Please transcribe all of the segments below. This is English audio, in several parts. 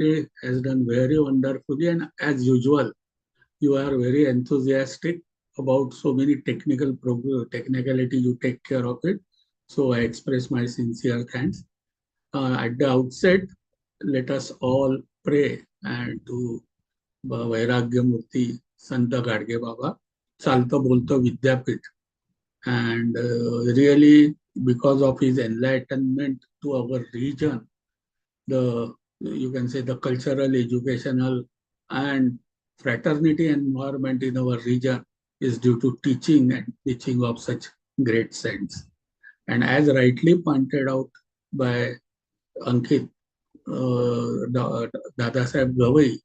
University has done very wonderfully, and as usual, you are very enthusiastic about so many technicality. You take care of it. So I express my sincere thanks. At the outset, let us all pray and to Vairagyamurti Sant Gadge Baba, चालतं बोलतं विद्यापीठ, and really because of his enlightenment to our region, the you can say the cultural, educational, and fraternity environment in our region is due to teaching and teaching of such great saints. And as rightly pointed out by Ankit, Dada Saheb Gavai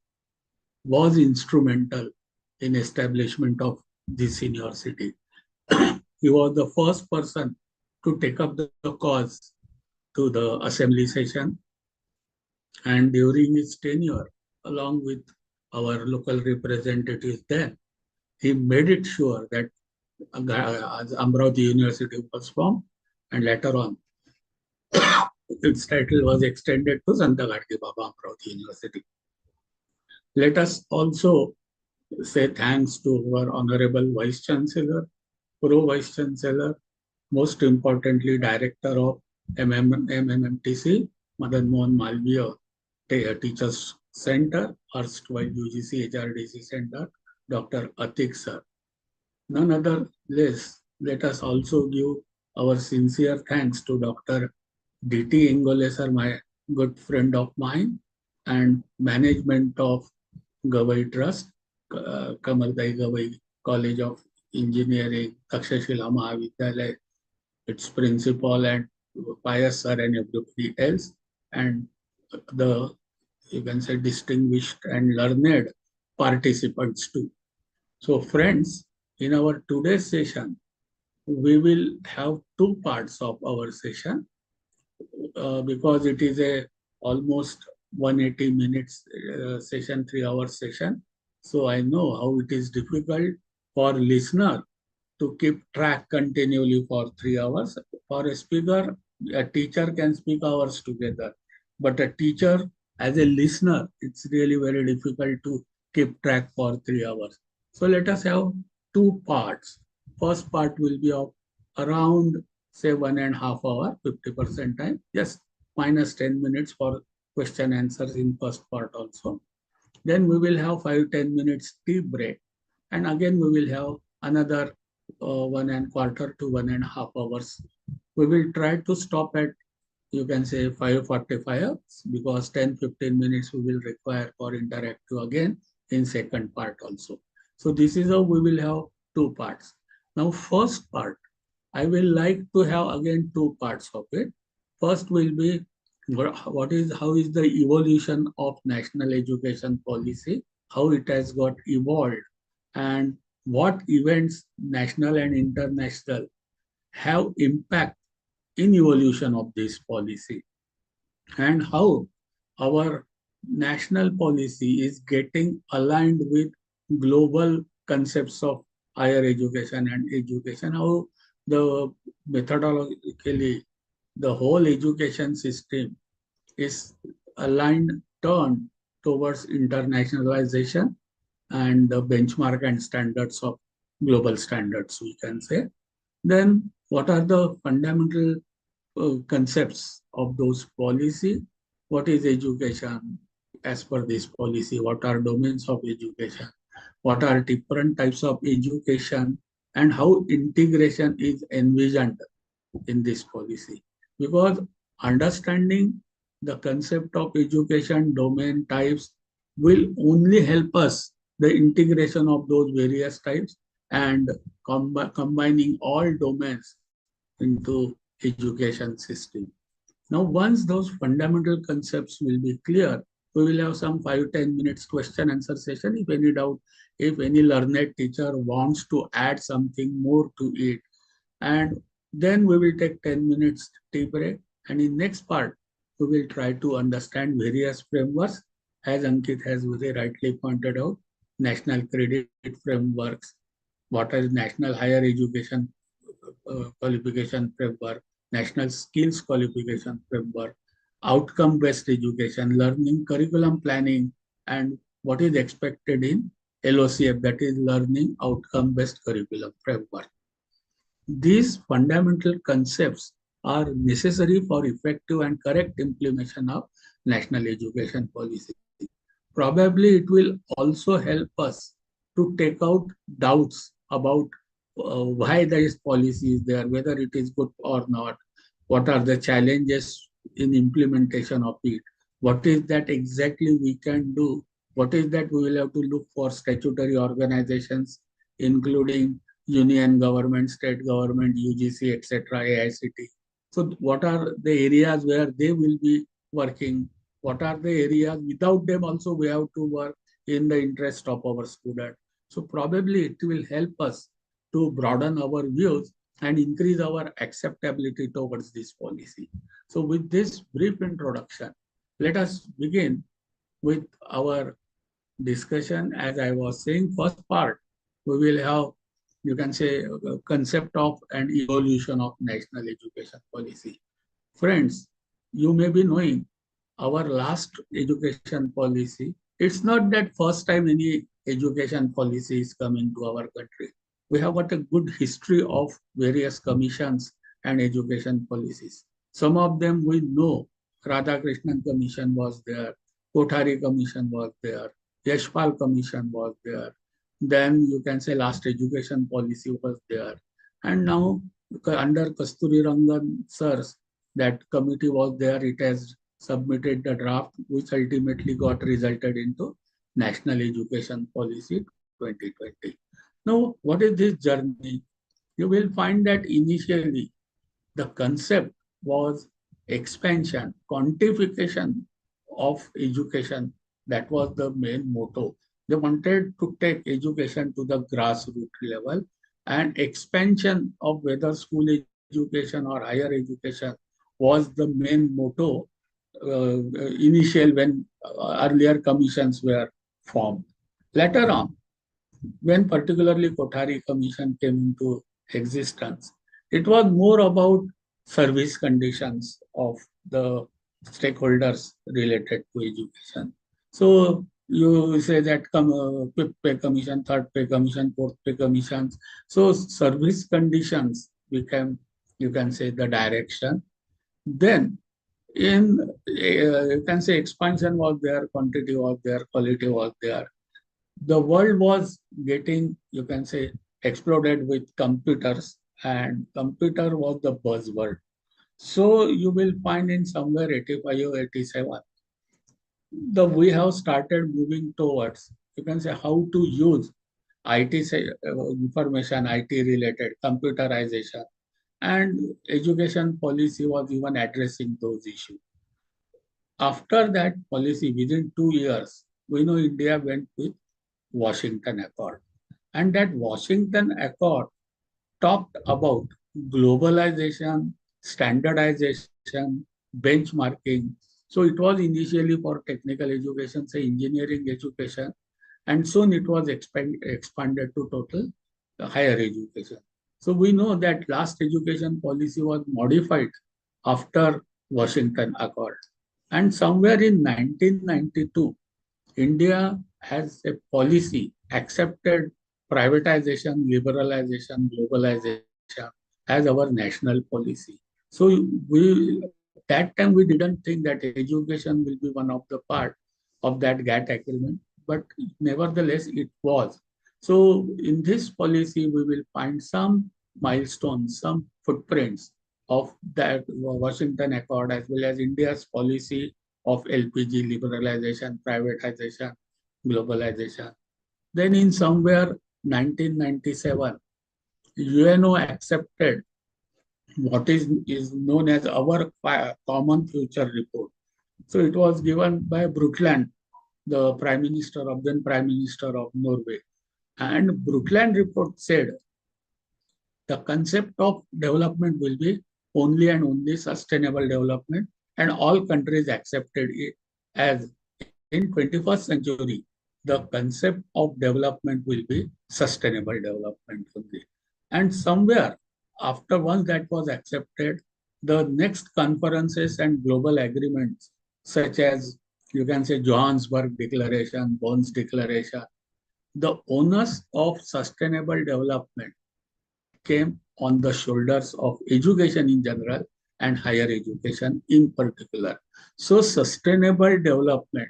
was instrumental in establishment of this university. He was the first person to take up the cause to the assembly session, and during his tenure, along with our local representatives then, he made it sure that Amravati University was formed, and later on, its title was extended to Santa Gadge Baba Amravati University. Let us also say thanks to our Honorable Vice Chancellor, Pro Vice Chancellor, most importantly, Director of MMTTC, Madan Mohan Malviya Teachers Center, erstwhile UGC HRDC Center, Dr. Atik Sir. None other less, let us also give our sincere thanks to Dr. D.T. Ingole Sir, my good friend of mine, and management of Gavai Trust, Kamaldai Gavai College of Engineering, Takshashila Mahavidyalaya, its principal, and Pius Sir, and everybody else, and the, you can say, distinguished and learned participants too. So friends, in our today's session, we will have two parts of our session because it is a almost 180 minutes session, 3-hour session. So I know how it is difficult for listener to keep track continually for 3 hours. For a speaker, a teacher can speak hours together, but a teacher as a listener, it's really very difficult to keep track for 3 hours. So let us have two parts. First part will be of around say 1.5 hours, 50% time, just minus 10 minutes for question answers in first part also. Then we will have 5-10 minutes tea break, and again we will have another 1.25 to 1.5 hours. We will try to stop at, you can say, 5:45 because 10-15 minutes we will require for interactive again in second part also. So this is how we will have two parts. Now first part, I will like to have again two parts of it. First will be how is the evolution of national education policy, how it has got evolved, and what events, national and international, have impact in evolution of this policy, and how our national policy is getting aligned with global concepts of higher education and education, how the methodologically the whole education system is aligned, turned towards internationalization and the benchmark and standards of global standards, we can say. Then what are the fundamental concepts of those policy? What is education as per this policy? What are domains of education? What are different types of education, and how integration is envisioned in this policy? Because understanding the concept of education domain types will only help us the integration of those various types and combining all domains into education system. Now, once those fundamental concepts will be clear, we will have some 5-10 minutes question answer session. If any doubt, if any learned teacher wants to add something more to it, and then we will take 10 minutes tea break. And in next part, we will try to understand various frameworks, as Ankit has very rightly pointed out, national credit frameworks, what is national higher education qualification framework, national skills qualification framework, outcome-based education, learning, curriculum planning, and what is expected in LOCF, that is learning outcome-based curriculum framework. These fundamental concepts are necessary for effective and correct implementation of national education policy. Probably it will also help us to take out doubts about why this policy is there, whether it is good or not, what are the challenges in implementation of it, what is that exactly we can do, what is that we will have to look for statutory organizations, including union government, state government, UGC, etc., AICT. So what are the areas where they will be working? What are the areas without them also we have to work in the interest of our student? So probably it will help us to broaden our views and increase our acceptability towards this policy. So with this brief introduction, let us begin with our discussion. As I was saying, first part, we will have, you can say, a concept of an evolution of national education policy. Friends, you may be knowing our last education policy. It's not that first time any education policy is coming to our country. We have got a good history of various commissions and education policies. Some of them we know. Radhakrishnan Commission was there, Kothari Commission was there, Yashpal Commission was there. Then you can say last education policy was there. And now under Kasturi Rangan sirs, that committee was there. It has submitted the draft, which ultimately got resulted into National Education Policy 2020. Now, what is this journey? You will find that initially the concept was expansion, quantification of education. That was the main motto. They wanted to take education to the grassroots level, and expansion of whether school education or higher education was the main motto initial when earlier commissions were formed. Later on, when particularly Kothari Commission came into existence, it was more about service conditions of the stakeholders related to education. So you say that fifth pay commission, third pay commission, fourth pay commissions. So service conditions became, you can say, the direction. Then in you can say expansion was there, quantity was there, quality was there. The world was getting, you can say, exploded with computers, and computer was the buzzword. So you will find in somewhere 85 or 87, we have started moving towards, you can say, how to use IT information, IT related computerization, and education policy was even addressing those issues. After that policy, within 2 years, we know India went with Washington Accord. And that Washington Accord talked about globalization, standardization, benchmarking. So it was initially for technical education, say engineering education, and soon it was expanded to total higher education. So we know that last education policy was modified after Washington Accord. And somewhere in 1992, India has a policy accepted privatization, liberalization, globalization as our national policy. So that time we didn't think that education will be one of the part of that GATT agreement, but nevertheless it was. So in this policy, we will find some milestones, some footprints of that Washington Accord, as well as India's policy of LPG liberalization, privatization, globalization. Then in somewhere 1997, UNO accepted what is known as our Common Future Report. So it was given by Brundtland, the then Prime Minister of Norway. And Brundtland report said the concept of development will be only and only sustainable development, and all countries accepted it as in 21st century, the concept of development will be sustainable development only. And somewhere after once that was accepted, the next conferences and global agreements, such as you can say Johannesburg Declaration, Bonds Declaration, the onus of sustainable development came on the shoulders of education in general and higher education in particular. So sustainable development,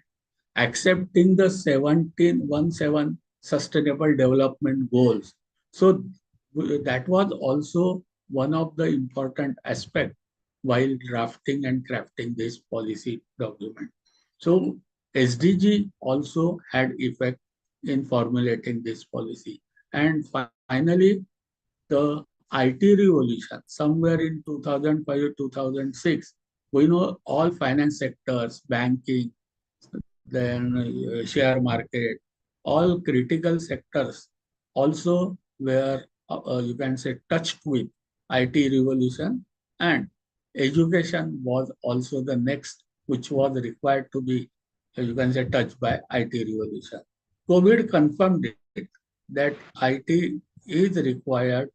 accepting the 1717 sustainable development goals. So that was also one of the important aspects while drafting and crafting this policy document. So SDG also had effect in formulating this policy. And finally, the IT revolution, somewhere in 2005 2006, we know all finance sectors, banking, then share market, all critical sectors also were, you can say, touched with IT revolution, and education was also the next, which was required to be, you can say, touched by IT revolution. COVID confirmed it that IT is required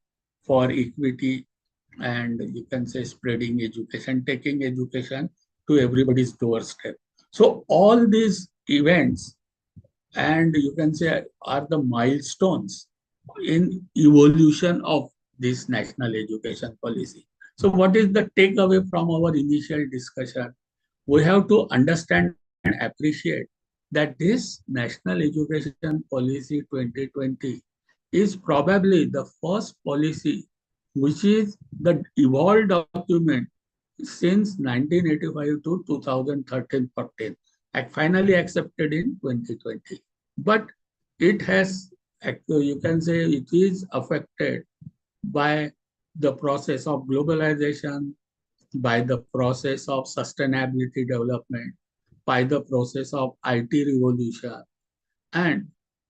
for equity and you can say spreading education, taking education to everybody's doorstep. So all these events and you can say are the milestones in evolution of this national education policy. So what is the takeaway from our initial discussion? We have to understand and appreciate that this national education policy 2020 is probably the first policy which is the evolved document since 1985 to 2013-14, finally accepted in 2020. But it has, you can say, it is affected by the process of globalization, by the process of sustainability development, by the process of IT revolution, and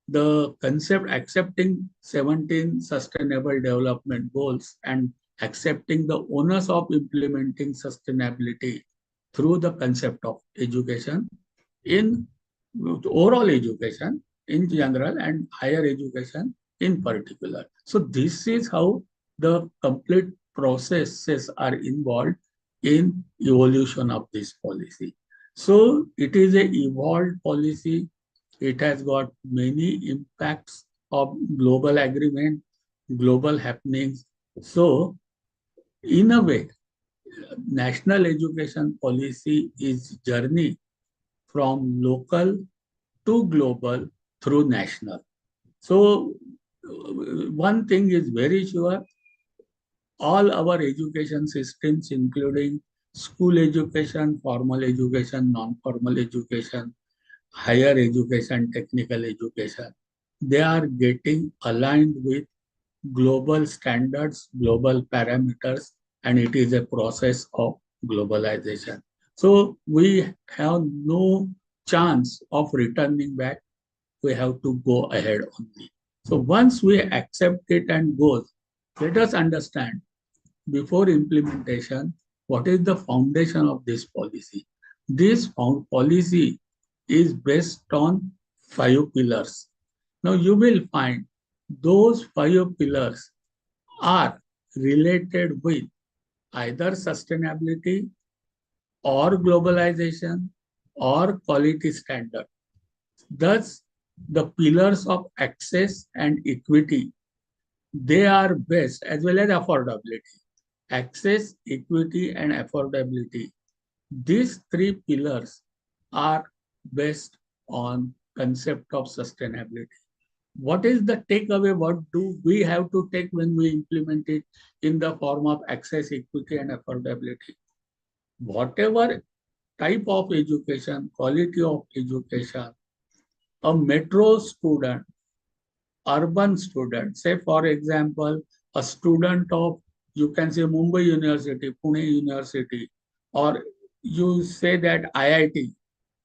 the concept accepting 17 sustainable development goals and accepting the onus of implementing sustainability through the concept of education in overall education in general and higher education in particular. So this is how the complete processes are involved in evolution of this policy. So it is a evolved policy. It has got many impacts of global agreement, global happenings. So in a way, national education policy is journey from local to global through national. So one thing is very sure, all our education systems, including school education, formal education, non-formal education, higher education, technical education, they are getting aligned with global standards, global parameters, and it is a process of globalization. So we have no chance of returning back. We have to go ahead only. So once we accept it and go, let us understand before implementation, what is the foundation of this policy? This policy is based on 5 pillars. Now you will find those 5 pillars are related with either sustainability or globalization or quality standard. Thus, the pillars of access and equity, they are best, as well as affordability. Access, equity, and affordability. These 3 pillars are based on concept of sustainability. What is the takeaway? What do we have to take when we implement it in the form of access, equity, and affordability? Whatever type of education, quality of education, a metro student, urban student, say for example, a student of, you can say Mumbai University, Pune University, or you say that IIT,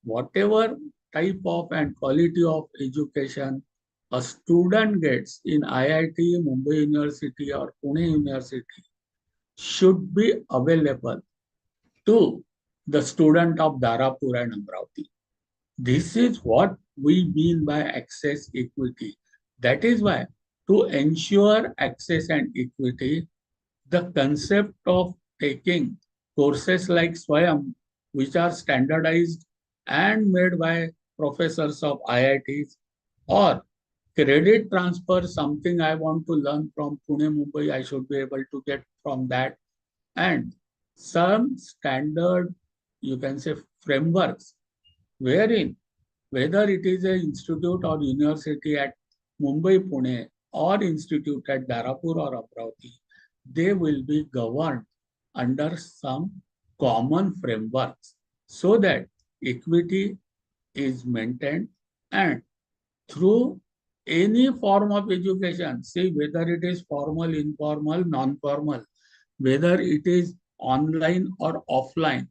whatever type of and quality of education a student gets in IIT, Mumbai University, or Pune University should be available to the student of Darapur and Amravati. This is what we mean by access equity. That is why, to ensure access and equity, the concept of taking courses like Swayam, which are standardized and made by professors of IITs, or credit transfer, something I want to learn from Pune, Mumbai, I should be able to get from that. And some standard, you can say, frameworks, wherein whether it is an institute or university at Mumbai, Pune, or institute at Darapur or Amravati, they will be governed under some common frameworks so that equity is maintained, and through any form of education, see whether it is formal, informal, non-formal, whether it is online or offline,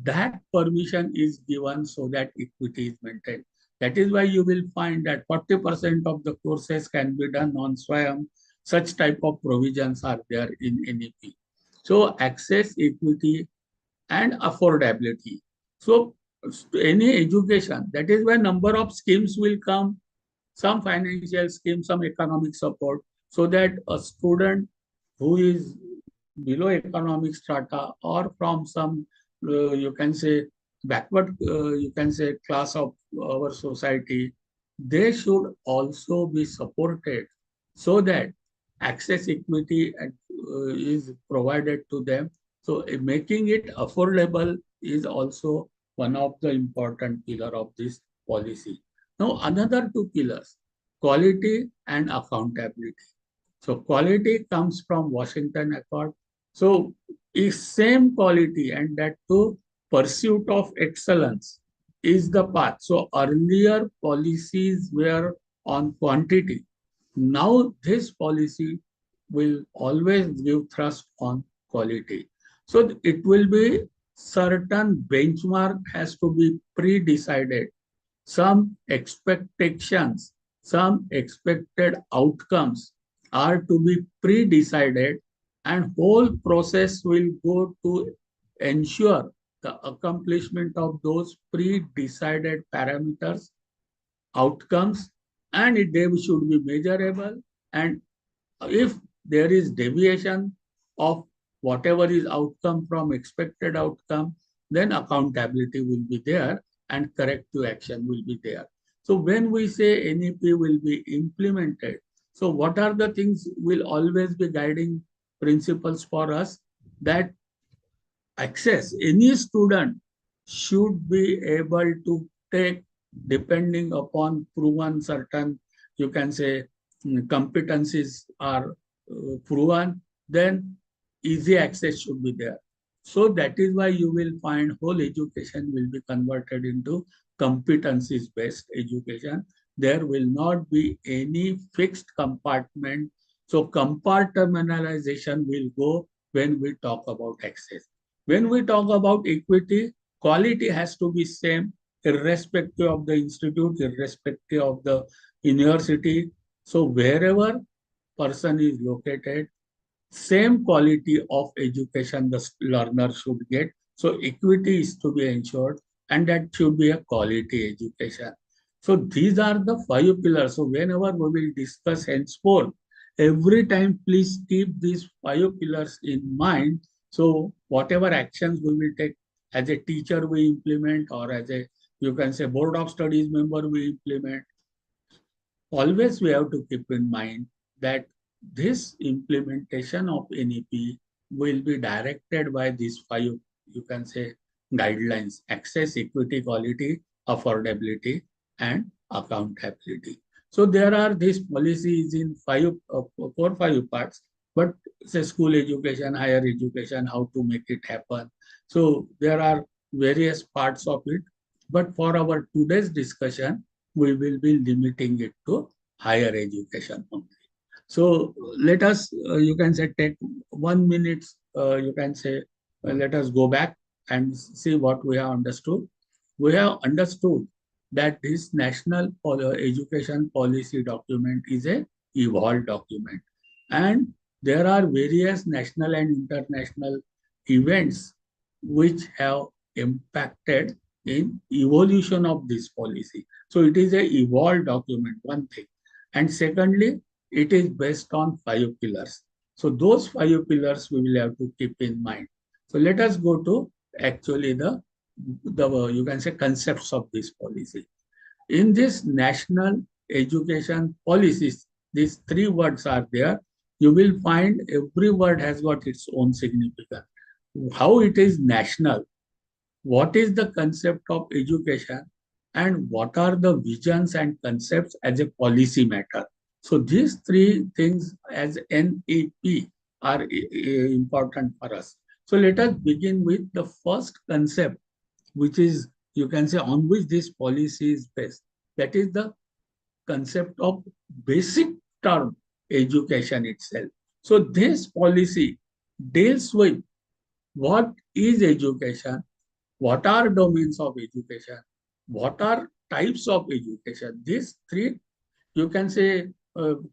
that permission is given so that equity is maintained. That is why you will find that 40% of the courses can be done on Swayam. Such type of provisions are there in NEP. So access, equity, and affordability. So any education, that is why number of schemes will come, some financial schemes, some economic support, so that a student who is below economic strata or from some, you can say, backward, you can say, class of our society, they should also be supported so that access equity is provided to them. So making it affordable is also one of the important pillar of this policy. Now, another two pillars, quality and accountability. So quality comes from Washington Accord. So is same quality, and that too pursuit of excellence is the path. So earlier policies were on quantity. Now this policy will always give thrust on quality. So it will be certain benchmark has to be pre-decided, some expectations, some expected outcomes are to be pre-decided, and whole process will go to ensure the accomplishment of those pre-decided parameters, outcomes, and they should be measurable. And if there is deviation of whatever is outcome from expected outcome, then accountability will be there and corrective action will be there. So when we say NEP will be implemented, so what are the things will always be guiding principles for us? That access, any student should be able to take, depending upon proven certain, you can say, competencies are proven, then easy access should be there. So that is why you will find whole education will be converted into competencies based education. There will not be any fixed compartment. So compartmentalization will go when we talk about access. When we talk about equity, quality has to be same irrespective of the institute, irrespective of the university. So wherever person is located, same quality of education the learner should get. So equity is to be ensured, and that should be a quality education. So these are the five pillars. So whenever we will discuss henceforth, every time please keep these five pillars in mind. So whatever actions we will take as a teacher we implement, or as a, you can say, board of studies member we implement, always we have to keep in mind that this implementation of NEP will be directed by these five, you can say, guidelines: access, equity, quality, affordability, and accountability. So there are these policies in four, five parts, but say school education, higher education, how to make it happen. So there are various parts of it, but for our today's discussion, we will be limiting it to higher education only. So let us, you can say, take 1 minute, you can say, let us go back and see what we have understood. We have understood that this national education policy document is a evolved document. And there are various national and international events which have impacted in evolution of this policy. So it is a evolved document, one thing. And secondly, it is based on five pillars. So those five pillars we will have to keep in mind. So let us go to actually the you can say concepts of this policy. In this national education policies, these three words are there. You will find every word has got its own significance. How it is national, what is the concept of education, and what are the visions and concepts as a policy matter. So these three things as NEP are important for us. So let us begin with the first concept, which is, you can say, on which this policy is based. That is the concept of basic term education itself. So this policy deals with what is education, what are domains of education, what are types of education. These three, you can say,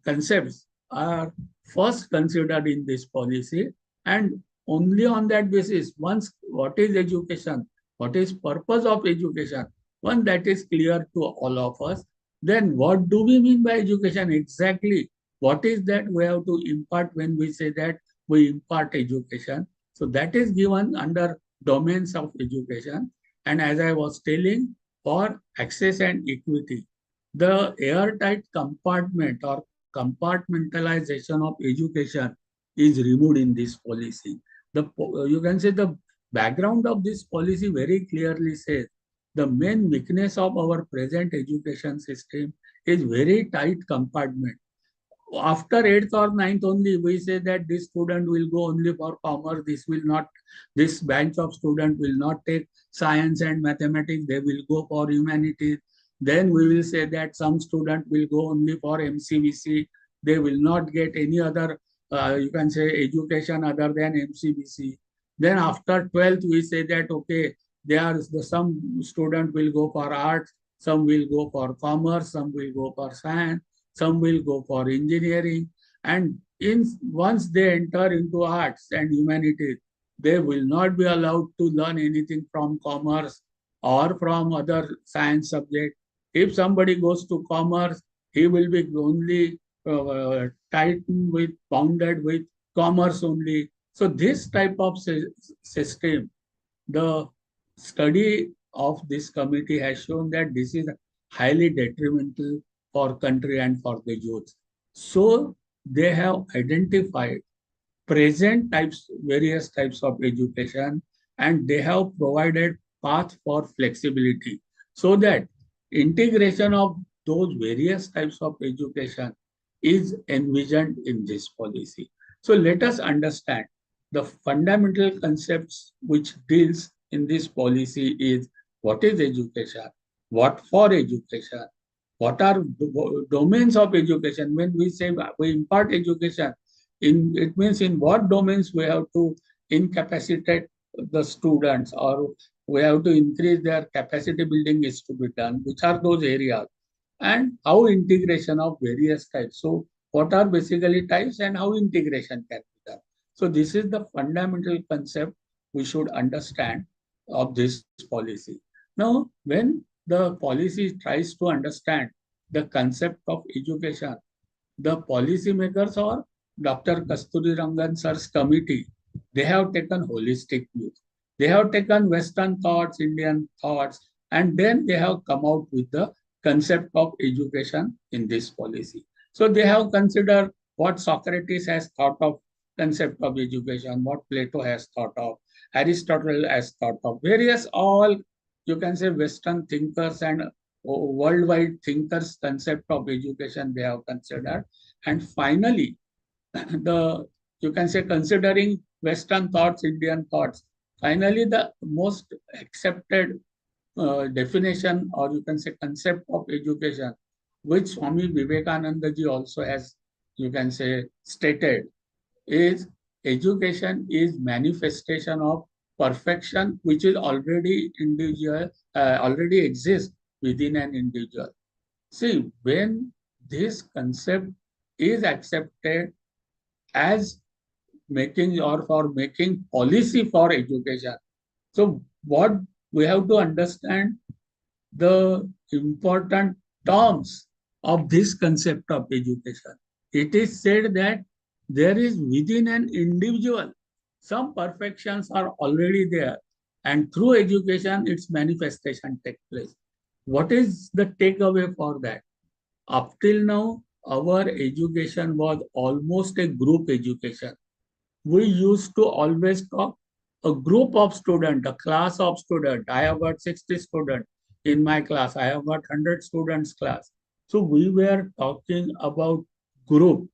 concepts are first considered in this policy, and only on that basis, once what is education, what is purpose of education, one that is clear to all of us, then what do we mean by education exactly? What is that we have to impart when we say that we impart education? So that is given under domains of education. And as I was telling, for access and equity, the airtight compartment or compartmentalization of education is removed in this policy. You can say the background of this policy very clearly says the main weakness of our present education system is very tight compartment. After 8th or 9th only, we say that this student will go only for commerce, this batch of student will not take science and mathematics, they will go for humanities. Then we will say that some student will go only for MCBC, they will not get any other you can say education other than MCBC. Then after 12th we say that okay, some student will go for arts, some will go for commerce, some will go for science, some will go for engineering, and once they enter into arts and humanities, they will not be allowed to learn anything from commerce or from other science subject. If somebody goes to commerce, he will be only tightened with, bounded with commerce only. So this type of system, the study of this committee has shown that this is highly detrimental for country and for the youth. So they have identified present types, various types of education, and they have provided path for flexibility so that integration of those various types of education is envisioned in this policy. So let us understand the fundamental concepts which deals in this policy is what is education, what for education, what are domains of education. When we say we impart education, it means in what domains we have to incapacitate the students, or we have to increase their capacity building is to be done, which are those areas, and how integration of various types. So what are basically types and how integration can be done. So this is the fundamental concept we should understand of this policy. Now, when the policy tries to understand the concept of education, the policymakers or Dr. Kasturi Rangan sir's committee, they have taken holistic view. They have taken Western thoughts, Indian thoughts, and then they have come out with the concept of education in this policy. So they have considered what Socrates has thought of concept of education, what Plato has thought of, Aristotle has thought of, various all, you can say, Western thinkers and worldwide thinkers concept of education they have considered. And finally, the, you can say, considering Western thoughts, Indian thoughts, finally the most accepted definition, or you can say concept of education, which Swami Vivekananda ji also has, you can say, stated, is education is manifestation of perfection which is already individual, already exists within an individual. See, when this concept is accepted as making or for making policy for education, so what we have to understand the important terms of this concept of education. It is said that there is within an individual Some perfections are already there, and through education, its manifestation take place. What is the takeaway for that? Up till now, our education was almost a group education. We used to always talk a group of students, a class of students. I have got 60 students in my class. I have got 100 students class. So we were talking about group,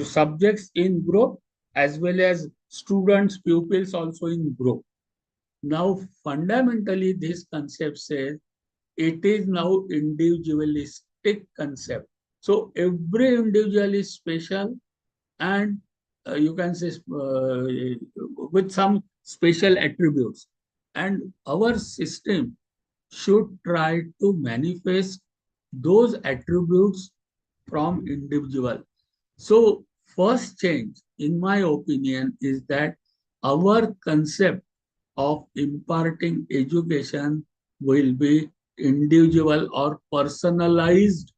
subjects in group, as well as students, pupils also in group. Now, fundamentally, this concept says it is now individualistic concept. So every individual is special, and you can say with some special attributes, and our system should try to manifest those attributes from individual. So first change, in my opinion, is that our concept of imparting education will be individual or personalized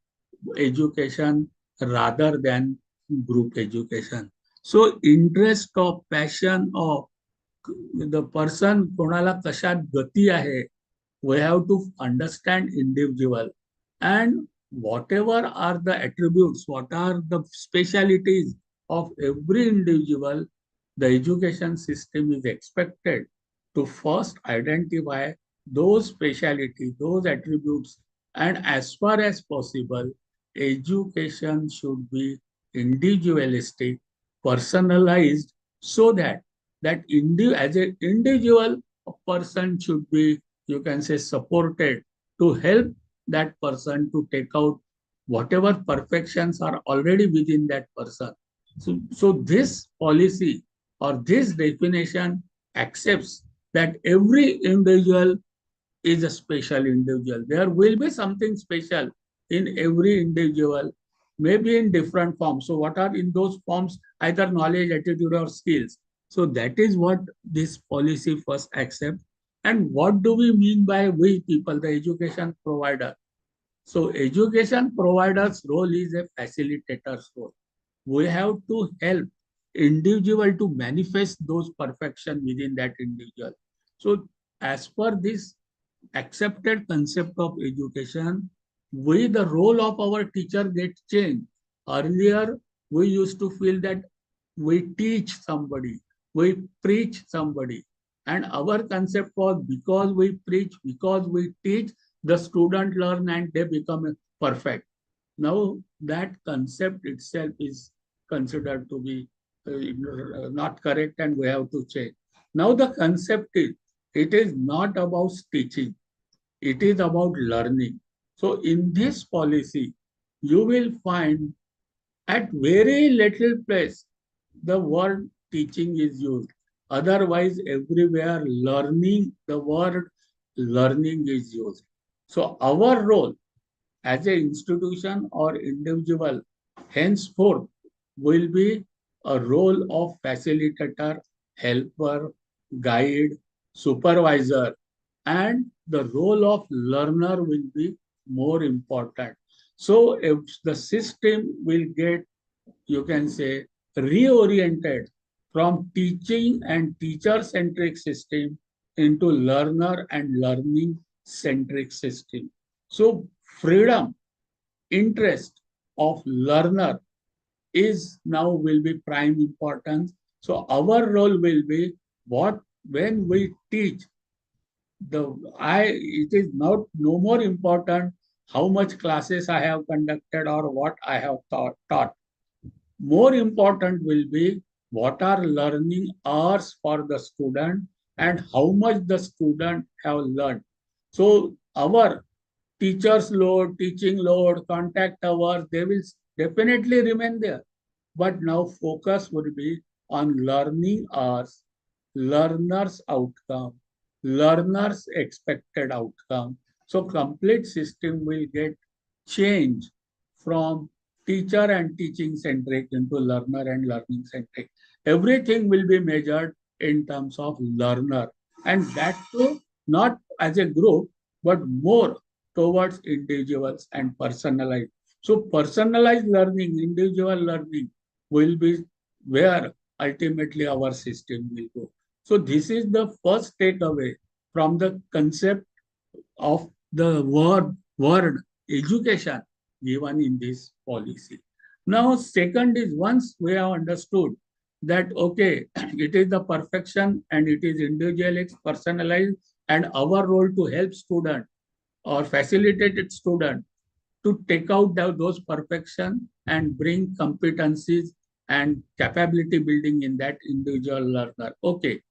education rather than group education. So interest of passion of the person कोणाला कशात गती आहे, we have to understand individual, and whatever are the attributes, what are the specialities of every individual, the education system is expected to first identify those specialities, those attributes, and as far as possible, education should be individualistic, personalized, so that as an individual, a person should be, you can say, supported to help that person to take out whatever perfections are already within that person. So this policy or this definition accepts that every individual is a special individual. There will be something special in every individual, maybe in different forms. So what are in those forms? Either knowledge, attitude, or skills. So that is what this policy first accepts. And what do we mean by we people, the education provider? So education provider's role is a facilitator's role. We have to help individual to manifest those perfection within that individual. So as per this accepted concept of education, we, the role of our teacher gets changed. Earlier, we used to feel that we teach somebody, we preach somebody. And our concept was because we preach, because we teach, the student learn and they become perfect. Now that concept itself is considered to be not correct, and we have to change. Now the concept is, it is not about teaching, it is about learning. So in this policy, you will find at very little place the word teaching is used. Otherwise, everywhere learning, the word learning is used. So our role as an institution or individual henceforth will be a role of facilitator, helper, guide, supervisor, and the role of learner will be more important. So if the system will get, you can say, reoriented from teaching and teacher centric system into learner and learning centric system. So freedom, interest of learner is now will be prime importance. So our role will be what, when we teach, the I, it is not no more important how much classes I have conducted or what I have taught. More important will be what are learning hours for the student and how much the student have learned. So our teachers load, teaching load, contact hours, they will definitely remain there. But now focus would be on learning hours, learners outcome, learners expected outcome. So complete system will get changed from teacher and teaching centric into learner and learning centric. Everything will be measured in terms of learner, and that too not as a group but more towards individuals and personalized. So personalized learning, individual learning will be where ultimately our system will go. So this is the first takeaway from the concept of the word education given in this policy. Now, second is once we have understood that okay, it is the perfection and it is individualized, personalized, and our role to help student or facilitate student to take out those perfection and bring competencies and capability building in that individual learner. Okay.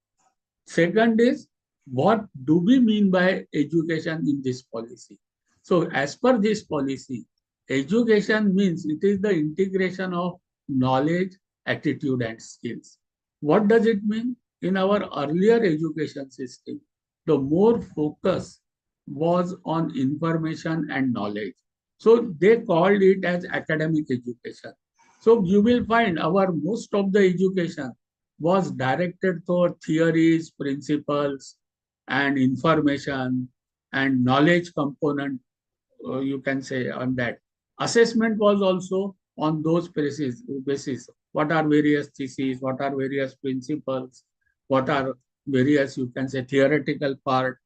Second is, what do we mean by education in this policy? So as per this policy, education means it is the integration of knowledge, attitude, and skills. What does it mean? In our earlier education system, the more focus was on information and knowledge. So they called it as academic education. So you will find our most of the education was directed toward theories, principles, and information and knowledge component, you can say on that. Assessment was also on those basis. What are various theses? What are various principles? What are various, you can say, theoretical part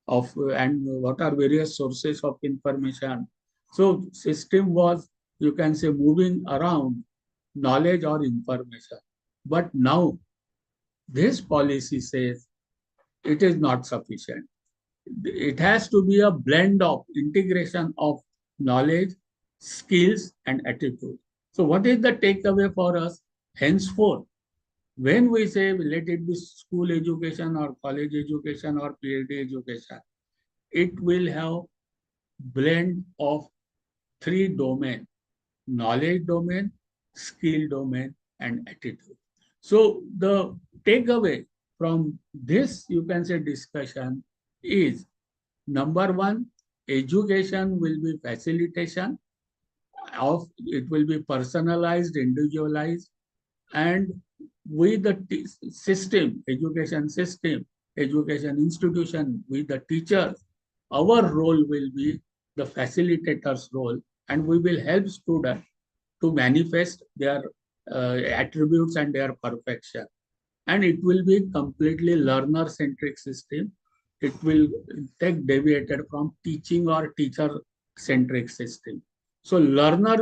of, and what are various sources of information? So system was, you can say, moving around knowledge or information. But now this policy says it is not sufficient. It has to be a blend of integration of knowledge, skills, and attitude. So, what is the takeaway for us? Henceforth, when we say let it be school education or college education or PhD education, it will have blend of three domains: knowledge domain, skill domain, and attitude. So the takeaway from this, you can say, discussion is number one, education will be facilitation of, it will be personalized, individualized, and with the system, education institution, with the teachers, our role will be the facilitator's role, and we will help students to manifest their attributes and their perfection. And it will be completely learner-centric system. It will take deviated from teaching or teacher-centric system. So learner,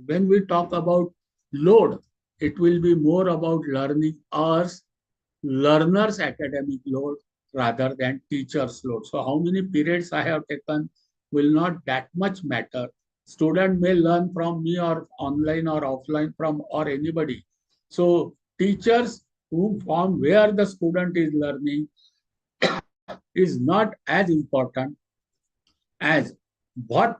when we talk about load, it will be more about learning hours, learner's academic load rather than teacher's load. So how many periods I have taken will not that much matter. Student may learn from me or online or offline from or anybody. So teachers who from where the student is learning is not as important as what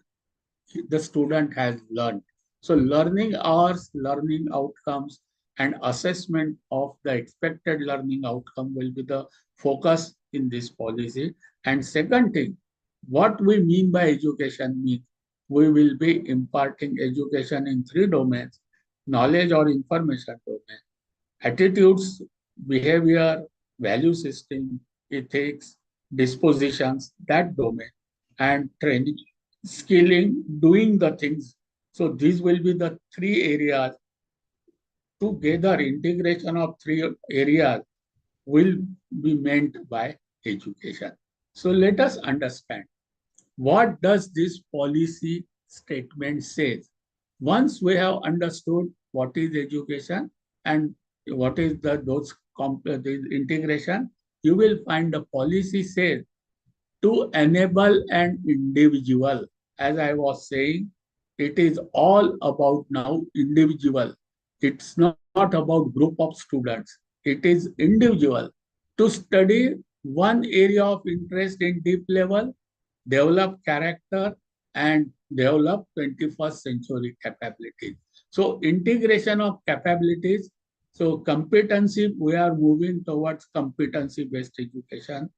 the student has learned. So learning hours, learning outcomes, and assessment of the expected learning outcome will be the focus in this policy. And second thing, what we mean by education means we will be imparting education in three domains: knowledge or information domain, attitudes, behavior, value system, ethics, dispositions, that domain, and training, skilling, doing the things. So these will be the three areas. Together, integration of three areas will be meant by education. So let us understand, what does this policy statement say? Once we have understood what is education and what is the integration, you will find the policy says to enable an individual. As I was saying, it is all about now individual. It's not about group of students. It is individual to study one area of interest in deep level, develop character, and develop 21st century capabilities. So integration of capabilities. So competency, we are moving towards competency-based education,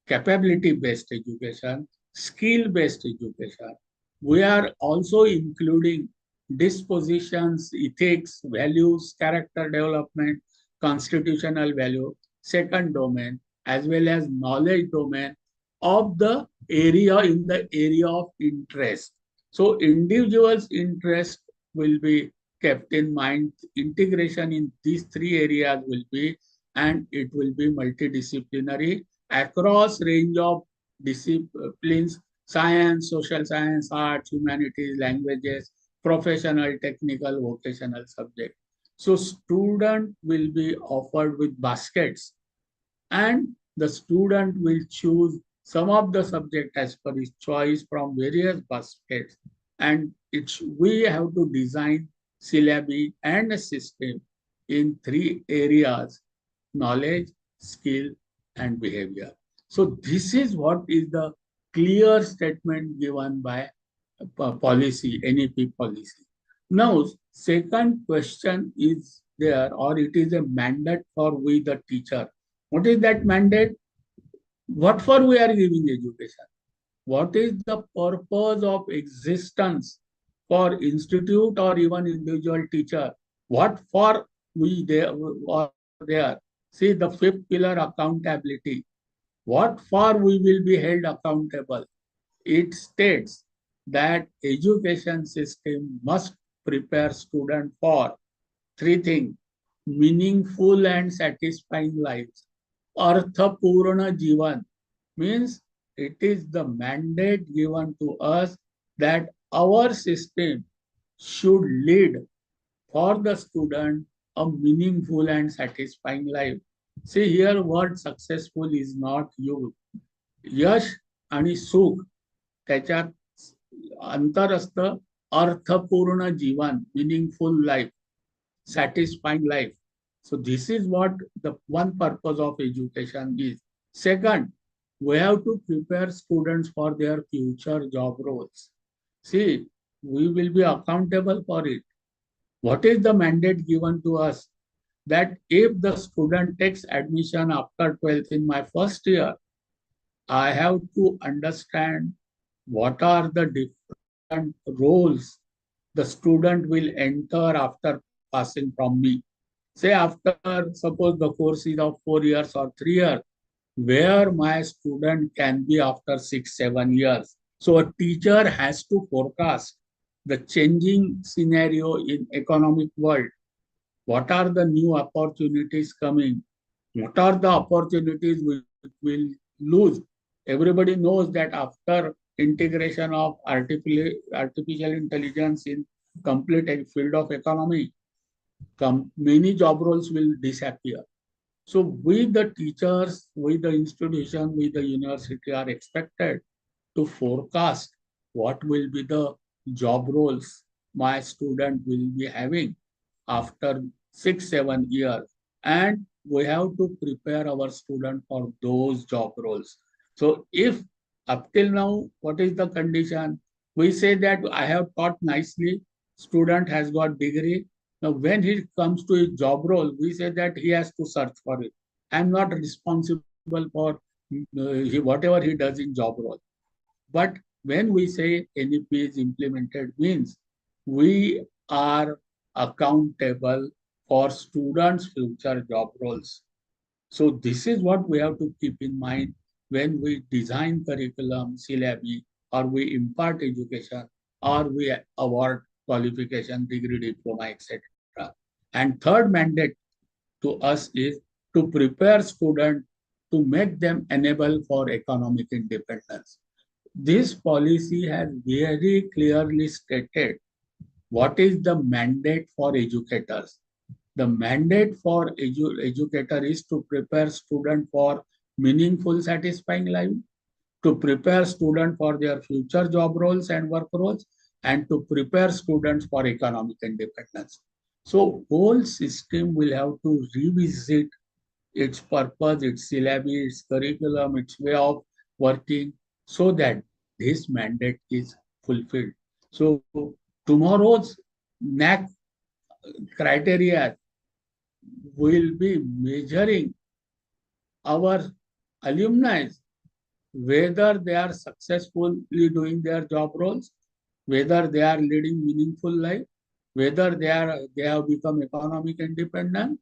capability-based education, skill-based education. We are also including dispositions, ethics, values, character development, constitutional value, second domain, as well as knowledge domain of the area in the area of interest. So individuals' interest will be kept in mind. Integration in these three areas will be, and it will be multidisciplinary across range of disciplines: science, social science, arts, humanities, languages, professional, technical, vocational subject. So student will be offered with baskets, and the student will choose some of the subject as per his choice from various baskets, and we have to design syllabi and a system in three areas: knowledge, skill, and behavior. So this is what is the clear statement given by policy, NEP policy. Now, second question is there, or it is a mandate for we the teacher. What is that mandate? What for we are giving education? What is the purpose of existence for institute or even individual teacher? What for we there or there? See the fifth pillar, accountability. What for we will be held accountable? It states that education system must prepare student for three things: meaningful and satisfying lives. Arthapurna Jivan means it is the mandate given to us that our system should lead for the student a meaningful and satisfying life. See here, word successful is not used. यश आणि सुख त्याच्यात अंतर असतं. अर्थपूर्ण जीवन, meaningful life, satisfying life. So this is what the one purpose of education is. Second, we have to prepare students for their future job roles. See, we will be accountable for it. What is the mandate given to us? That if the student takes admission after 12th in my first year, I have to understand what are the different roles the student will enter after passing from me. Say after, suppose the course is of 4 years or 3 years, where my student can be after 6, 7 years. So a teacher has to forecast the changing scenario in economic world. What are the new opportunities coming? What are the opportunities we will lose? Everybody knows that after integration of artificial intelligence in complete field of economy, many job roles will disappear. So we the teachers, we the institution, we the university are expected to forecast what will be the job roles my student will be having after 6, 7 years. And we have to prepare our student for those job roles. So if up till now, what is the condition? We say that I have taught nicely, student has got degree. Now when he comes to his job role, we say that he has to search for it. I am not responsible for whatever he does in job role. But when we say NEP is implemented, means we are accountable for students' future job roles. So this is what we have to keep in mind when we design curriculum, syllabi, or we impart education, or we award qualification, degree, diploma, etc. And third mandate to us is to prepare students to make them enable for economic independence. This policy has very clearly stated what is the mandate for educators. The mandate for educator is to prepare student for meaningful, satisfying life, to prepare student for their future job roles and work roles, and to prepare students for economic independence. So whole system will have to revisit its purpose, its syllabi, its curriculum, its way of working, so that this mandate is fulfilled. So tomorrow's NAC criteria will be measuring our alumni, whether they are successfully doing their job roles, whether they are leading meaningful life, whether they have become economic independent.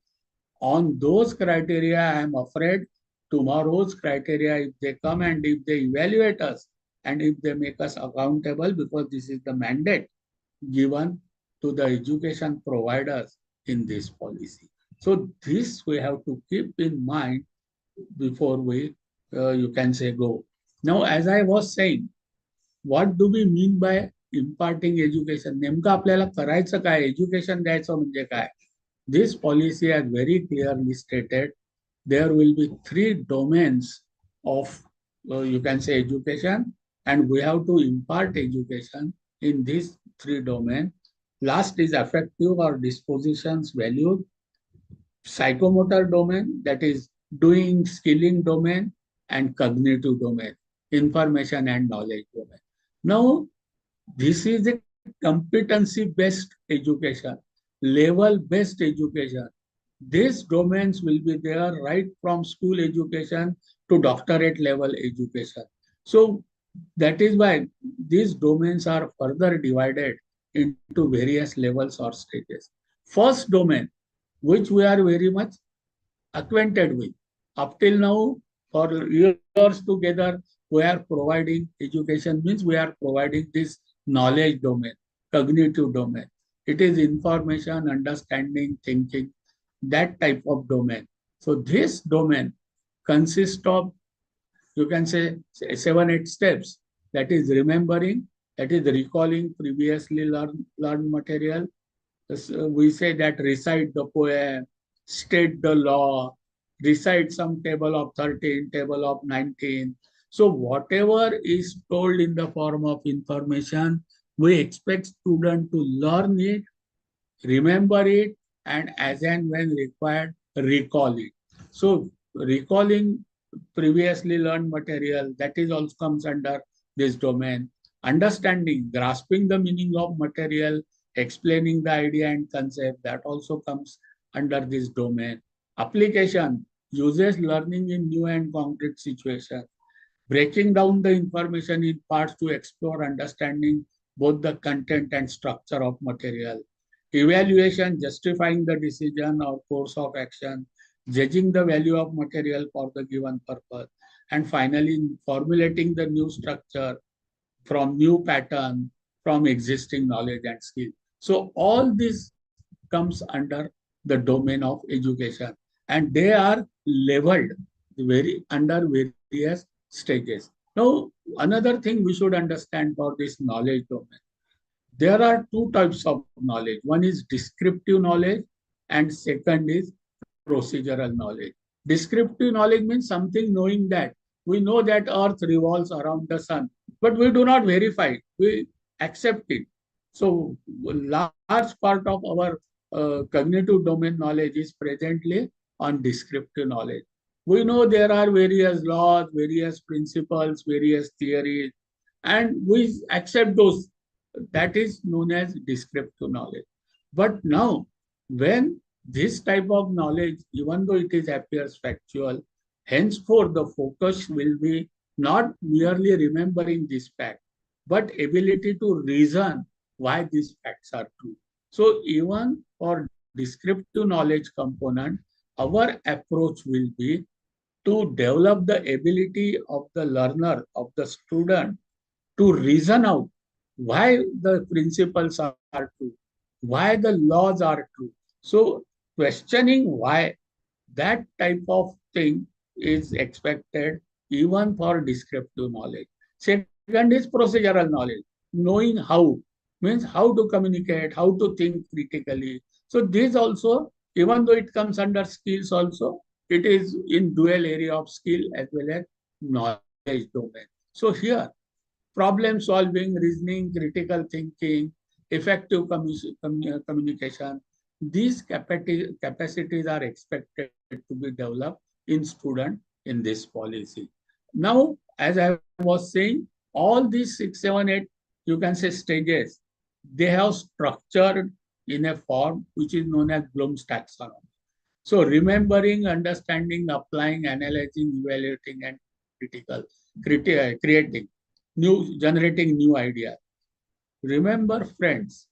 On those criteria, I am afraid tomorrow's criteria, if they come and if they evaluate us and if they make us accountable, because this is the mandate given to the education providers in this policy. So this we have to keep in mind before we, you can say, go. Now, as I was saying, what do we mean by imparting education? नेमकं आपल्याला करायचं काय, education द्यायचं म्हणजे काय? This policy has very clearly stated there will be 3 domains of, you can say, education, and we have to impart education in these 3 domains. Last is affective or dispositions value, psychomotor domain, that is doing skilling domain, and cognitive domain, information and knowledge domain. Now, this is a competency-based education, level-based education. These domains will be there right from school education to doctorate level education. So that is why these domains are further divided into various levels or stages. First domain, which we are very much acquainted with. Up till now, for years together, we are providing education, means we are providing this knowledge domain, cognitive domain. It is information, understanding, thinking, that type of domain. So this domain consists of, you can say, 7-8 steps. That is remembering, that is recalling previously learned material. We say that recite the poem, state the law, recite some table of 13, table of 19. So whatever is told in the form of information, we expect student to learn it, remember it, and as and when required, recall it. So recalling previously learned material, that is also comes under this domain. Understanding, grasping the meaning of material, explaining the idea and concept, that also comes under this domain. Application, uses learning in new and concrete situations. Breaking down the information in parts to explore understanding both the content and structure of material. Evaluation, justifying the decision or course of action, judging the value of material for the given purpose, and finally formulating the new structure from new pattern, from existing knowledge and skill. So all this comes under the domain of education, and they are leveled under various stages. Now, another thing we should understand for this knowledge domain, there are 2 types of knowledge. One is descriptive knowledge and second is procedural knowledge. Descriptive knowledge means something knowing that. We know that Earth revolves around the sun, but we do not verify it. We accept it. So large part of our cognitive domain knowledge is presently on descriptive knowledge. We know there are various laws, various principles, various theories, and we accept those. That is known as descriptive knowledge. But now, when this type of knowledge, even though it is appears factual, henceforth the focus will be not merely remembering this fact, but ability to reason why these facts are true. So even for descriptive knowledge component, our approach will be to develop the ability of the learner, of the student, to reason out why the principles are true, why the laws are true. So questioning why, that type of thing is expected even for descriptive knowledge. Second is procedural knowledge, knowing how, means how to communicate, how to think critically. So this also, even though it comes under skills also, it is in dual area of skill as well as knowledge domain. So here, problem solving, reasoning, critical thinking, effective communication, these capacities are expected to be developed in student in this policy. Now, as I was saying, all these 6, 7, 8, you can say stages, they have structured in a form which is known as Bloom's taxonomy. So remembering, understanding, applying, analyzing, evaluating, and creating, generating new ideas. Remember, friends,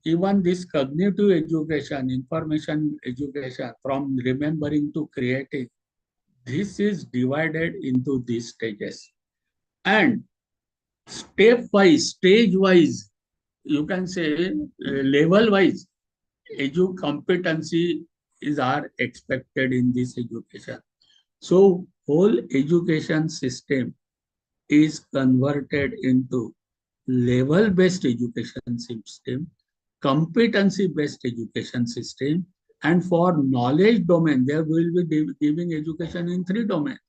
even this cognitive education, information education, from remembering to creating, this is divided into these stages. And stage-wise, you can say level wise competency is are expected in this education. So whole education system is converted into level based education system, competency based education system, and for knowledge domain there will be giving education in three domains.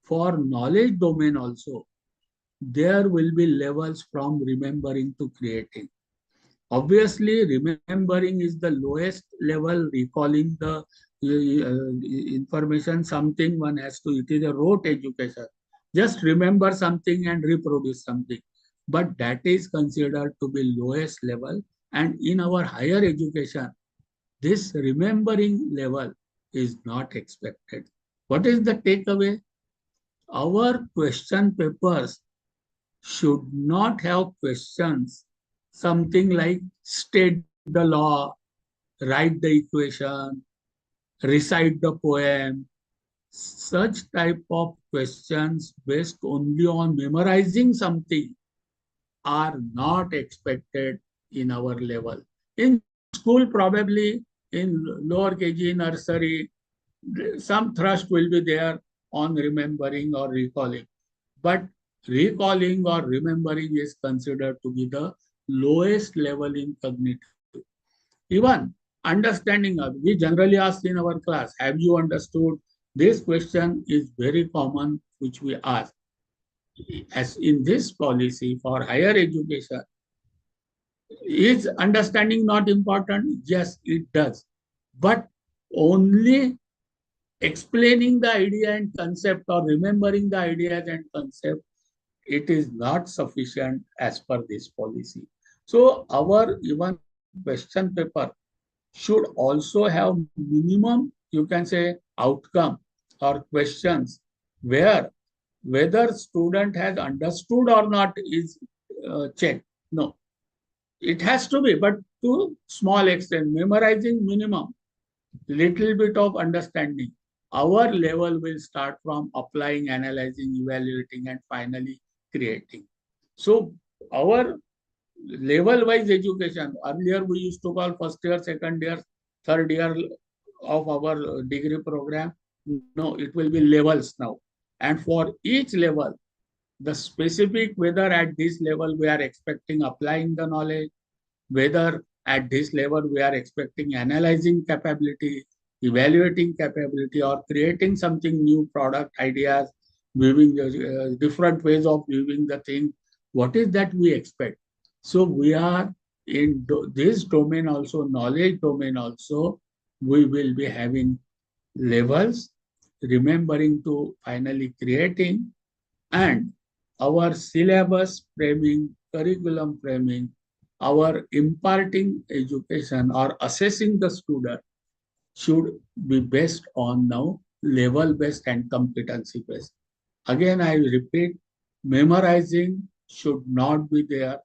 For knowledge domain also there will be levels from remembering to creating. Obviously, remembering is the lowest level, recalling the information, something one has to, it is a rote education. Just remember something and reproduce something. But that is considered to be lowest level. And in our higher education, this remembering level is not expected. What is the takeaway? Our question papers should not have questions something like state the law, write the equation, recite the poem. Such type of questions based only on memorizing something are not expected in our level. In school, probably in lower KG, nursery, some thrust will be there on remembering or recalling. But recalling or remembering is considered to be the lowest level in cognitive. Even understanding, we generally ask in our class, have you understood? This question is very common, which we ask. As in this policy for higher education, is understanding not important? Yes, it does. But only explaining the idea and concept or remembering the ideas and concept, it is not sufficient as per this policy. So our even question paper should also have minimum, you can say, outcome or questions where whether student has understood or not is checked. No, it has to be, but to small extent, memorizing minimum, little bit of understanding. Our level will start from applying, analyzing, evaluating, and finally creating. So our level-wise education, earlier we used to call first year, second year, third year of our degree program. No, it will be levels now. And for each level, the specific whether at this level we are expecting applying the knowledge, whether at this level we are expecting analyzing capability, evaluating capability, or creating something new product ideas, viewing the different ways of viewing the thing. What is that we expect? So we are in this domain also, knowledge domain also, we will be having levels, remembering to finally creating, and our syllabus framing, curriculum framing, our imparting education or assessing the student should be based on now level based and competency based. Again, I repeat, memorizing should not be there.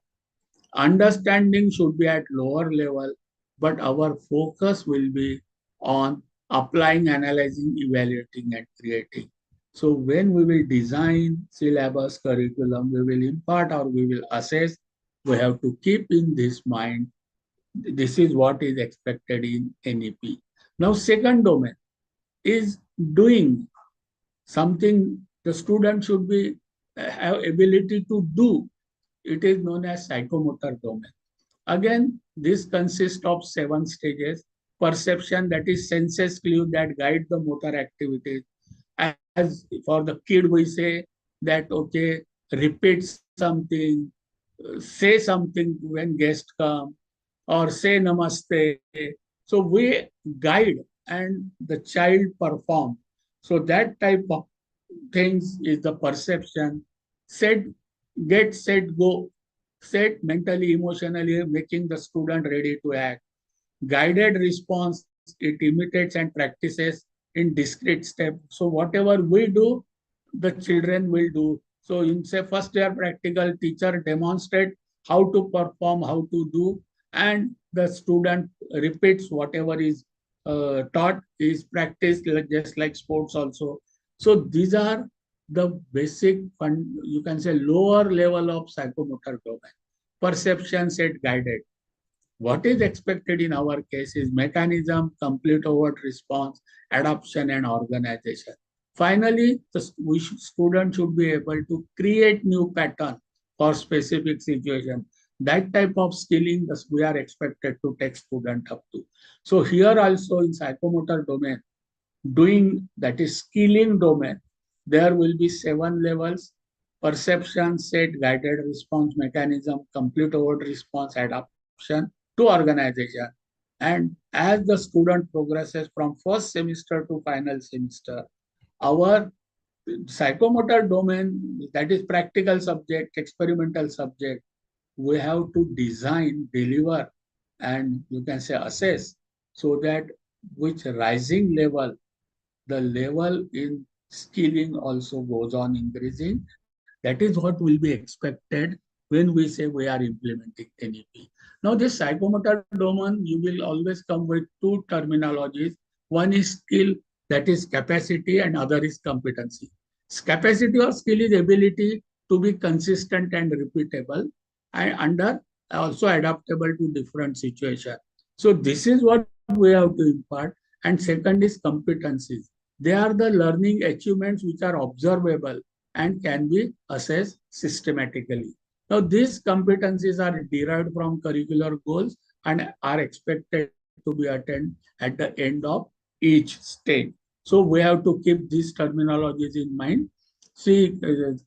Understanding should be at lower level, but our focus will be on applying, analyzing, evaluating, and creating. So when we will design syllabus, curriculum, we will impart or we will assess, we have to keep in this mind, this is what is expected in NEP. Now, second domain is doing something the student should be have ability to do. It is known as psychomotor domain. Again, this consists of 7 stages. Perception, that is senses clue that guide the motor activities. As for the kid, we say that, okay, repeat something, say something when guests come, or say namaste. So we guide and the child perform. So that type of things is the perception. Set, get, set, go. Set mentally, emotionally, making the student ready to act. Guided response, it imitates and practices in discrete steps. So whatever we do, the children will do. So in say first year practical, teacher demonstrate how to perform, how to do, and the student repeats whatever is taught, is practiced just like sports also. So these are the basic, you can say lower level of psychomotor domain. perception set guided. What is expected in our case is mechanism, complete overt response, adoption, and organization. Finally, student should be able to create new pattern for specific situation. That type of skilling we are expected to take student up to. So here also in psychomotor domain, doing that is skilling domain, there will be 7 levels: perception, set, guided response, mechanism, complete overt response, adoption to organization. And as the student progresses from first semester to final semester, our psychomotor domain, that is practical subject, experimental subject, we have to design, deliver, and you can say assess, so that which rising level, the level in skilling also goes on increasing. That is what will be expected when we say we are implementing NEP. Now, this psychomotor domain, you will always come with two terminologies. One is skill, that is capacity, and other is competency. Capacity or skill is ability to be consistent and repeatable, and under also adaptable to different situations. So this is what we have to impart. And second is competencies. They are the learning achievements which are observable and can be assessed systematically. Now, these competencies are derived from curricular goals and are expected to be attained at the end of each stage. So, we have to keep these terminologies in mind. See,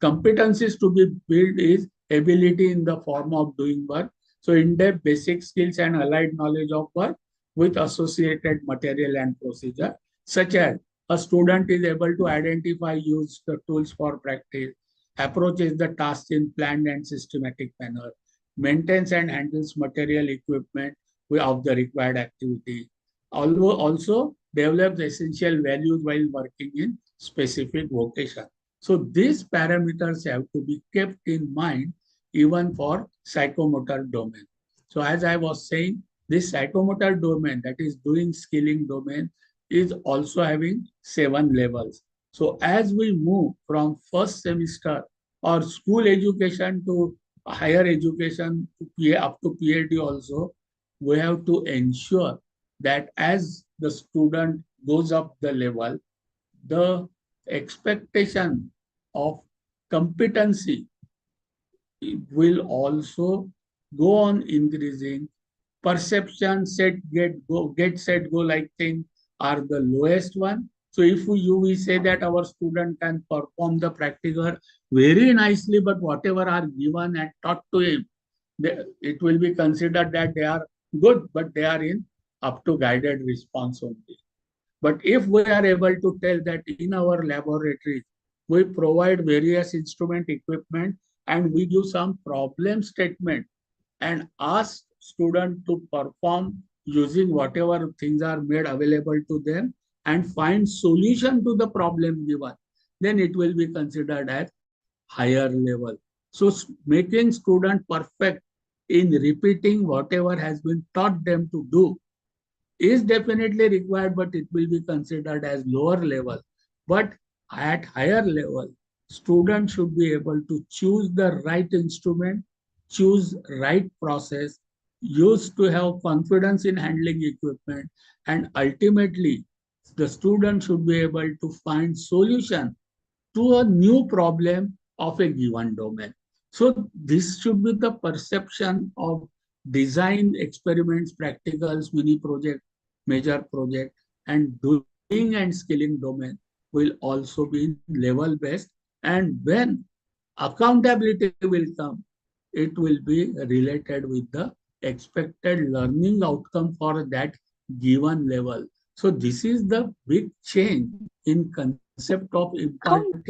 competencies to be built is ability in the form of doing work. So, in-depth basic skills and allied knowledge of work with associated material and procedure, such as a student is able to identify, use the tools for practice, approaches the tasks in planned and systematic manner, maintains and handles material equipment of the required activity, also develops essential values while working in specific vocation. So these parameters have to be kept in mind even for psychomotor domain. So as I was saying, this psychomotor domain, that is doing skilling domain, is also having 7 levels. So as we move from first semester or school education to higher education up to PhD also, we have to ensure that as the student goes up the level, the expectation of competency will also go on increasing. Perception, set, get, set, go like thing are the lowest one. So if we say that our student can perform the practical very nicely, but whatever are given and taught to him, it will be considered that they are good, but they are in up to guided response only. But if we are able to tell that in our laboratories, we provide various instrument equipment and we give some problem statement and ask student to perform using whatever things are made available to them and find solution to the problem given, then it will be considered as higher level. So making student perfect in repeating whatever has been taught them to do is definitely required, but it will be considered as lower level. But at higher level, students should be able to choose the right instrument, choose right process, used to have confidence in handling equipment, and ultimately the student should be able to find solution to a new problem of a given domain. So this should be the perception of design experiments, practicals, mini project, major project, and doing and skilling domain will also be level based. And when accountability will come, it will be related with the expected learning outcome for that given level. So this is the big change in concept of imparting.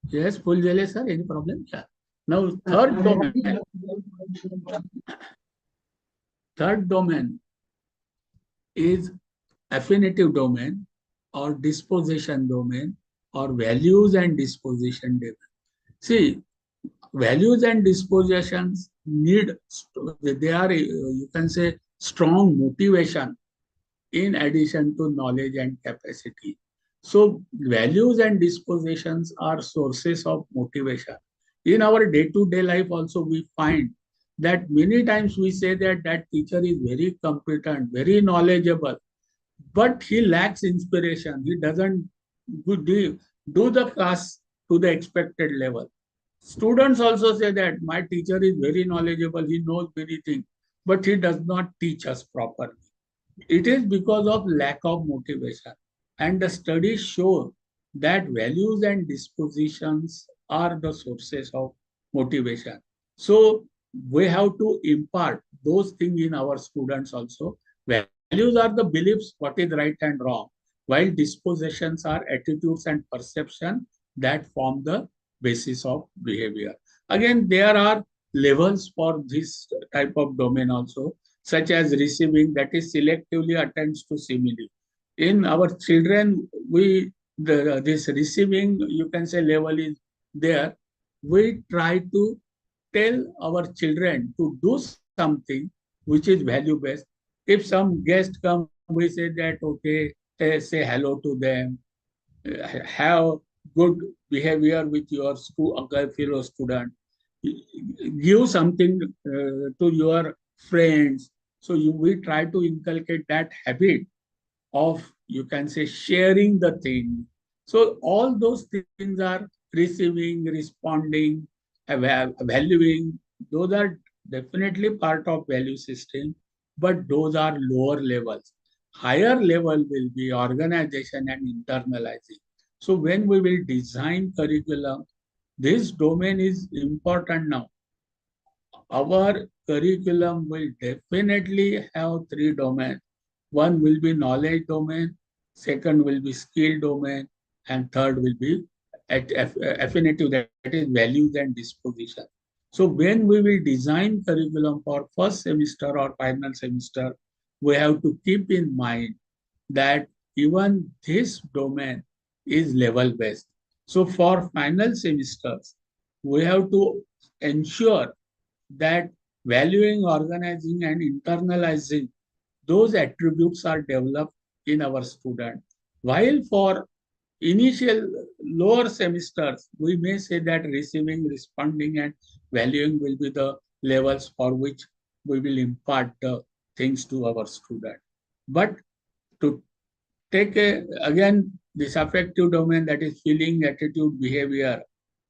Yes, full jelly, sir. Any problem? Yeah. Now, third domain is affinitive domain or disposition domain or values and disposition domain. See, values and dispositions need, they are, you can say, strong motivation in addition to knowledge and capacity. So values and dispositions are sources of motivation. In our day-to-day life also we find that many times we say that that teacher is very competent, very knowledgeable, but he lacks inspiration. He doesn't do the class to the expected level. Students also say that my teacher is very knowledgeable, he knows many things, but he does not teach us properly. It is because of lack of motivation. And the studies show that values and dispositions are the sources of motivation. So we have to impart those things in our students also. Values are the beliefs, what is right and wrong, while dispositions are attitudes and perception that form the basis of behavior. Again, there are levels for this type of domain also, such as receiving, that is selectively attends to simile. In our children, this receiving, you can say, level is there. We try to tell our children to do something which is value based. If some guest come, we say that okay, say hello to them, have good behavior with your fellow student, give something to your friends. So we try to inculcate that habit of, you can say, sharing the thing. So all those things are receiving, responding, valuing. Those are definitely part of value system, but those are lower levels. Higher level will be organization and internalizing. So when we will design curriculum, this domain is important now. Our curriculum will definitely have three domains. One will be knowledge domain, second will be skill domain, and third will be affinitive, that is values and disposition. So when we will design curriculum for first semester or final semester, we have to keep in mind that even this domain is level based. So for final semesters, we have to ensure that valuing, organizing, and internalizing those attributes are developed in our student. While for initial lower semesters, we may say that receiving, responding, and valuing will be the levels for which we will impart the things to our student. But to take again this affective domain, that is feeling, attitude, behavior,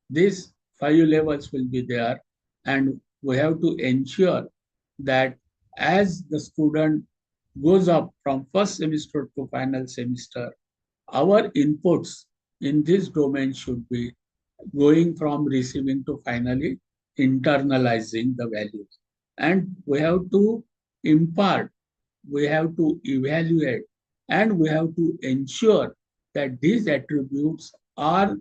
these five levels will be there, and we have to ensure that as the student goes up from first semester to final semester, our inputs in this domain should be going from receiving to finally internalizing the values. And we have to impart, we have to evaluate, and we have to ensure that these attributes are,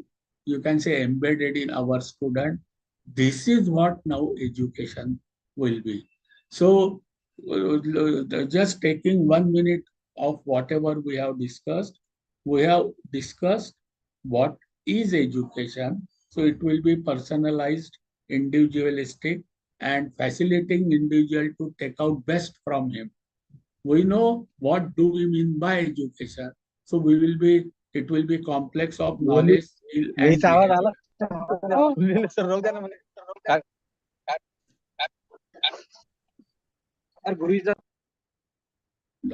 you can say, embedded in our student. This is what now education will be. So just taking 1 minute of whatever we have discussed, we have discussed what is education. So it will be personalized, individualistic, and facilitating individual to take out best from him. We know what do we mean by education. So it will be complex of knowledge, skill, and आवाज behavior. आला sir रोक द्या ना म्हणे गुरुजीचा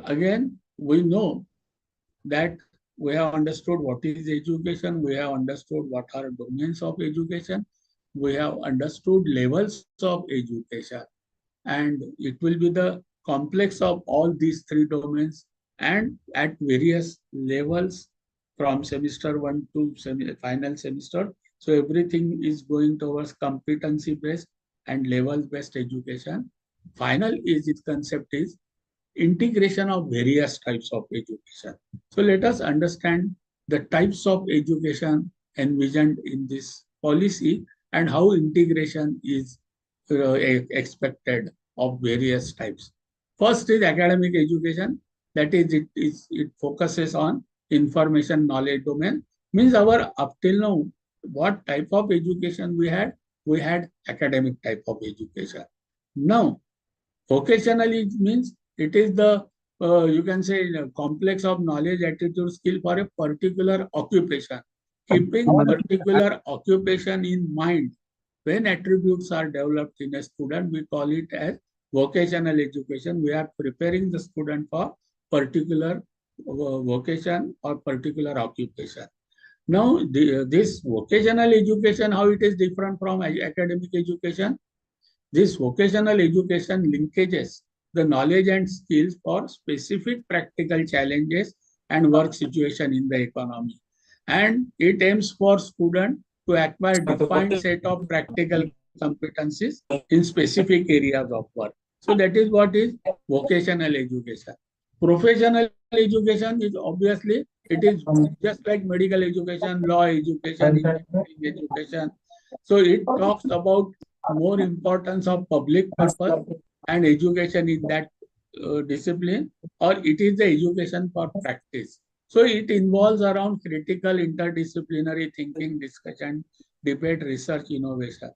Again, we know that we have understood what is education, we have understood what are domains of education, we have understood levels of education, and it will be the complex of all these three domains and at various levels from semester 1 to final semester. So everything is going towards competency based and level based education. Final is its concept is integration of various types of education. So let us understand the types of education envisioned in this policy and how integration is expected of various types. First is academic education. That is, it focuses on information knowledge domain. Means our up till now, what type of education we had? We had academic type of education. Now, vocationally means it is the you can say a complex of knowledge, attitude, skill for a particular occupation. Keeping particular occupation in mind, when attributes are developed in a student, we call it as vocational education. We are preparing the student for particular vocation or particular occupation. Now, this vocational education, how it is different from academic education? This vocational education linkages the knowledge and skills for specific practical challenges and work situation in the economy. And it aims for students to acquire defined set of practical competencies in specific areas of work. So that is what is vocational education. Professional education is obviously, it is just like medical education, law education, engineering education. So it talks about more importance of public purpose and education in that discipline, or it is the education for practice. So it involves around critical interdisciplinary thinking, discussion, debate, research, innovation.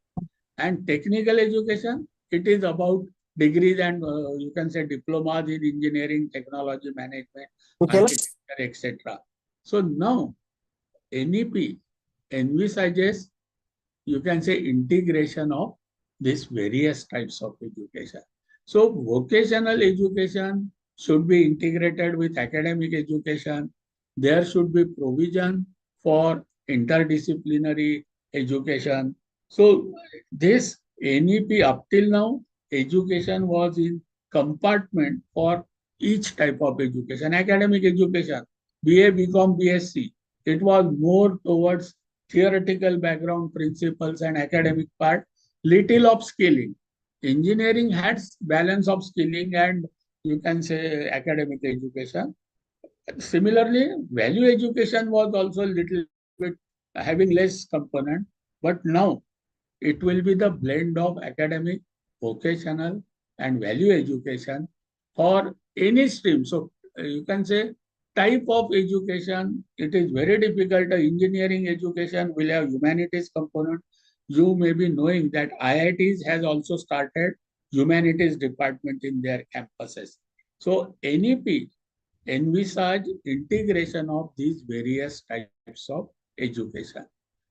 And technical education, it is about degrees and you can say diplomas in engineering, technology, management, architecture, etc. So now NEP envisages, you can say, integration of these various types of education. So vocational education should be integrated with academic education. There should be provision for interdisciplinary education. So this NEP up till now, education was in compartment for each type of education. Academic education, BA, BCom, BSc, it was more towards theoretical background, principles and academic part, little of skilling. Engineering had balance of skilling and you can say academic education. Similarly, value education was also a little bit having less component, but now it will be the blend of academic, vocational and value education for any stream. So you can say type of education, it is very difficult. Engineering education will have humanities component. You may be knowing that IITs has also started humanities department in their campuses. So NEP envisage integration of these various types of education.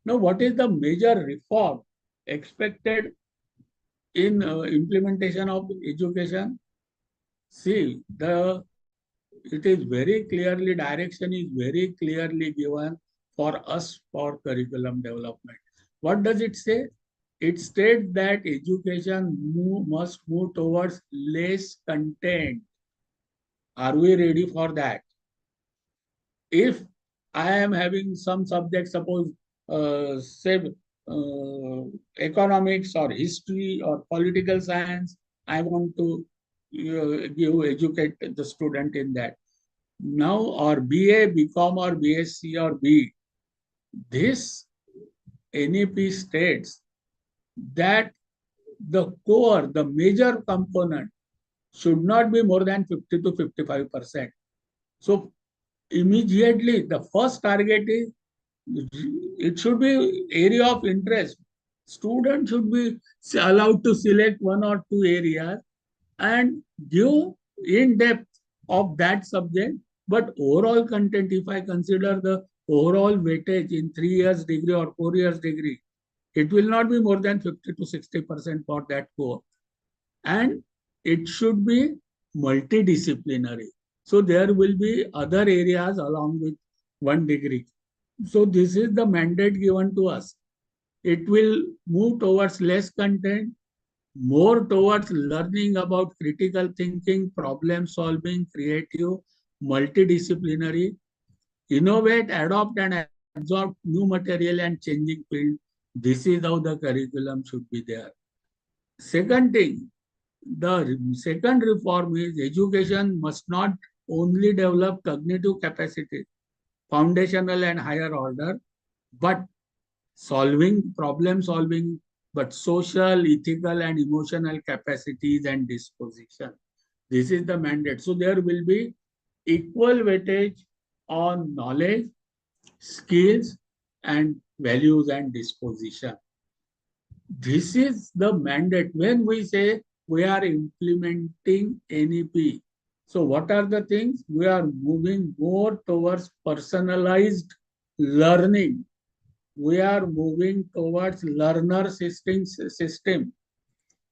Now, what is the major reform expected in implementation of education? See, it is very clearly, direction is very clearly given for us for curriculum development. What does it say? It states that education must move towards less content. Are we ready for that? If I am having some subject, suppose say economics or history or political science, I want to educate the student in that. Now, or BA, BCom or BSc or B, this NEP states that the core, the major component should not be more than 50 to 55%. So immediately the first target is, it should be area of interest. Student should be allowed to select one or two areas and give in depth of that subject. But overall content, if I consider the overall weightage in 3 years degree or 4 years degree, it will not be more than 50 to 60% for that core. And it should be multidisciplinary. So there will be other areas along with 1 degree. So this is the mandate given to us. It will move towards less content, more towards learning about critical thinking, problem solving, creative, multidisciplinary, innovate, adopt and absorb new material and changing field. This is how the curriculum should be there. Second thing, the second reform is education must not only develop cognitive capacity, foundational and higher order, but problem solving, but social, ethical and emotional capacities and disposition. This is the mandate. So there will be equal weightage on knowledge, skills and values and disposition. This is the mandate. When we say we are implementing NEP, So what are the things? We are moving more towards personalized learning. We are moving towards learner system.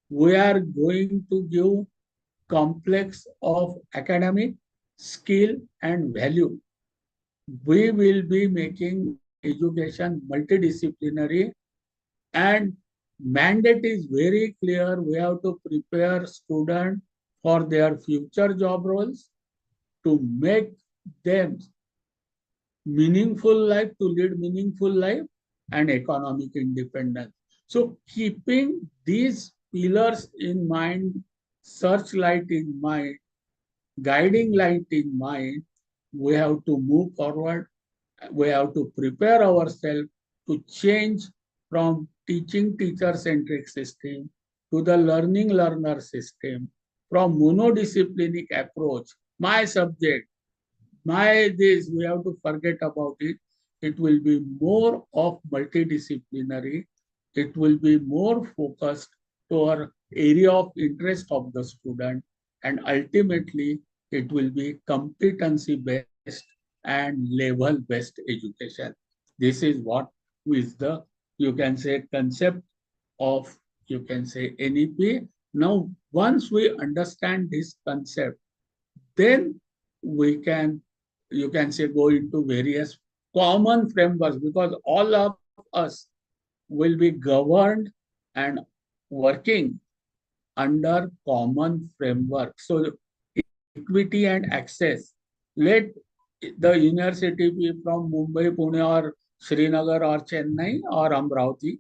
We are going to give complex of academic skill and value. We will be making education multidisciplinary, and mandate is very clear. We have to prepare students for their future job roles, to make them meaningful life, to lead meaningful life and economic independence. So keeping these pillars in mind, searchlight in mind, guiding light in mind, we have to move forward. We have to prepare ourselves to change from teaching teacher-centric system to the learning learner system, from monodisciplinic approach, my subject, my this, we have to forget about it. It will be more of multidisciplinary. It will be more focused to our area of interest of the student, and ultimately it will be competency based and level based education. This is what is the, you can say, concept of, you can say, NEP. Now once we understand this concept, then we can, you can say, go into various common frameworks, because all of us will be governed and working under common framework. So equity and access, let the university be from Mumbai, Pune or Srinagar or Chennai or Amravati,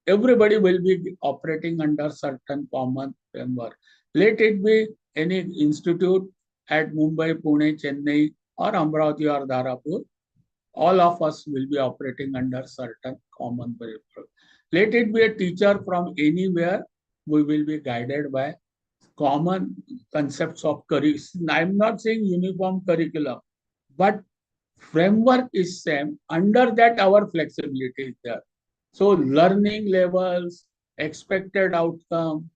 everybody will be operating under certain common framework. Let it be any institute at Mumbai, Pune, Chennai, or Amravati or Dharapur. All of us will be operating under certain common framework. Let it be a teacher from anywhere. We will be guided by common concepts of curriculum. I'm not saying uniform curriculum, but framework is same. Under that, our flexibility is there. So learning levels, expected outcome,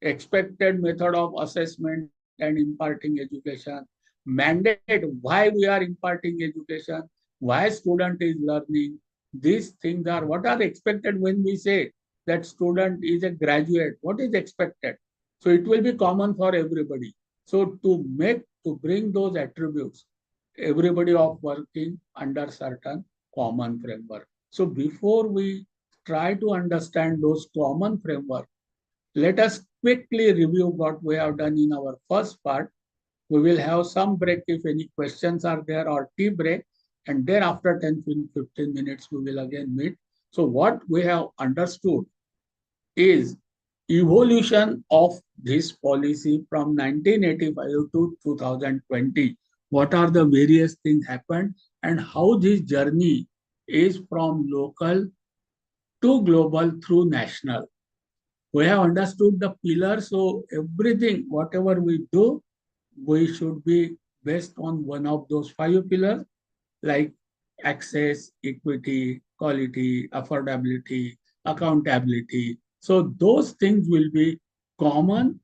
expected method of assessment and imparting education, mandate why we are imparting education, why student is learning. These things are what are expected when we say that student is a graduate. What is expected? So it will be common for everybody. So to bring those attributes, everybody of working under certain common framework. So before we try to understand those common framework, let us quickly review what we have done in our first part. We will have some break if any questions are there, or tea break, and then after 10-15 minutes we will again meet. So what we have understood is evolution of this policy from 1985 to 2020. What are the various things happened, and how this journey is from local to global through national. We have understood the pillars, so everything, whatever we do, we should be based on one of those 5 pillars, like access, equity, quality, affordability, accountability. So those things will be common.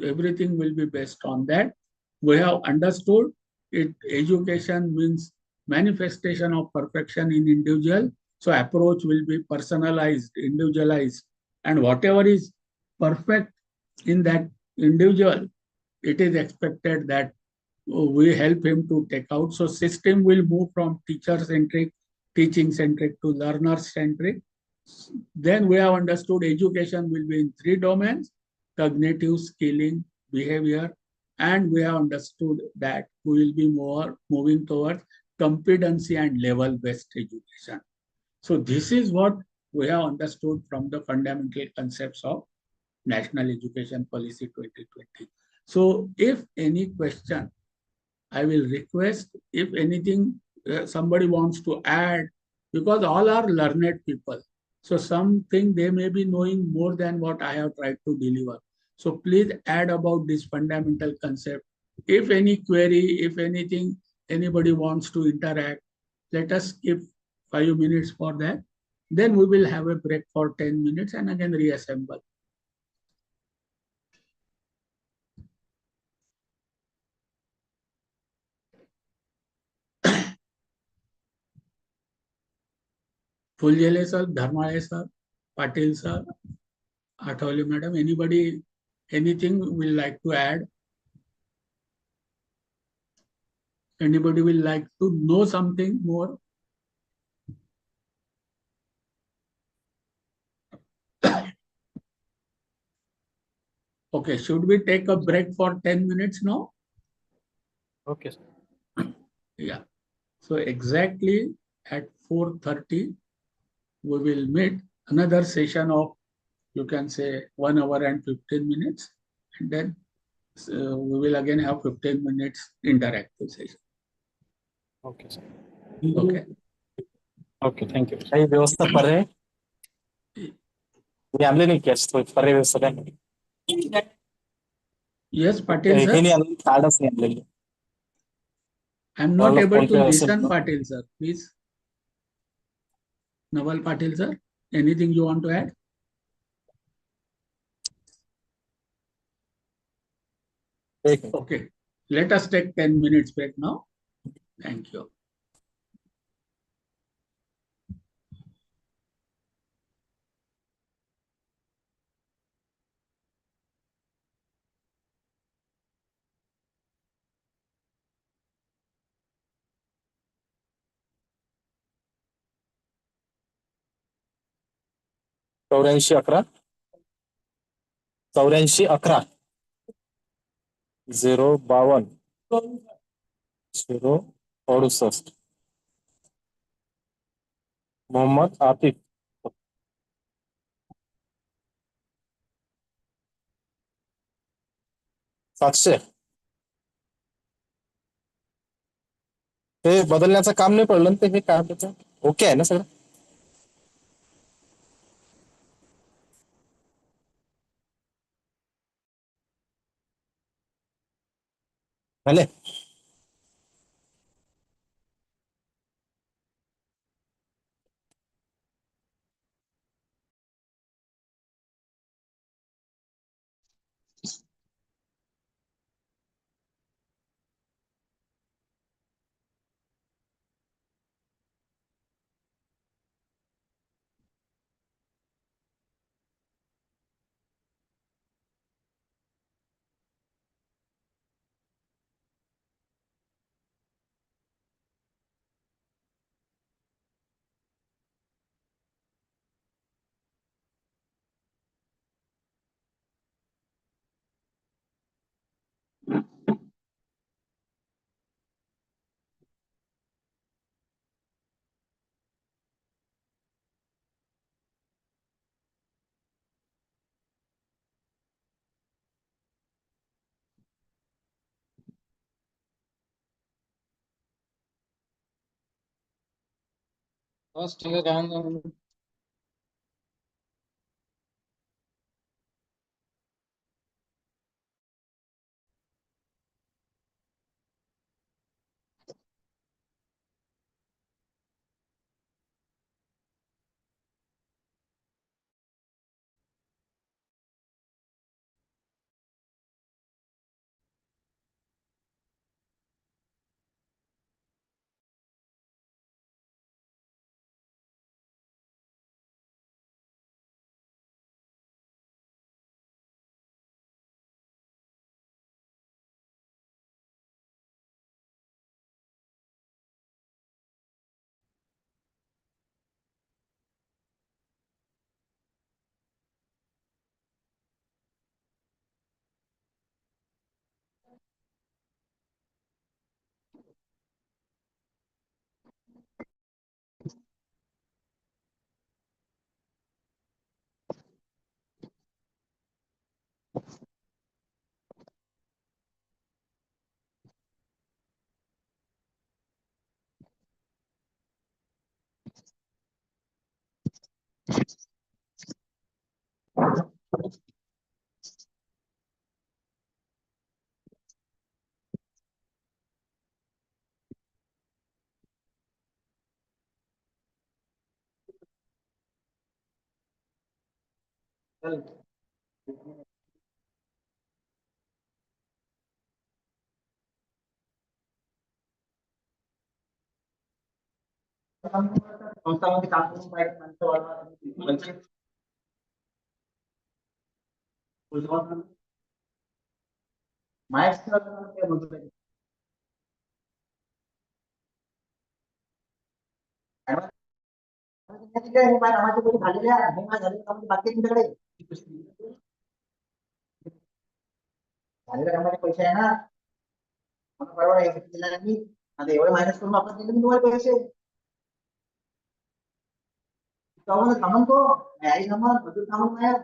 Everything will be based on that. We have understood it. Education means manifestation of perfection in individual. So approach will be personalized, individualized, and whatever is perfect in that individual, it is expected that we help him to take out. So system will move from teacher-centric, teaching-centric to learner-centric. Then we have understood education will be in 3 domains: cognitive, skilling, behavior, and we have understood that we will be more moving towards competency and level-based education. So this is what we have understood from the fundamental concepts of National Education Policy 2020. So if any question, I will request, if anything, somebody wants to add, because all are learned people. So something they may be knowing more than what I have tried to deliver. So please add about this fundamental concept. If any query, if anything, anybody wants to interact, let us give 5 minutes for that. Then we will have a break for 10 minutes and again reassemble. Phuljhele sir, Dharmale sir, Patil sir, Athawale madam, anybody, anything will like to add? Anybody will like to know something more? Okay, should we take a break for 10 minutes now? Okay, sir. Yeah. So exactly at 4:30, we will meet another session of, you can say, 1 hour and 15 minutes. And then we will again have 15 minutes interactive session. Okay, sir. Okay. Okay, thank you. काही व्यवस्था पर्याय मी आणले नाही cash पर्याय व्यवस्था काय Yes, Patil हे sir. नाही आणलं कार्डच नाही आणलेली I'm not मला able फोन to पे असेल listen, ना. Patil sir. Please. Naval Patil sir, anything you want to add? एक minute. Okay. Let us take 10 minutes break now. Thank you. चौऱ्याऐंशी 11 84 11 052 068 मोहम्मद आतिफ 700 ते बदलण्याचं काम नाही पडलं ना ते हे काय त्याचं ओके आहे ना सगळं झाले बस ठीक है काम संस्थामध्ये काम करून पाहिजे माणसं वाढवा मायक्स काय बोलतो कामाचे पैसे झालेले आहे बाकी तुमच्याकडे झालेल्या कामाचे पैसे आहे ना मला परवा दिला मी आता एवढं मायनस करून आपण दिले मी तुम्हाला पैसे थांबन तो आई थांबन मजूर थांबन नाही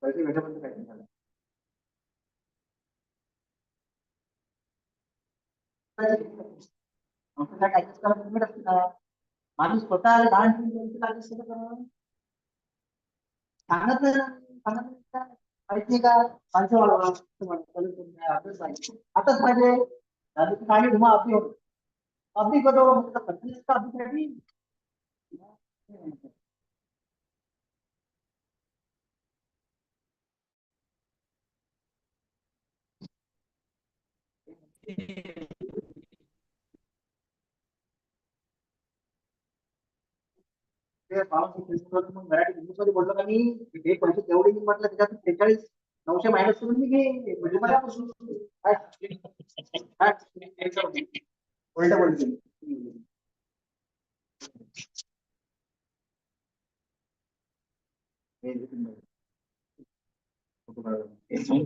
पैसे भेटेपर्यंत काय झालं माणूस स्वतः लहान सांगत माहिती का माणसं वाढवा आताच पाहिजे पाणी घुमा आपली होतो अभी को तो मतलब 25 का अभी मराठी इंग्लिश मध्ये बोललो का मी हे पैसे तेवढे मी म्हटलं त्याच्यातून 43,900 मायनस करून मी घे म्हणजे मला उलट बोलतो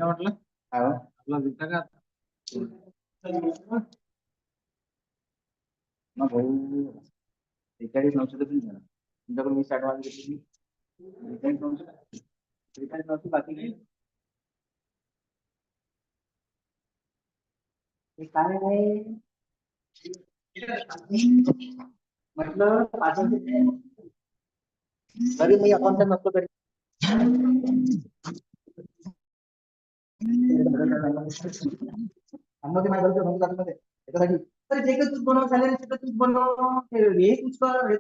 म्हटलं आपला दिसता का मग भाऊ 43,900 तर झाला तुमच्याकडून मी 60 वाजता घेतली 43,900 बाकी नाही काय आहे म्हटलं तरी मी अकाउंट नसतो तरी त्याच्यासाठी तर जे काही तूच बनव झाले तूच बनव हे तूच कर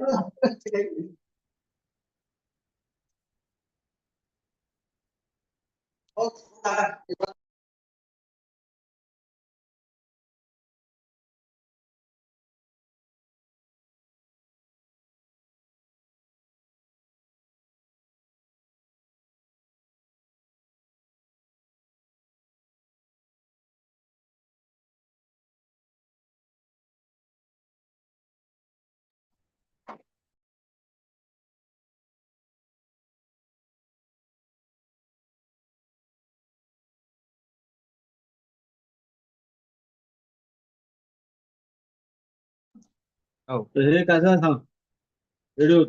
हो हे कसं सांग video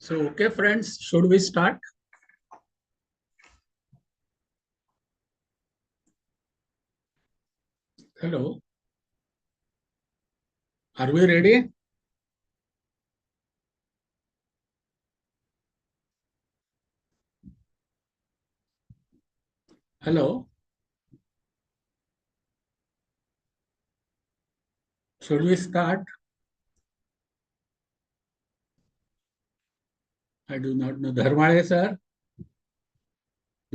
So, okay, friends, should we start? Hello. Are we ready? Hello. Should we start? I do not know. Dharmale sir?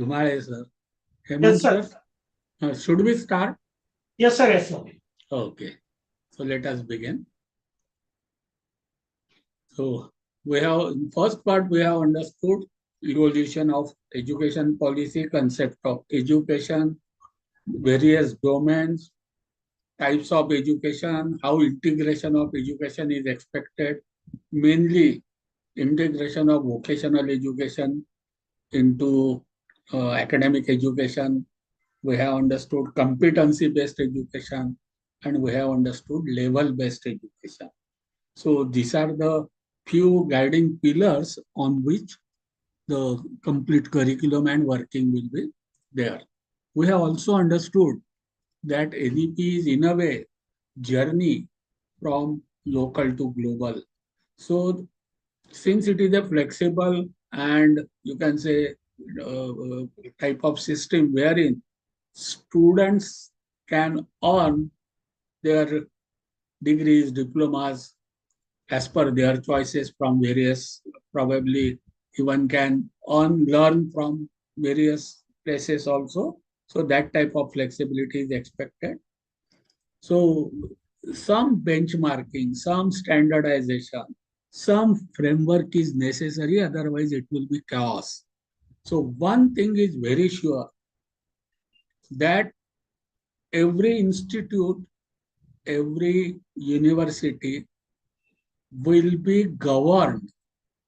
Dhumale sir? Hemant sir. sir? Should we start? Yes, sir. Yes, sir. Okay. So let us begin. So we have, in first part, we have understood evolution of education policy, concept of education, various domains, types of education, how integration of education is expected, mainly integration of vocational education into academic education. We have understood competency-based education, and we have understood level-based education. So these are the few guiding pillars on which the complete curriculum and working will be there. We have also understood that NEP is in a way journey from local to global. So since it is a flexible and you can say type of system wherein students can earn their degrees, diplomas as per their choices from various, probably even can learn from various places also. So that type of flexibility is expected. So some benchmarking, some standardization, some framework is necessary, otherwise it will be chaos. So one thing is very sure, that every institute, every university will be governed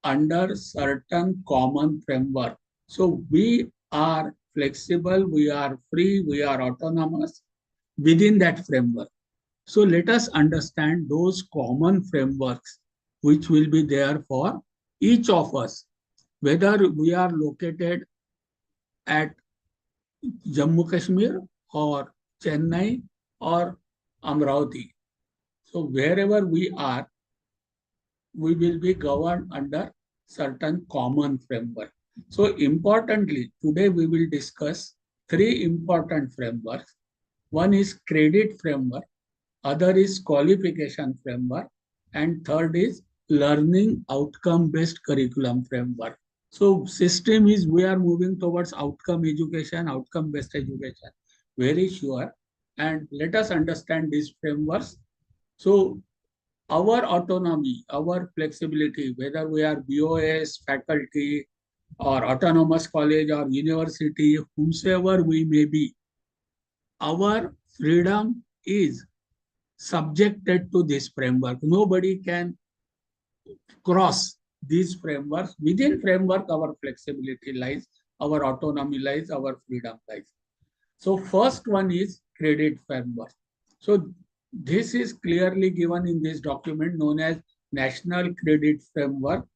under certain common framework. So we are flexible, we are free, we are autonomous within that framework. So let us understand those common frameworks which will be there for each of us, whether we are located at Jammu Kashmir or Chennai or Amravati. So wherever we are, we will be governed under certain common framework. So importantly, today we will discuss three important frameworks. One is credit framework, other is qualification framework, and third is learning outcome based curriculum framework. So system is, we are moving towards outcome education, outcome based education, very sure. And let us understand these frameworks. So our autonomy, our flexibility, whether we are BOS, faculty, or autonomous college or university, whomsoever we may be, our freedom is subjected to this framework. Nobody can cross these frameworks. Within framework, our flexibility lies, our autonomy lies, our freedom lies. So first one is credit framework. So this is clearly given in this document known as National Credit Framework.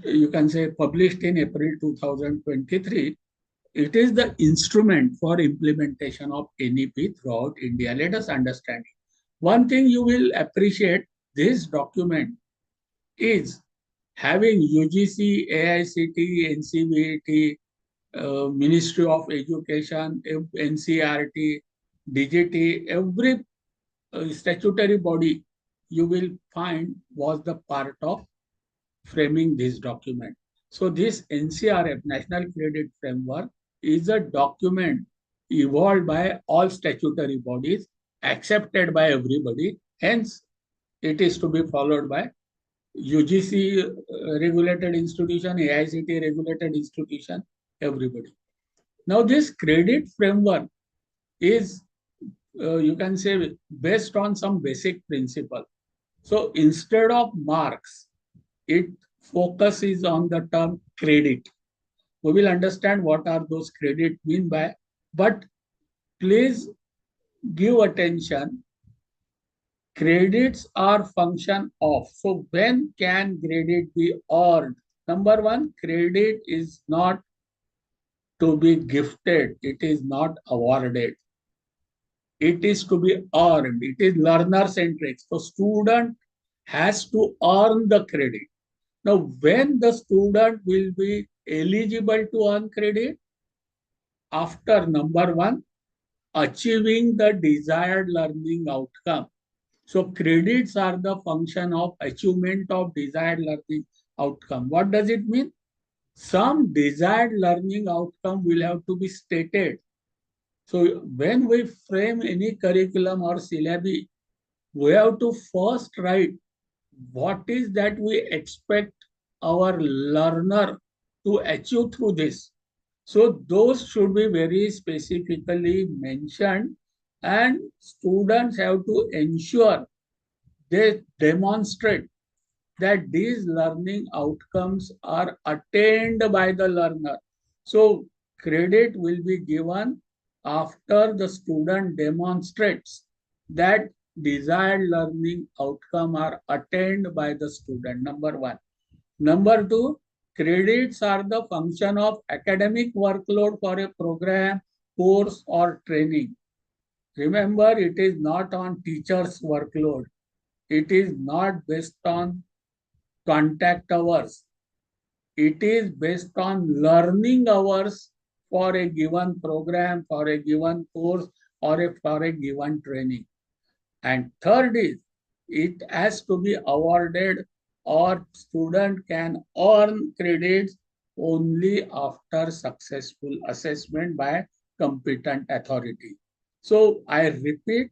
You can say published in April 2023. It is the instrument for implementation of NEP throughout India. Let us understand it. One thing you will appreciate, this document is having UGC, AICT, NCVT, Ministry of Education, NCRT, DGT, every statutory body you will find was the part of framing this document. So this NCRF, National Credit Framework, is a document evolved by all statutory bodies, accepted by everybody. Hence, it is to be followed by UGC regulated institution, AICT regulated institution, everybody. Now, this credit framework is, you can say, based on some basic principle. So instead of marks, it focuses on the term credit. We will understand what are those credit mean by, but please give attention credits are function of. So when can credit be earned? Number one, credit is not to be gifted. It is not awarded. It is to be earned. It is learner centric. So student has to earn the credit. Now, when the student will be eligible to earn credit? After number one, achieving the desired learning outcome. So credits are the function of achievement of desired learning outcome. What does it mean? Some desired learning outcome will have to be stated. So when we frame any curriculum or syllabi, we have to first write what is that we expect our learner to achieve through this. So those should be very specifically mentioned, and students have to ensure they demonstrate that these learning outcomes are attained by the learner. So credit will be given after the student demonstrates that desired learning outcome are attained by the student, number one. Number two, credits are the function of academic workload for a program, course, or training. Remember, it is not on teacher's workload. It is not based on contact hours. It is based on learning hours for a given program, for a given course, or for a given training. And third is, it has to be awarded, or student can earn credits only after successful assessment by competent authority. So I repeat,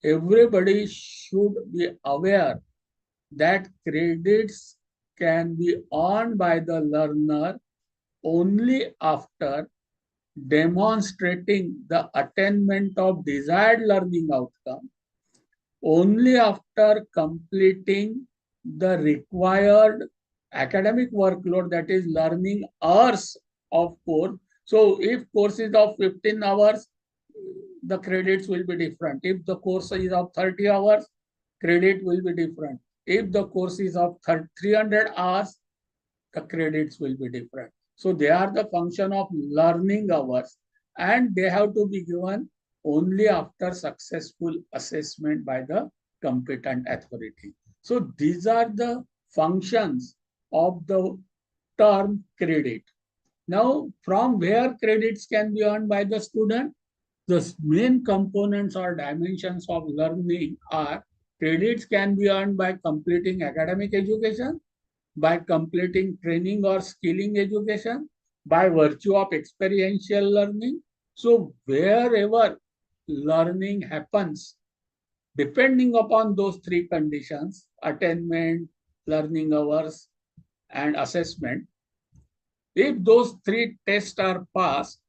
everybody should be aware that credits can be earned by the learner only after demonstrating the attainment of desired learning outcome, only after completing the required academic workload, that is learning hours of course. So if course is of 15 hours, the credits will be different. If the course is of 30 hours, credit will be different. If the course is of 300 hours, the credits will be different. So they are the function of learning hours, and they have to be given only after successful assessment by the competent authority. So these are the functions of the term credit. Now, from where credits can be earned by the student? The main components or dimensions of learning are: credits can be earned by completing academic education, by completing training or skilling education, by virtue of experiential learning. So wherever learning happens, depending upon those three conditions, attainment, learning hours, and assessment, if those three tests are passed,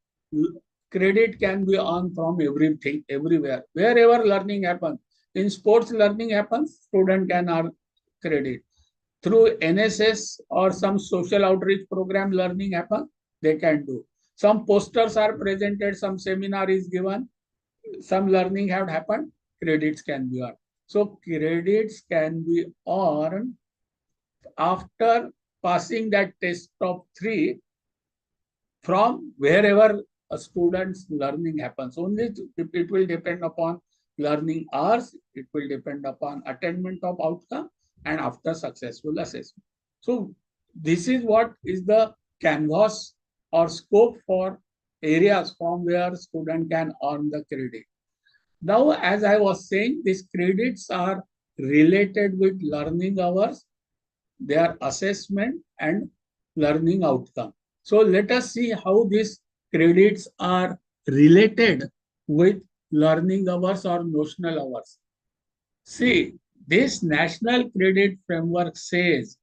credit can be earned from everything, everywhere. Wherever learning happens, in sports learning happens, student can earn credit. Through NSS or some social outreach program learning happens, they can do. Some posters are presented, some seminar is given, some learning have happened, credits can be earned. So credits can be earned after passing that test of 3 from wherever a student's learning happens. Only it will depend upon learning hours, it will depend upon attainment of outcome, and after successful assessment. So this is what is the canvas or scope for areas from where student can earn the credit. Now, as I was saying, these credits are related with learning hours, their assessment, and learning outcome. So let us see how these credits are related with learning hours or notional hours. See, this National Credit Framework says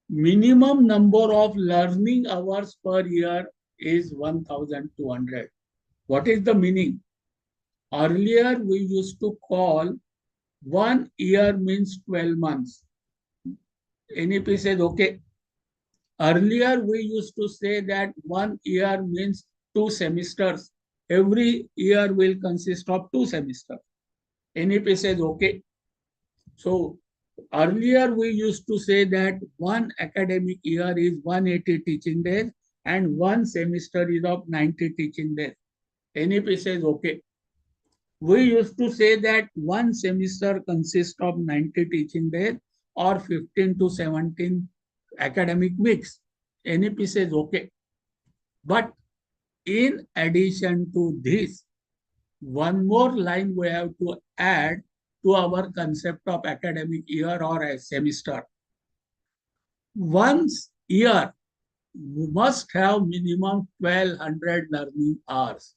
minimum number of learning hours per year is 1,200. What is the meaning? Earlier, we used to call 1 year means 12 months. NEP says, okay. Earlier, we used to say that 1 year means 2 semesters. Every year will consist of 2 semesters. NEP says, okay. So earlier we used to say that one academic year is 180 teaching days and one semester is of 90 teaching days. NEP says okay. We used to say that one semester consists of 90 teaching days or 15 to 17 academic weeks. NEP says okay. But in addition to this, one more line we have to add to our concept of academic year or a semester. Once year must have minimum 1200 learning hours,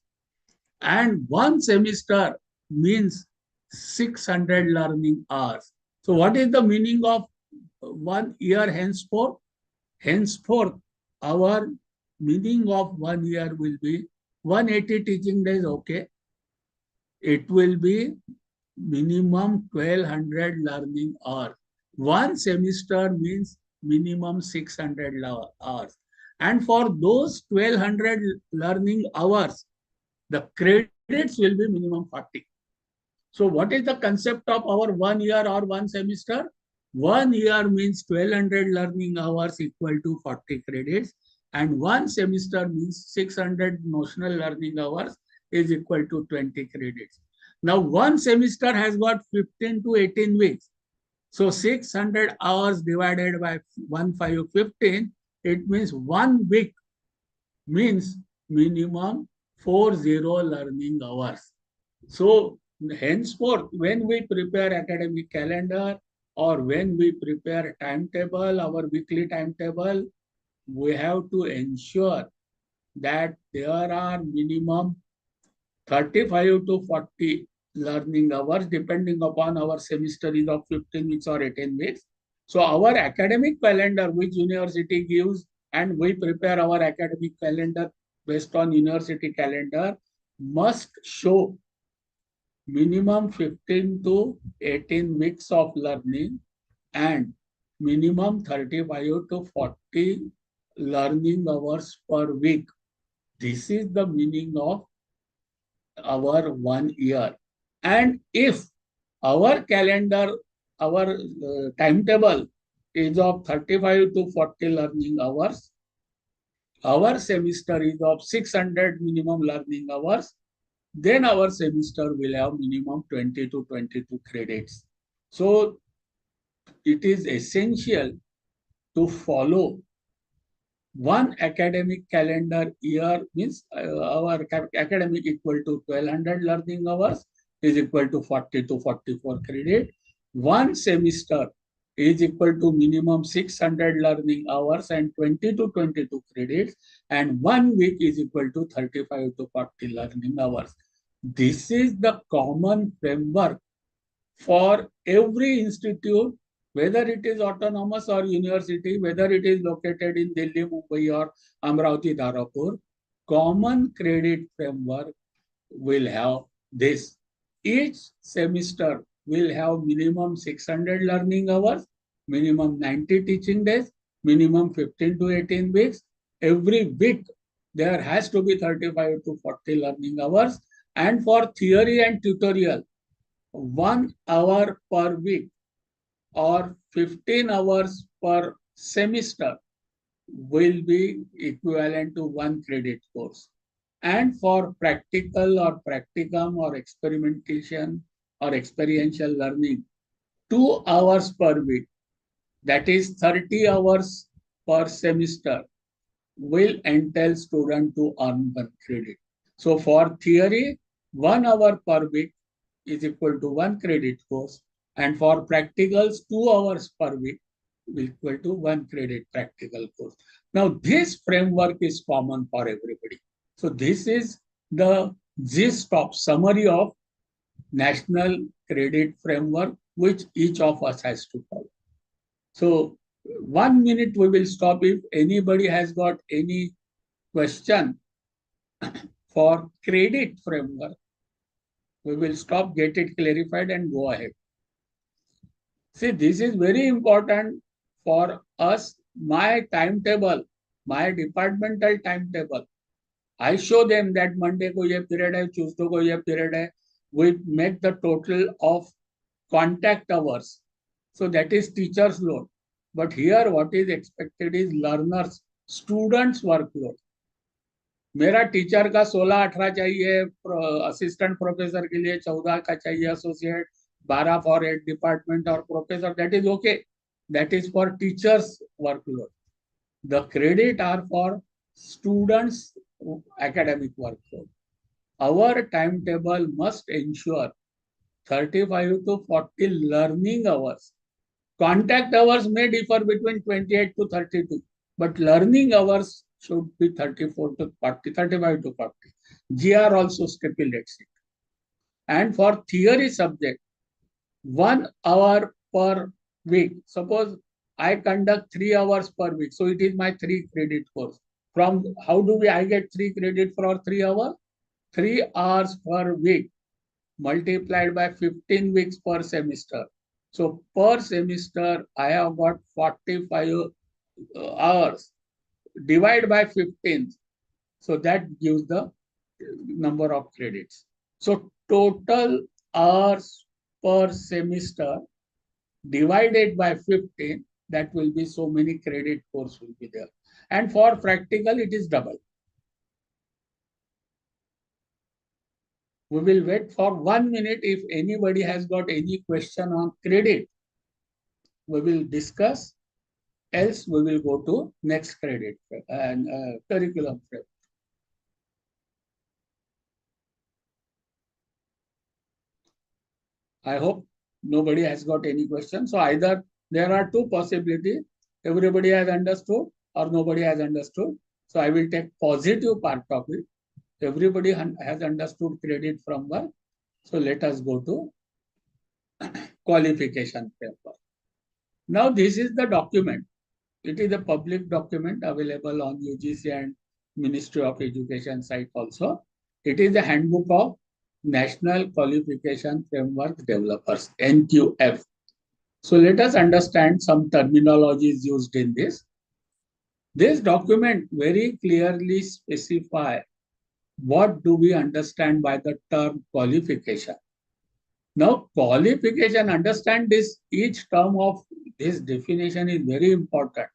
and one semester means 600 learning hours. So what is the meaning of 1 year henceforth? Henceforth, our meaning of 1 year will be 180 teaching days, okay. It will be minimum 1200 learning hours. One semester means minimum 600 hours. And for those 1200 learning hours, the credits will be minimum 40. So what is the concept of our 1 year or one semester? 1 year means 1200 learning hours equal to 40 credits, and one semester means 600 notional learning hours is equal to 20 credits. Now one semester has got 15 to 18 weeks. So 600 hours divided by 15, it means 1 week means minimum 40 learning hours. So henceforth, when we prepare academic calendar or when we prepare timetable, our weekly timetable, we have to ensure that there are minimum 35 to 40 learning hours depending upon our semester is of 15 weeks or 18 weeks. So our academic calendar which university gives, and we prepare our academic calendar based on university calendar, must show minimum 15 to 18 weeks of learning and minimum 35 to 40 learning hours per week. This is the meaning of our 1 year. And if our calendar, our timetable is of 35 to 40 learning hours, our semester is of 600 minimum learning hours, then our semester will have minimum 20 to 22 credits. So it is essential to follow one academic calendar year means our academic equal to 1200 learning hours is equal to 40 to 44 credit. One semester is equal to minimum 600 learning hours and 20 to 22 credits, and 1 week is equal to 35 to 40 learning hours. This is the common framework for every institute, whether it is autonomous or university, whether it is located in Delhi, Mumbai or Amravati, Dharapur. Common credit framework will have this. Each semester will have minimum 600 learning hours, minimum 90 teaching days, minimum 15 to 18 weeks. Every week there has to be 35 to 40 learning hours. And for theory and tutorial, 1 hour per week or 15 hours per semester will be equivalent to 1 credit course. And for practical or practicum or experimentation or experiential learning, 2 hours per week, that is 30 hours per semester, will entail student to earn 1 credit. So for theory, 1 hour per week is equal to 1 credit course, and for practicals 2 hours per week is equal to 1 credit practical course. Now this framework is common for everybody. So this is the gist of summary of national credit framework which each of us has to follow. So 1 minute we will stop. If anybody has got any question for credit framework, we will stop, get it clarified and go ahead. See, this is very important for us. My timetable, my departmental timetable, I show them that Monday ko ye period hai, Tuesday ko ye period hai. We make the total of contact hours So that is teacher's load. But here what is expected is learners, students workload. मेरा teacher का 16-18 चाहिए, assistant professor के लिए 14 का चाहिए, associate 12 for at department और professor, that is okay, that is for teachers workload. The credit are for students academic workload. Our timetable must ensure 35 to 40 learning hours. Contact hours may differ between 28 to 32, but learning hours should be 34 to 40, 35 to 40. GR also stipulates it. And for theory subject, 1 hour per week. Suppose I conduct 3 hours per week, so it is my 3 credit course. From how do I get 3 credit for 3 hours? 3 hours per week multiplied by 15 weeks per semester. So per semester, I have got 45 hours. Divide by 15. So that gives the number of credits. So total hours per semester divided by 15, that will be so many credit course will be there. And for practical, it is double. We will wait for 1 minute. If anybody has got any question on credit, we will discuss. Else, we will go to next credit and curriculum. I hope nobody has got any question. So either there are two possibilities. Everybody has understood or nobody has understood. So I will take positive part of it. Everybody has understood credit from work. So let us go to qualification paper. Now this is the document. It is a public document available on UGC and Ministry of Education site also. It is a handbook of National Qualification Framework Developers, NQF. So let us understand some terminologies used in this. This document very clearly specifies what do we understand by the term qualification. Now, qualification, understand this, each term of this definition is very important.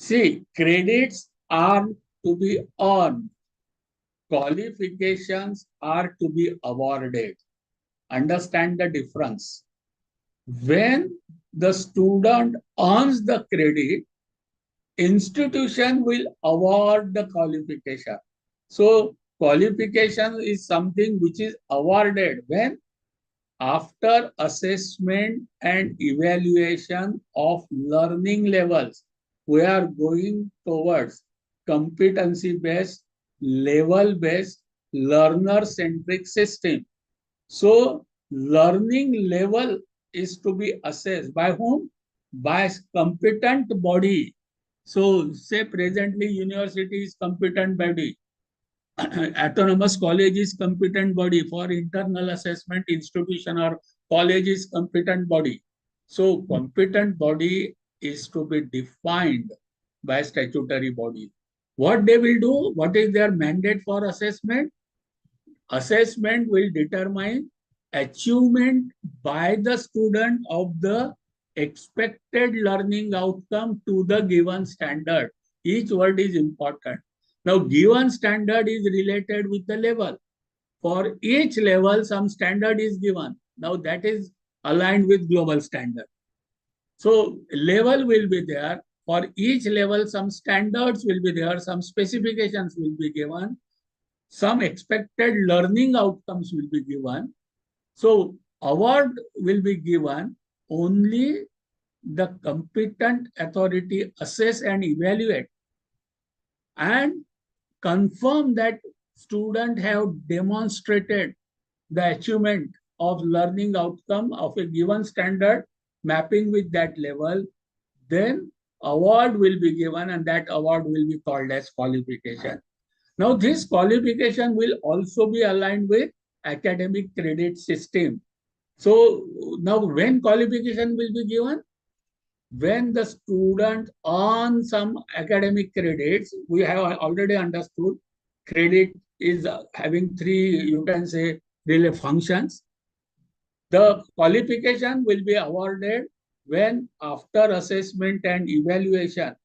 See, credits are to be earned. Qualifications are to be awarded. Understand the difference. When the student earns the credit, institution will award the qualification. So qualification is something which is awarded when after assessment and evaluation of learning levels, we are going towards competency-based, level-based, learner-centric system. So learning level is to be assessed by whom? By competent body. So say presently university is competent body. Autonomous college is competent body. For internal assessment, institution or college is competent body. So competent body is to be defined by statutory body. What they will do? What is their mandate for assessment? Assessment will determine achievement by the student of the expected learning outcome to the given standard. Each word is important. Now, given standard is related with the level. For each level, some standard is given. Now, that is aligned with global standard. So, level will be there. For each level, some standards will be there. Some specifications will be given. Some expected learning outcomes will be given. So, award will be given only the competent authority assess and evaluate and confirm that students have demonstrated the achievement of learning outcome of a given standard mapping with that level, then award will be given and that award will be called as qualification. Now this qualification will also be aligned with academic credit system. So now when qualification will be given? When the student earns some academic credits, we have already understood credit is having three, you can say, really functions. The qualification will be awarded when after assessment and evaluation,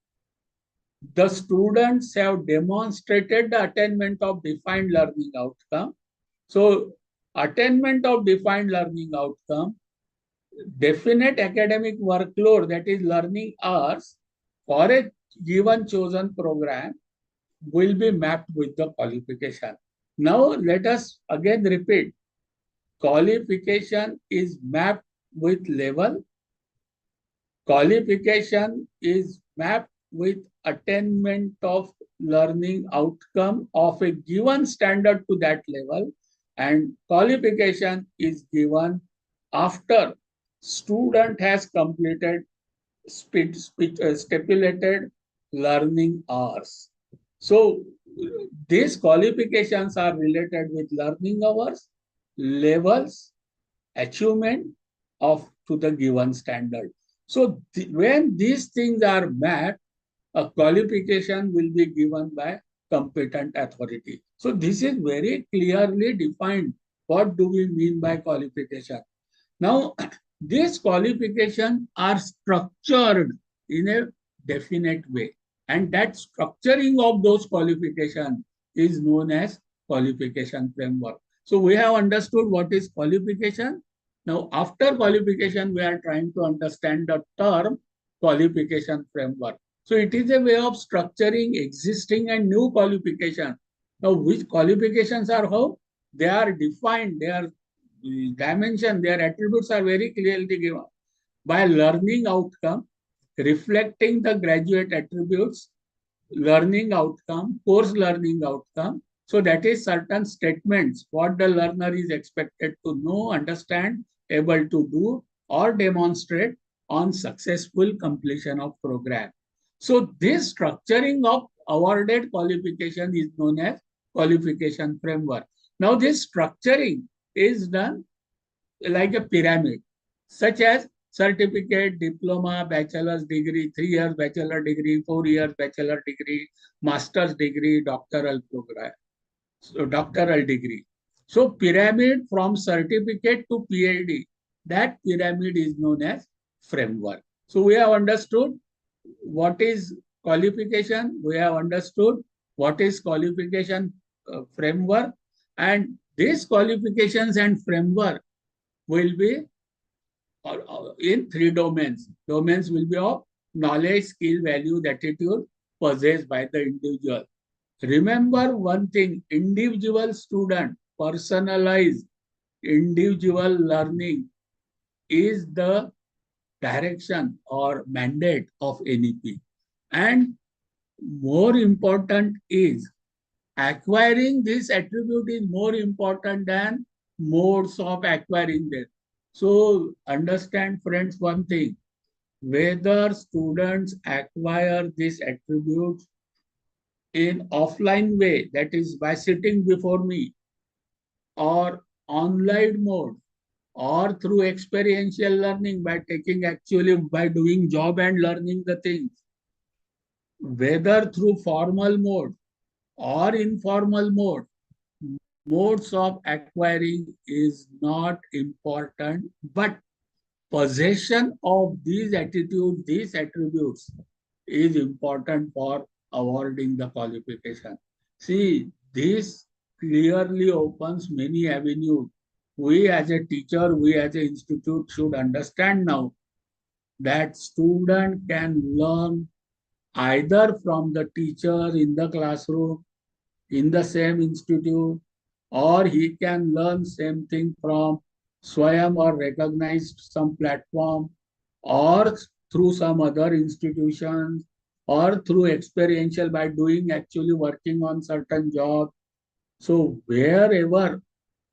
the students have demonstrated the attainment of defined learning outcome. So, attainment of defined learning outcome, definite academic workload, that is learning hours for a given chosen program, will be mapped with the qualification. Now, let us again repeat. Qualification is mapped with level. Qualification is mapped with attainment of learning outcome of a given standard to that level, and qualification is given after student has completed stipulated learning hours. So these qualifications are related with learning hours, levels, achievement of to the given standard. So when these things are met, a qualification will be given by competent authority. So this is very clearly defined. What do we mean by qualification? Now, these qualifications are structured in a definite way. And that structuring of those qualifications is known as qualification framework. So we have understood what is qualification. Now, after qualification, we are trying to understand the term qualification framework. So it is a way of structuring existing and new qualifications. Now, which qualifications are how? They are defined, they are dimension, their attributes are very clearly given by learning outcome, reflecting the graduate attributes, learning outcome, course learning outcome. So that is certain statements, what the learner is expected to know, understand, able to do, or demonstrate on successful completion of program. So this structuring of awarded qualification is known as qualification framework. Now this structuring is done like a pyramid, such as certificate, diploma, bachelor's degree, 3 years bachelor degree, 4 years bachelor degree, master's degree, doctoral program, so doctoral degree. So pyramid from certificate to PhD, that pyramid is known as framework. So we have understood what is qualification, we have understood what is qualification framework, and these qualifications and framework will be in 3 domains. Domains will be of knowledge, skill, value, attitude possessed by the individual. Remember one thing, individual student, personalized individual learning is the direction or mandate of NEP. And more important is acquiring this attribute is more important than modes of acquiring them. So understand, friends, one thing, whether students acquire these attributes in offline way, that is by sitting before me, or online mode, or through experiential learning by taking actually by doing job and learning the things, whether through formal mode or informal mode, modes of acquiring is not important, but possession of these attitudes, these attributes is important for awarding the qualification. See, this clearly opens many avenues. We as a teacher, we as an institute should understand now that student can learn either from the teacher in the classroom, in the same institute, or he can learn same thing from Swayam or recognized some platform, or through some other institutions, or through experiential by doing actually working on certain job. So wherever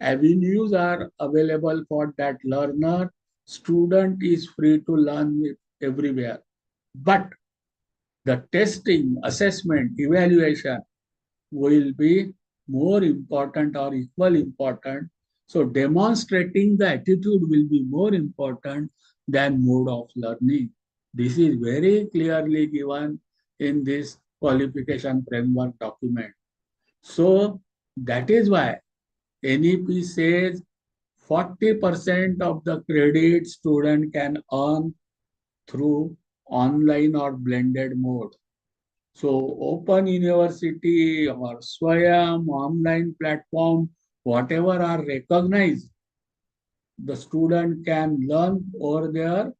avenues are available for that learner, student is free to learn it everywhere. But the testing, assessment, evaluation will be more important or equal important. So demonstrating the attitude will be more important than mode of learning. This is very clearly given in this qualification framework document. So that is why NEP says 40% of the credit student can earn through online or blended mode. So Open University or Swayam, online platform, whatever are recognized, the student can learn over there,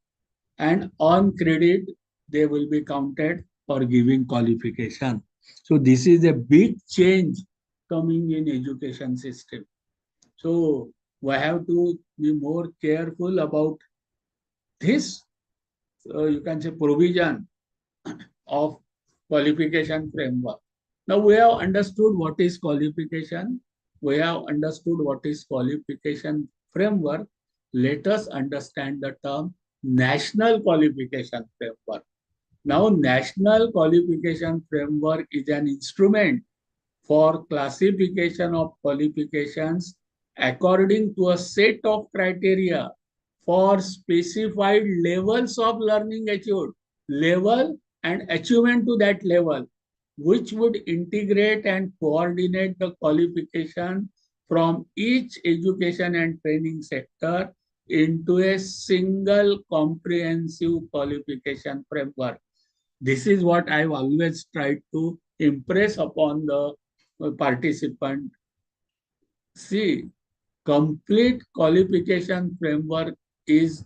and on credit, they will be counted for giving qualification. So this is a big change coming in education system. So we have to be more careful about this, you can say, provision of qualification framework. Now we have understood what is qualification. We have understood what is qualification framework. Let us understand the term national qualification framework. Now, national qualification framework is an instrument for classification of qualifications according to a set of criteria for specified levels of learning achieved, level and achievement to that level, which would integrate and coordinate the qualification from each education and training sector into a single comprehensive qualification framework. This is what I've always tried to impress upon the participant. See, complete qualification framework is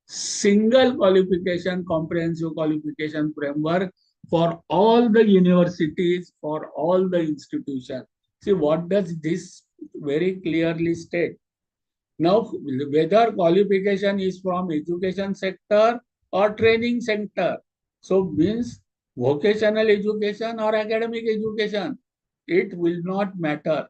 single qualification, comprehensive qualification framework for all the universities, for all the institutions. See, what does this very clearly state? Now, whether qualification is from education sector or training sector, so means vocational education or academic education, it will not matter.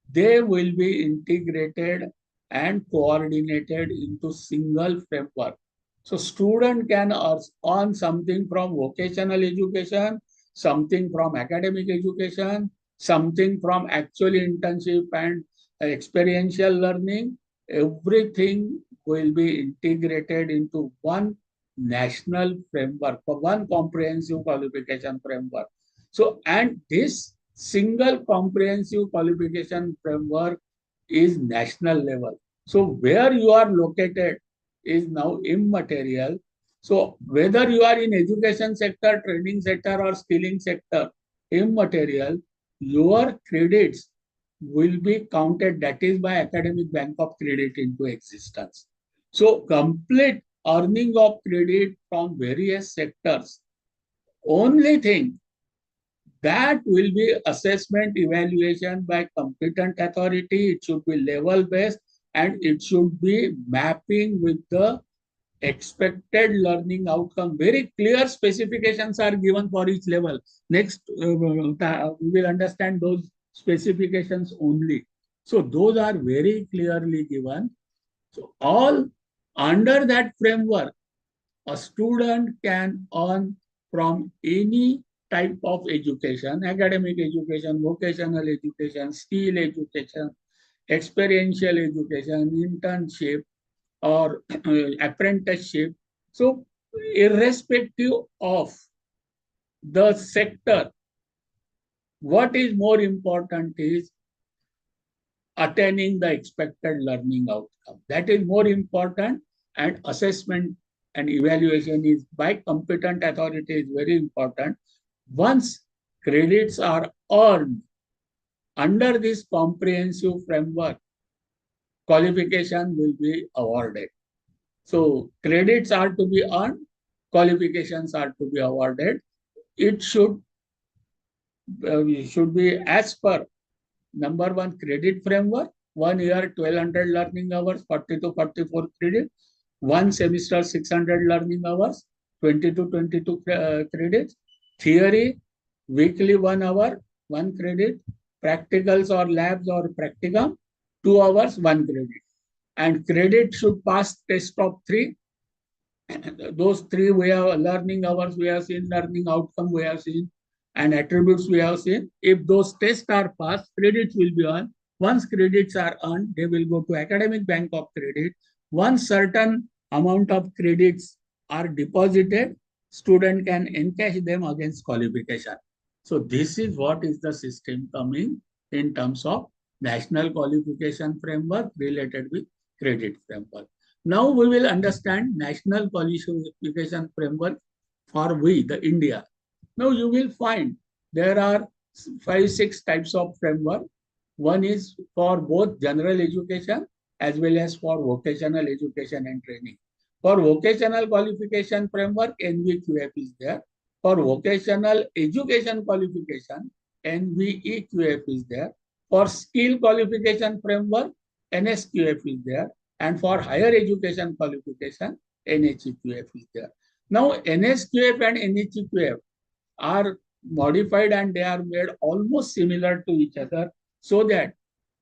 They will be integrated and coordinated into single framework. So student can earn something from vocational education, something from academic education, something from actual internship and experiential learning. Everything will be integrated into one national framework, for one comprehensive qualification framework. So, and this single comprehensive qualification framework is national level. So where you are located is now immaterial. So whether you are in education sector, training sector or skilling sector, immaterial, your credits will be counted, that is by academic bank of credit into existence. So complete earning of credit from various sectors. Only thing that will be assessment evaluation by competent authority. It should be level based and it should be mapping with the expected learning outcome. Very clear specifications are given for each level. Next, we will understand those specifications only. So those are very clearly given. So all under that framework, a student can earn from any type of education, academic education, vocational education, skill education, experiential education, internship, or apprenticeship. So, irrespective of the sector, what is more important is attaining the expected learning outcome. That is more important, and assessment and evaluation is by competent authority is very important. Once credits are earned under this comprehensive framework, qualification will be awarded. So credits are to be earned, qualifications are to be awarded. It should be as per number one credit framework, 1 year 1200 learning hours, 40 to 44 credit, one semester 600 learning hours, 20 to 22 credits, theory weekly 1 hour, 1 credit, practicals or labs or practicum 2 hours, 1 credit, and credit should pass test of 3. Those 3 we have learning hours, we have seen learning outcome, we have seen, and attributes we have seen. If those tests are passed, credits will be earned. Once credits are earned, they will go to academic bank of credit. Once certain amount of credits are deposited, student can encash them against qualification. So this is what is the system coming in terms of national qualification framework related with credit framework. Now we will understand national qualification framework for we, the India. Now you will find there are 5, 6 types of framework. One is for both general education as well as for vocational education and training. For vocational qualification framework, NVQF is there. For vocational education qualification, NVEQF is there. For skill qualification framework, NSQF is there. And for higher education qualification, NHEQF is there. Now, NSQF and NHEQF are modified and they are made almost similar to each other so that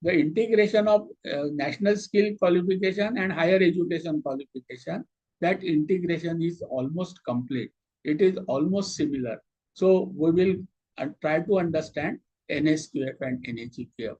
the integration of national skill qualification and higher education qualification, that integration is almost complete. It is almost similar. So we will try to understand NSQF and NHEQF.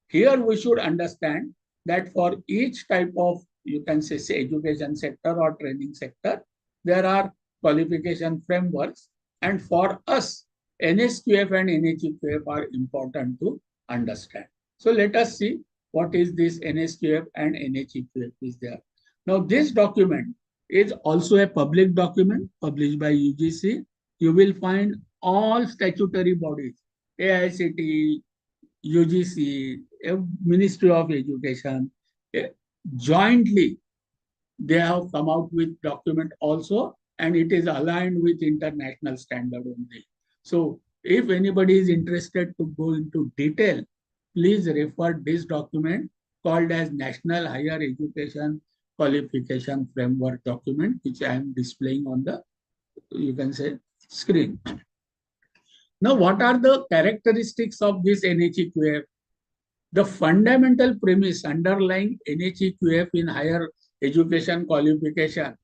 Here we should understand that for each type of, you can say education sector or training sector, there are qualification frameworks. And for us, NSQF and NHEQF are important to understand. So let us see what is this NSQF and NHEQF is there. Now this document is also a public document published by UGC. You will find all statutory bodies, AICTE, UGC, Ministry of Education, jointly they have come out with document also, and it is aligned with international standard only. So if anybody is interested to go into detail, please refer this document called as National Higher Education Qualification Framework document, which I am displaying on the, you can say, screen. Now, what are the characteristics of this NHEQF? The fundamental premise underlying NHEQF in higher education qualification,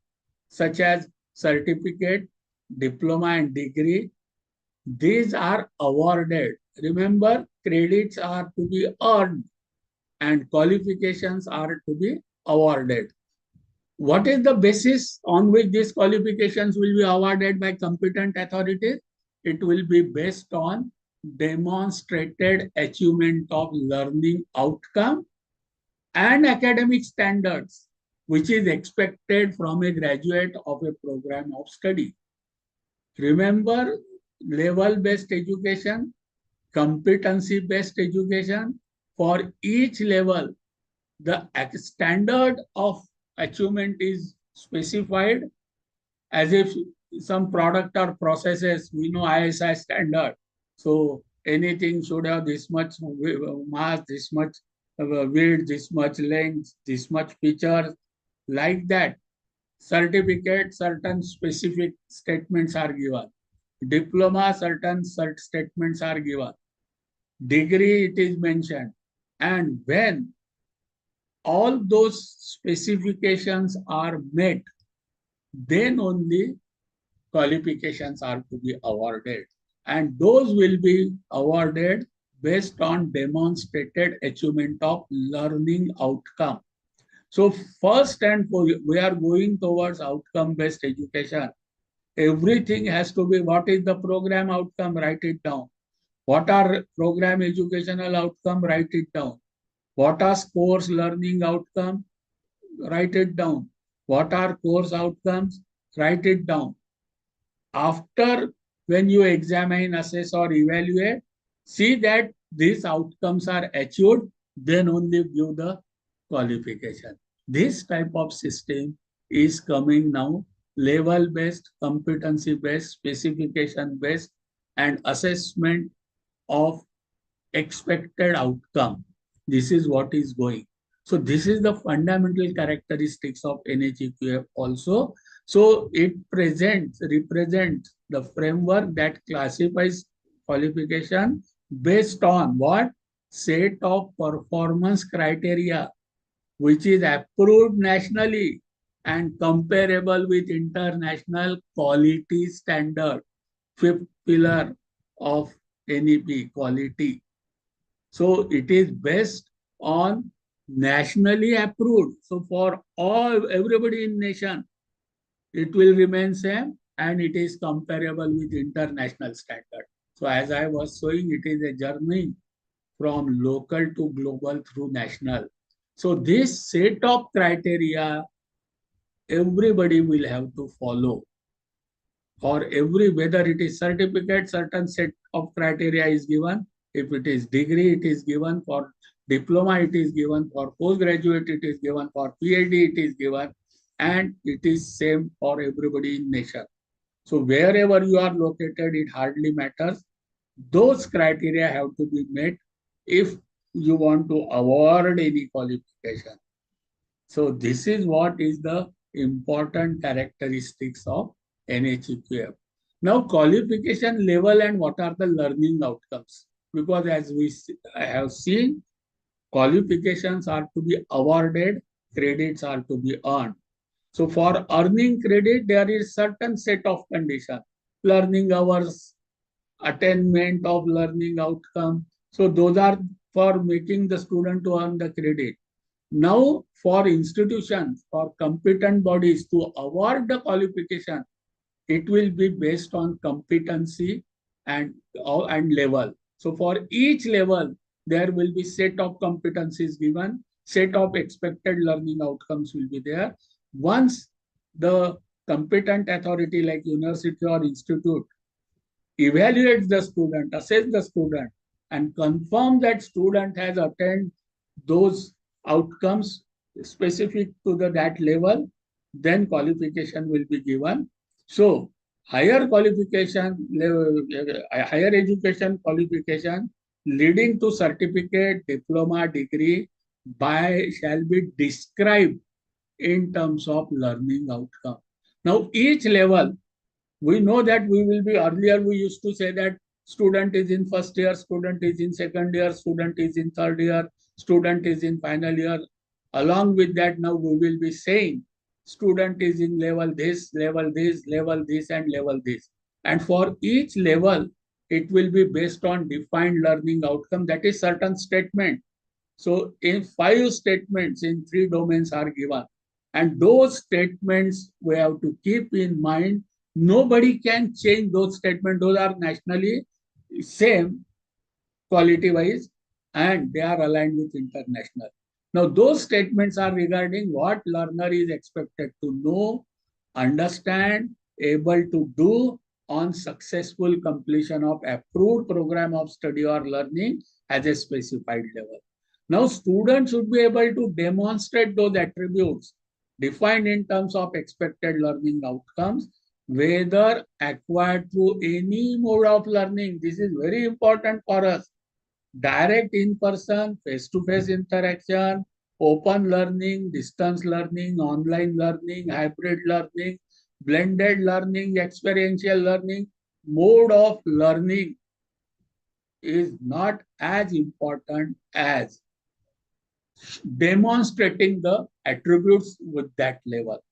such as certificate, diploma, and degree, these are awarded. Remember, credits are to be earned and qualifications are to be awarded. What is the basis on which these qualifications will be awarded by competent authorities? It will be based on demonstrated achievement of learning outcome and academic standards, which is expected from a graduate of a program of study. Remember, level-based education, competency-based education, for each level, the standard of achievement is specified as if some product or processes, we know ISI standard. So anything should have this much mass, this much width, this much length, this much features, like that. Certificate, certain specific statements are given. Diploma, certain statements are given. Degree, it is mentioned. And when all those specifications are met, then only qualifications are to be awarded. And those will be awarded based on demonstrated achievement of learning outcome. So first and foremost, we are going towards outcome-based education. Everything has to be, what is the program outcome? Write it down. What are program educational outcome? Write it down. What are course learning outcome? Write it down. What are course outcomes? Write it down. After, when you examine, assess, or evaluate, see that these outcomes are achieved, then only give the qualification. This type of system is coming now, level-based, competency-based, specification-based, and assessment of expected outcome. This is what is going. So this is the fundamental characteristics of NHEQF also. So it represents the framework that classifies qualification based on what? Set of performance criteria, which is approved nationally and comparable with international quality standard. Fifth pillar of NEP, quality. So it is based on nationally approved. So for everybody in nation, it will remain same and it is comparable with international standard. So as I was showing, it is a journey from local to global through national. So this set of criteria everybody will have to follow. For every, whether it is certificate, certain set of criteria is given. If it is degree, it is given. For diploma, it is given. For postgraduate, it is given. For PhD, it is given. And it is same for everybody in nation. So wherever you are located, it hardly matters. Those criteria have to be met if you want to award any qualification. So this is what is the important characteristics of NHEQF. Now qualification level and what are the learning outcomes? Because as we have seen, qualifications are to be awarded, credits are to be earned. So for earning credit, there is certain set of conditions. Learning hours, attainment of learning outcome. So those are for making the student to earn the credit. Now for institutions, for competent bodies to award the qualification, it will be based on competency and level. So for each level, there will be set of competencies given, set of expected learning outcomes will be there. Once the competent authority like university or institute evaluates the student, assess the student, and confirm that student has attained those outcomes specific to that level, then qualification will be given. So higher qualification level, higher education qualification leading to certificate, diploma, degree shall be described in terms of learning outcome. Now each level, we know that we will be, earlier we used to say that student is in first year, student is in second year, student is in third year, student is in final year. Along with that, now we will be saying student is in level this, level this, level this, and level this. And for each level, it will be based on defined learning outcome, that is certain statement. So in 5 statements in 3 domains are given. And those statements we have to keep in mind. Nobody can change those statements. Those are nationally same quality-wise and they are aligned with international. Now, those statements are regarding what learner is expected to know, understand, able to do on successful completion of approved program of study or learning at a specified level. Now, students should be able to demonstrate those attributes defined in terms of expected learning outcomes, whether acquired through any mode of learning. This is very important for us. Direct in-person, face-to-face interaction, open learning, distance learning, online learning, hybrid learning, blended learning, experiential learning, mode of learning is not as important as demonstrating the attributes with that level.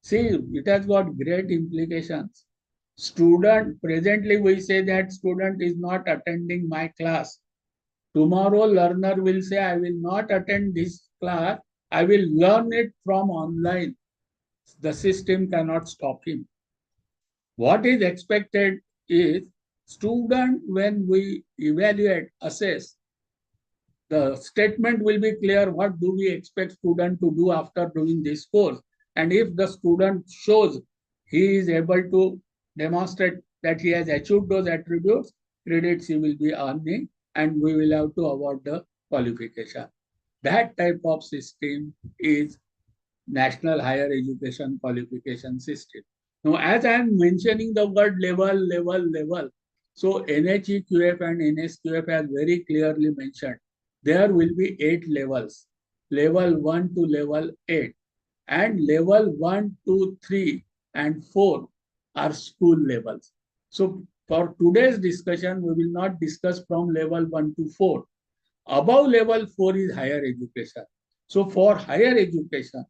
See, it has got great implications. Student, presently we say that student is not attending my class. Tomorrow learner will say, I will not attend this class. I will learn it from online. The system cannot stop him. What is expected is student, when we evaluate, assess, the statement will be clear. What do we expect student to do after doing this course? And if the student shows he is able to demonstrate that he has achieved those attributes, credits he will be earning and we will have to award the qualification. That type of system is National Higher Education Qualification System. Now, as I am mentioning the word level, so NHEQF and NSQF has very clearly mentioned there will be 8 levels, level 1 to level 8, and level 1, 2, 3, and 4 are school levels. So for today's discussion, we will not discuss from level 1 to 4. Above level 4 is higher education. So for higher education,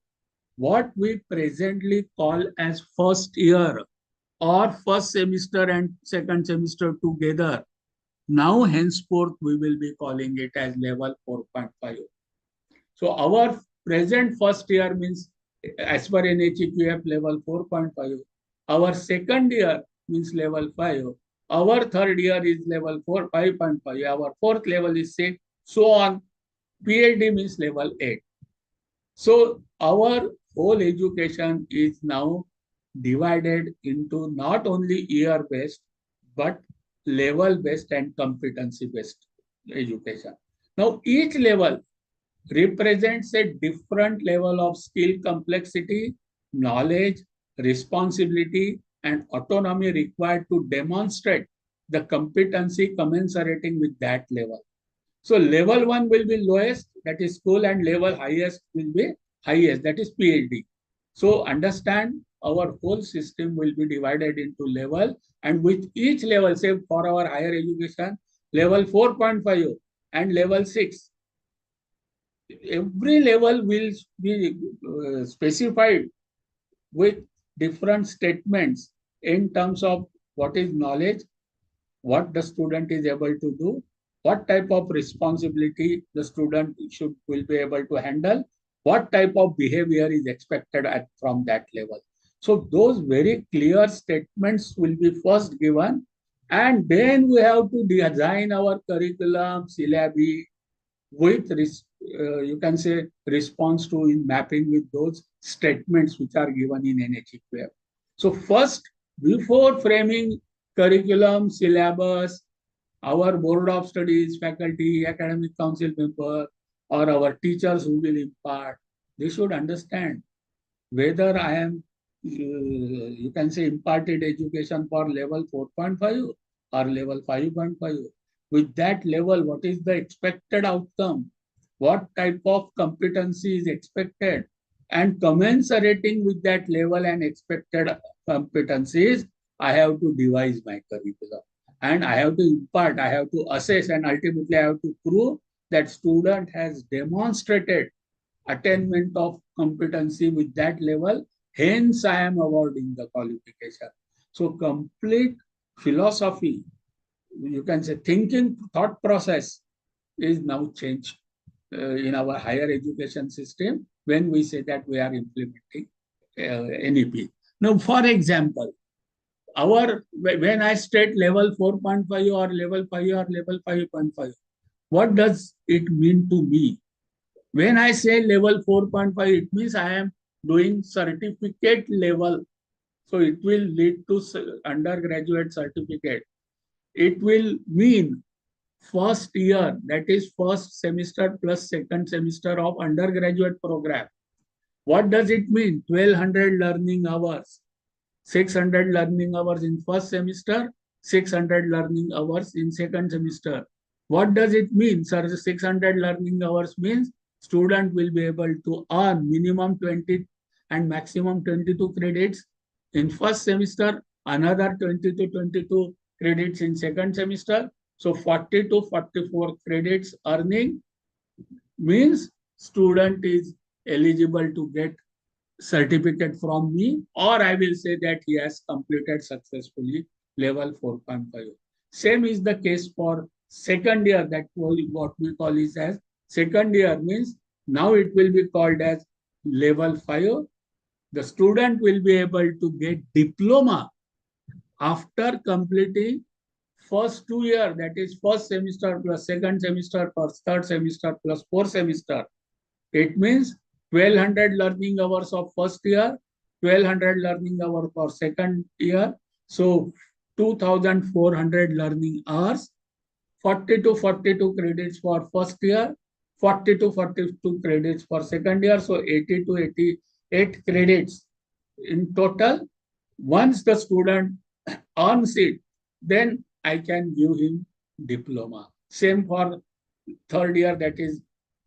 what we presently call as first year or first semester and second semester together, now henceforth we will be calling it as level 4.5. So our present first year means as per NHEQF level 4.5. Our second year means level 5. Our third year is level 5.5. Our fourth level is 6. So on. PhD means level 8. So our whole education is now divided into not only year-based, but level-based and competency-based education. Now, each level represents a different level of skill complexity, knowledge, responsibility, and autonomy required to demonstrate the competency commensurating with that level. So level 1 will be lowest, that is school, and level highest will be highest, that is PhD. So understand our whole system will be divided into level, and with each level, say for our higher education, level 4.5 and level 6. Every level will be specified with different statements in terms of what is knowledge, what the student is able to do, what type of responsibility the student will be able to handle, what type of behavior is expected from that level. So those very clear statements will be first given, and then we have to design our curriculum, syllabi with you can say response to in mapping with those statements which are given in NHEP. So first, before framing curriculum, syllabus, our board of studies, faculty, academic council member, or our teachers who will impart, they should understand whether I am, you can say, imparted education for level 4.5 or level 5.5. With that level, what is the expected outcome? What type of competency is expected? And commensurating with that level and expected competencies, I have to devise my curriculum. And I have to impart, I have to assess, and ultimately I have to prove that student has demonstrated attainment of competency with that level. Hence, I am awarding the qualification. So complete philosophy, you can say thinking, thought process is now changed in our higher education system when we say that we are implementing NEP. Now, for example, when I state level 4.5 or level 5 or level 5.5, what does it mean to me? When I say level 4.5, it means I am doing certificate level. So it will lead to undergraduate certificate. It will mean first year, that is first semester plus second semester of undergraduate program. What does it mean? 1200 learning hours, 600 learning hours in first semester, 600 learning hours in second semester. What does it mean, sir? 600 learning hours means student will be able to earn minimum 20 and maximum 22 credits in first semester, another 20 to 22 credits in second semester. So 40 to 44 credits earning means student is eligible to get certificate from me, or I will say that he has completed successfully level 4.5. Same is the case for second year, that what we call is as second year means now it will be called as level 5. The student will be able to get diploma after completing first 2 years, that is first semester plus second semester plus third semester plus fourth semester. It means 1200 learning hours of first year, 1200 learning hours for second year. So 2400 learning hours, 40 to 42 credits for first year, 40 to 42 credits for second year. So 80 to 88 credits in total. Once the student earns it, then I can give him diploma. Same for third year, that is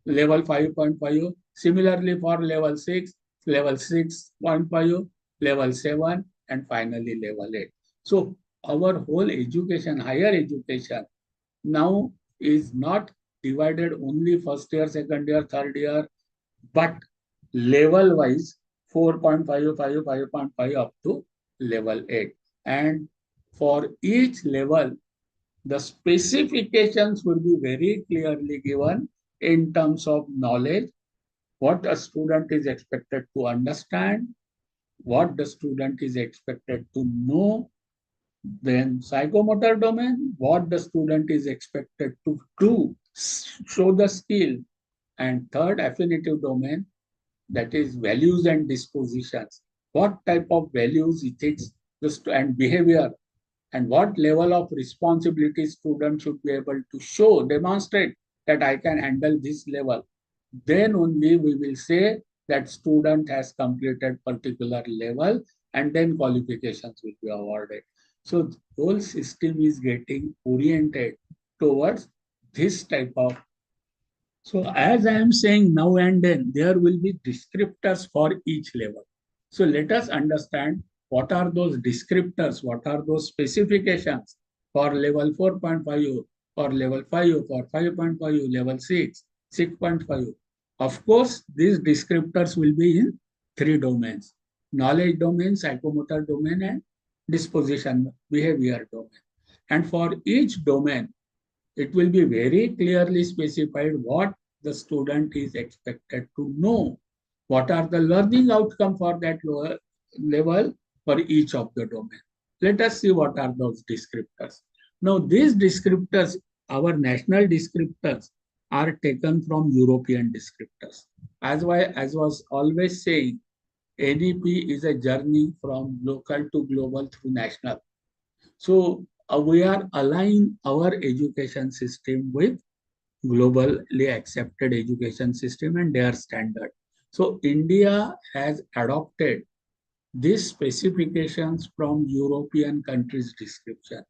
level 5.5. Similarly for level 6, level 6.5, level 7, and finally level 8. So our whole education, higher education, now is not divided only first year, second year, third year, but level wise 4.5, 5.5 up to level 8. And for each level, the specifications will be very clearly given in terms of knowledge, what a student is expected to understand, what the student is expected to know, then psychomotor domain, what the student is expected to do, show the skill, and third, affinitive domain, that is values and dispositions. What type of values, ethics, and behavior, and what level of responsibility student should be able to show, demonstrate that I can handle this level. Then only we will say that student has completed particular level, and then qualifications will be awarded. So the whole system is getting oriented towards this type of. So as I am saying, now and then, there will be descriptors for each level. So let us understand what are those descriptors, what are those specifications for level 4.5, or level 5, for 5.5, level 6, 6.5. Of course, these descriptors will be in 3 domains: knowledge domain, psychomotor domain, and disposition, behavior domain. And for each domain, it will be very clearly specified what the student is expected to know, what are the learning outcome for that lower level for each of the domain. Let us see what are those descriptors. Now, these descriptors, our national descriptors, are taken from European descriptors. As was always saying, NEP is a journey from local to global through national. So we are aligning our education system with globally accepted education system and their standard. So India has adopted these specifications from European countries' description.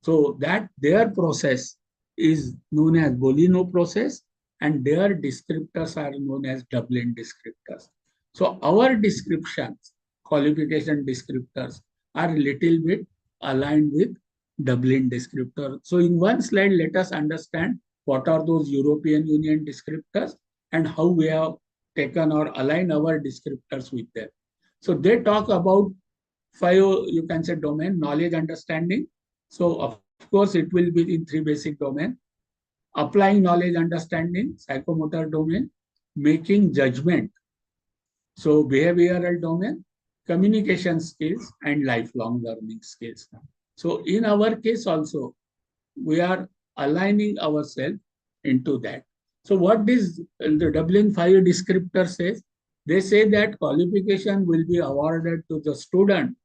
So that their process is known as Bolino process, and their descriptors are known as Dublin descriptors. So our descriptions, qualification descriptors, are a little bit aligned with Dublin descriptor. So in one slide, let us understand what are those European Union descriptors and how we have taken or aligned our descriptors with them. So they talk about 5, you can say, domain: knowledge, understanding. So of course, it will be in 3 basic domains: applying knowledge, understanding, psychomotor domain; making judgment, so behavioral domain; communication skills; and lifelong learning skills. So in our case also, we are aligning ourselves into that. So what this the Dublin 5 descriptor says? They say that qualification will be awarded to the student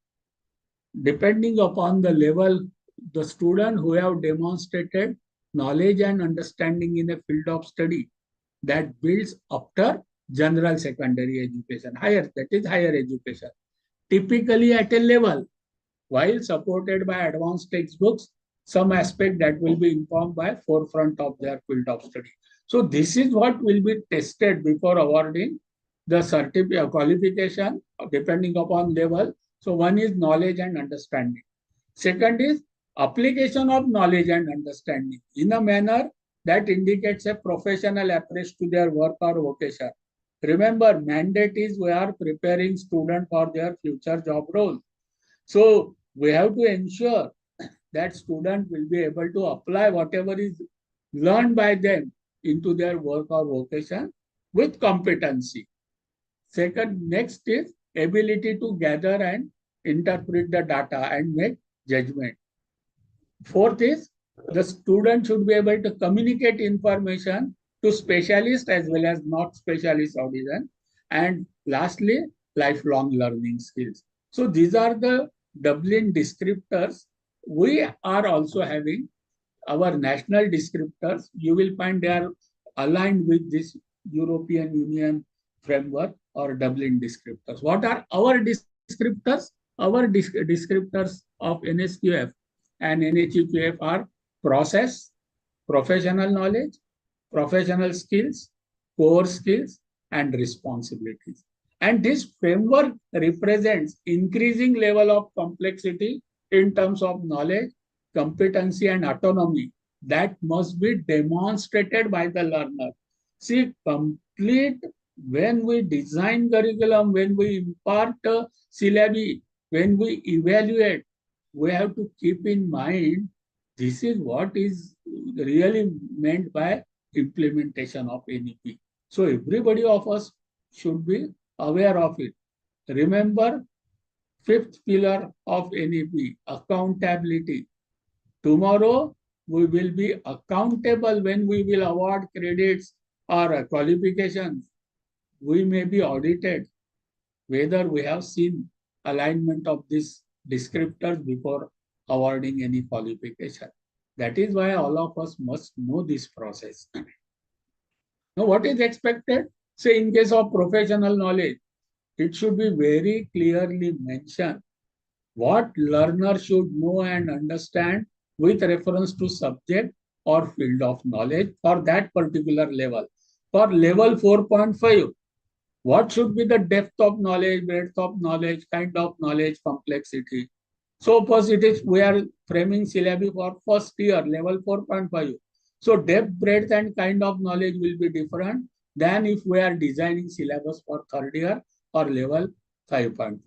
depending upon the level, the student who have demonstrated knowledge and understanding in a field of study that builds after general secondary education, that is higher education, typically at a level, while supported by advanced textbooks, some aspect that will be informed by forefront of their field of study. So this is what will be tested before awarding the certificate qualification depending upon level. So one is knowledge and understanding. Second is application of knowledge and understanding in a manner that indicates a professional approach to their work or vocation. Remember, mandate is we are preparing students for their future job role. So we have to ensure that student will be able to apply whatever is learned by them into their work or vocation with competency. Second, next is ability to gather and interpret the data and make judgment. Fourth is the student should be able to communicate information to specialists as well as not specialist audience. And lastly, lifelong learning skills. So these are the Dublin descriptors. We are also having our national descriptors. You will find they are aligned with this European Union framework or Dublin descriptors. What are our descriptors? Our descriptors of NSQF and NHEQF are process, professional knowledge, professional skills, core skills, and responsibilities. And this framework represents increasing level of complexity in terms of knowledge, competency, and autonomy that must be demonstrated by the learner. See, when we design curriculum, when we impart syllabi, when we evaluate, we have to keep in mind this is what is really meant by implementation of NEP. So everybody of us should be aware of it. Remember, 5th pillar of NEP, accountability. Tomorrow, we will be accountable when we will award credits or qualifications we may be audited whether we have seen alignment of these descriptors before awarding any qualification. That is why all of us must know this process. Now, what is expected? Say, in case of professional knowledge, it should be very clearly mentioned what learner should know and understand with reference to subject or field of knowledge for that particular level. For level 4.5, what should be the depth of knowledge, breadth of knowledge, kind of knowledge, complexity? Suppose it is we are framing syllabi for first year, level 4.5. So depth, breadth, and kind of knowledge will be different than if we are designing syllabus for third year or level 5.5.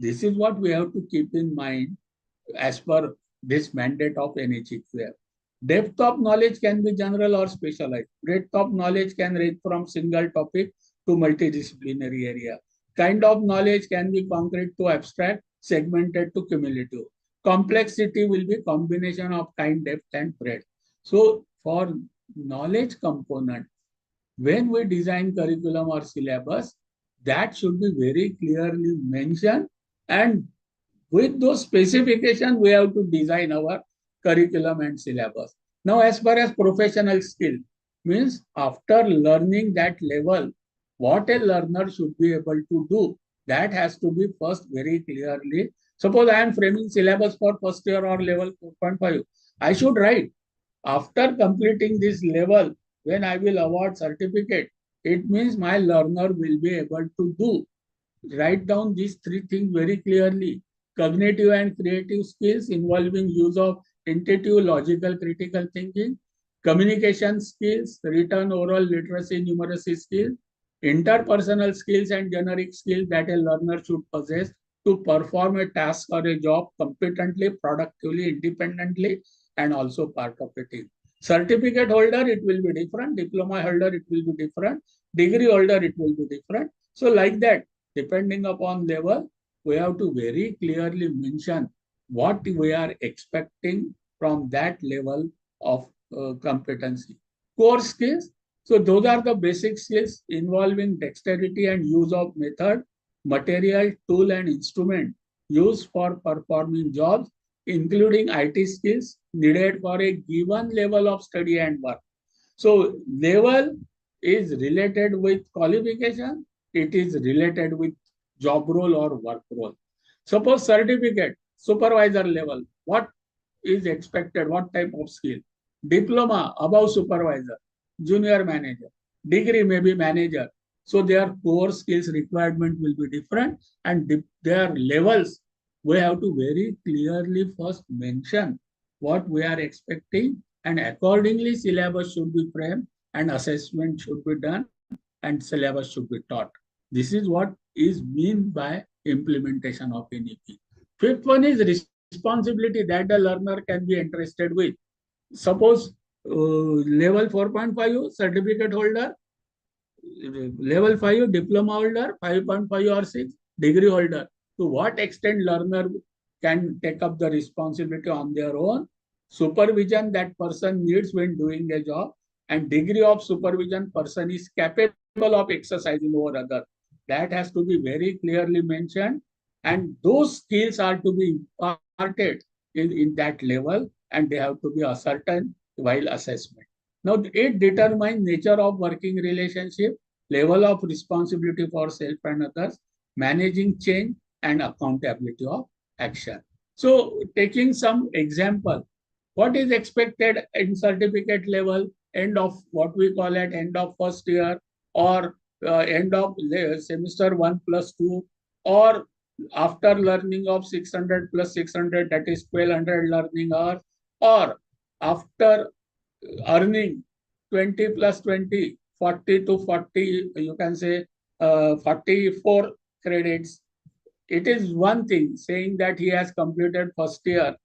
This is what we have to keep in mind as per this mandate of NHEQF. Depth of knowledge can be general or specialized. Breadth of knowledge can range from single topic to multidisciplinary area. Kind of knowledge can be concrete to abstract, segmented to cumulative. Complexity will be combination of kind, depth, and breadth. So for knowledge component, when we design curriculum or syllabus, that should be very clearly mentioned, and with those specifications, we have to design our curriculum and syllabus. Now, as far as professional skill, means after learning that level, what a learner should be able to do, that has to be first very clearly. Suppose I am framing syllabus for first year or level 4.5. I should write, after completing this level, when I will award certificate, it means my learner will be able to do. Write down these three things very clearly. Cognitive and creative skills involving use of intuitive, logical, critical thinking, communication skills, written, oral, literacy, numeracy skills, interpersonal skills and generic skills that a learner should possess to perform a task or a job competently, productively, independently, and also part of a team. Certificate holder, it will be different. Diploma holder, it will be different. Degree holder, it will be different. So like that, depending upon level, we have to very clearly mention what we are expecting from that level of competency. Core skills, so those are the basic skills involving dexterity and use of method, material, tool, and instrument used for performing jobs, including IT skills needed for a given level of study and work. So level is related with qualification, it is related with job role or work role. Suppose certificate, supervisor level, what is expected, what type of skill? Diploma, above supervisor, junior manager, degree may be manager. So their core skills requirement will be different, and their levels, we have to very clearly first mention what we are expecting, and accordingly syllabus should be framed and assessment should be done and syllabus should be taught. This is what is meant by implementation of NEP. Fifth one is responsibility that the learner can be entrusted with. Suppose level 4.5 certificate holder, level 5 diploma holder, 5.5 or 6 degree holder. To what extent learner can take up the responsibility on their own, supervision that person needs when doing a job, and degree of supervision person is capable of exercising over other. That has to be very clearly mentioned, and those skills are to be imparted in that level, and they have to be ascertained while assessment. Now, it determines nature of working relationship, level of responsibility for self and others, managing change, and accountability of action. So, taking some example, what is expected in certificate level, end of what we call at end of first year, or end of semester 1+2, or after learning of 600 plus 600, that is 1200 learning hours, or after earning 20 plus 20, 40 to 40, you can say 44 credits. It is one thing saying that he has completed first year.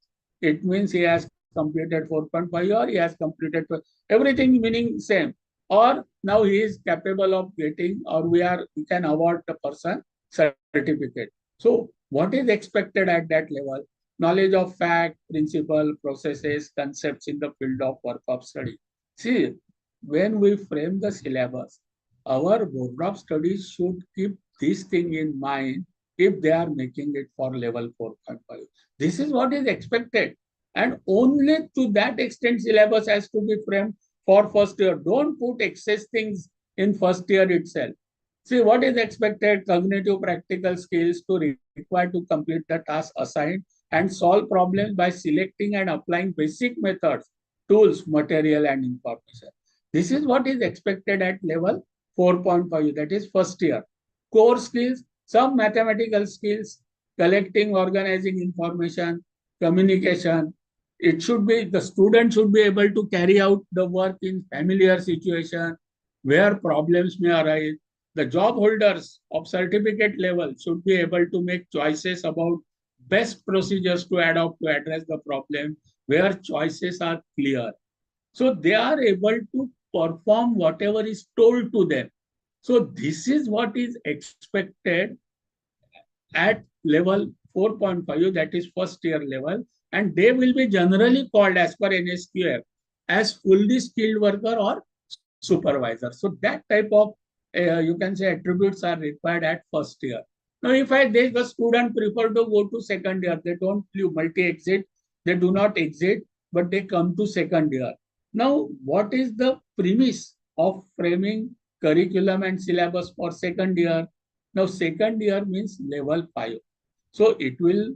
It means he has completed 4.5 or he has completed everything meaning same. Or now he is capable of getting, or we can award the person certificate. So what is expected at that level? Knowledge of fact, principle, processes, concepts in the field of work of study. See, when we frame the syllabus, our board of studies should keep this thing in mind if they are making it for level 4.5. This is what is expected. And only to that extent syllabus has to be framed for first year. Don't put excess things in first year itself. See what is expected: cognitive practical skills to require to complete the task assigned and solve problems by selecting and applying basic methods, tools, material, and information. This is what is expected at level 4.5, that is first year. Core skills, some mathematical skills, collecting, organizing information, communication. It should be, the student should be able to carry out the work in familiar situation where problems may arise. The job holders of certificate level should be able to make choices about best procedures to adopt to address the problem where choices are clear. So they are able to perform whatever is told to them. So this is what is expected at level 4.5, that is first year level, and they will be generally called as per NSQF as fully skilled worker or supervisor. So that type of you can say attributes are required at first year. Now, if the student prefer to go to second year, they don't do multi-exit, they do not exit, but they come to second year. Now, what is the premise of framing curriculum and syllabus for second year? Now, second year means level 5. So, it will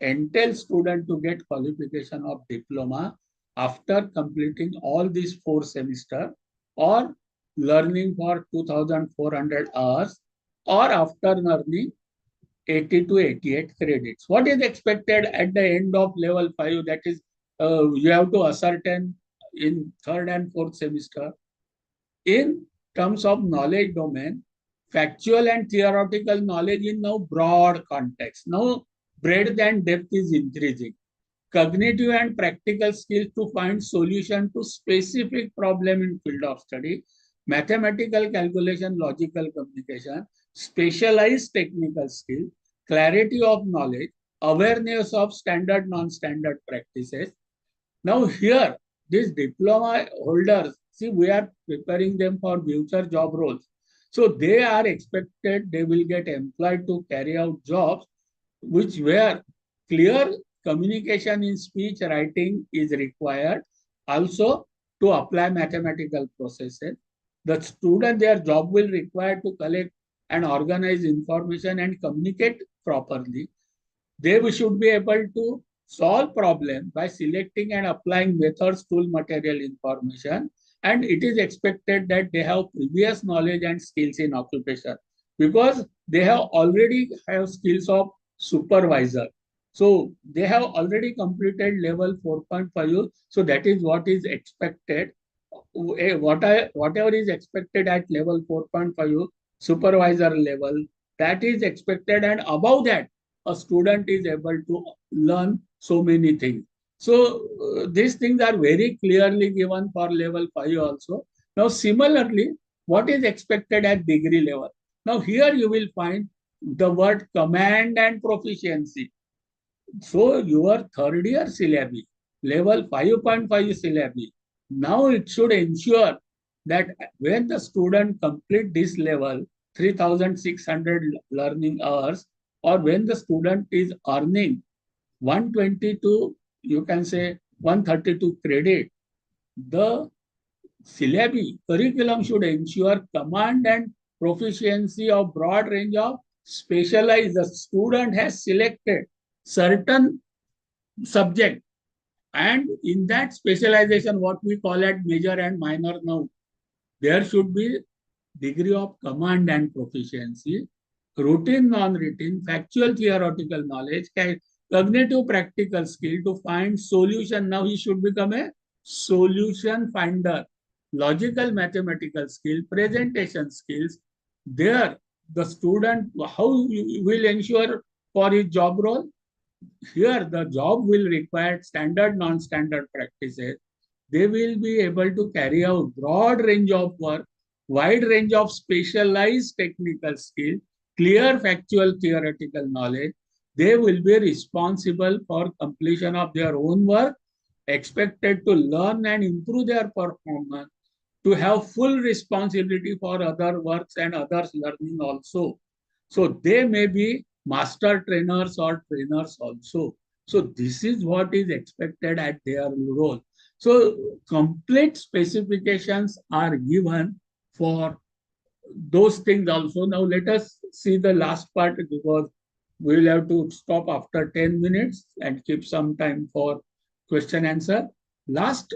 entail student to get qualification of diploma after completing all these 4 semesters or learning for 2,400 hours or after learning 80 to 88 credits. What is expected at the end of level 5? That is, you have to ascertain in third and fourth semester. In terms of knowledge domain, factual and theoretical knowledge in now broad context. Now, breadth and depth is increasing. Cognitive and practical skills to find solution to specific problem in field of study, mathematical calculation, logical communication, specialized technical skill, clarity of knowledge, awareness of standard, non-standard practices. Now here, these diploma holders, see, we are preparing them for future job roles. So they are expected, they will get employed to carry out jobs which where clear communication in speech writing is required. Also, to apply mathematical processes, the student, their job will require to collect and organize information and communicate properly. They should be able to solve problems by selecting and applying methods, tool, material, information. And it is expected that they have previous knowledge and skills in occupation because they have already have skills of supervisor. So they have already completed level 4.5. So that is what is expected. Whatever is expected at level 4.5 supervisor level, that is expected, and above that a student is able to learn so many things. So these things are very clearly given for level 5 also. Now similarly, what is expected at degree level? Now here you will find the word command and proficiency. So your third year syllabi, level 5.5 syllabi, now it should ensure that when the student complete this level, 3,600 learning hours, or when the student is earning 122, you can say 132 credit, the syllabi curriculum should ensure command and proficiency of broad range of specialized. The student has selected certain subject, and in that specialization, what we call it major and minor now, there should be degree of command and proficiency, routine, non-routine, factual, theoretical knowledge, cognitive, practical skill to find solution. Now he should become a solution finder, logical, mathematical skill, presentation skills. There, the student, how you will ensure for his job role? Here, the job will require standard, non-standard practices. They will be able to carry out broad range of work, wide range of specialized technical skill, clear factual theoretical knowledge. They will be responsible for completion of their own work, expected to learn and improve their performance, to have full responsibility for other works and others learning also. So they may be master trainers or trainers also. So this is what is expected at their role. So complete specifications are given for those things also. Now let us see the last part, because we will have to stop after 10 minutes and keep some time for question answer. Last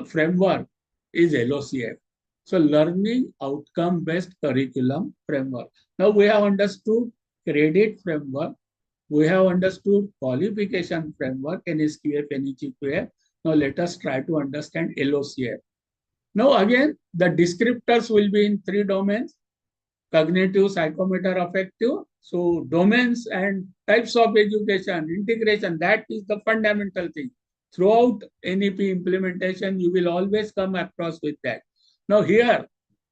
framework is LOCF. So learning outcome based curriculum framework. Now we have understood credit framework. We have understood qualification framework, NSQF, NEQF. Now let us try to understand LOCF. Now again, the descriptors will be in 3 domains: cognitive, psychomotor, affective. So domains and types of education, integration, that is the fundamental thing. Throughout NEP implementation, you will always come across with that. Now here,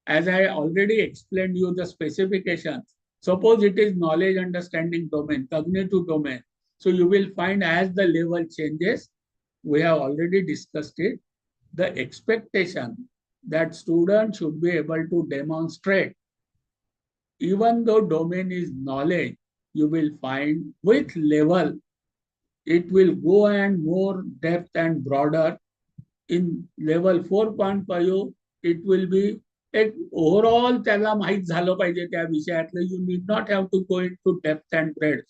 as I already explained you the specifications, suppose it is knowledge understanding domain, cognitive domain. So you will find as the level changes, we have already discussed it, the expectation that students should be able to demonstrate. Even though domain is knowledge, you will find with level, it will go and more depth and broader. In level 4.5, it will be एक overall त्याला माहित झालं पाहिजे त्या विषयातलं. You need not have to go into depth and breadth.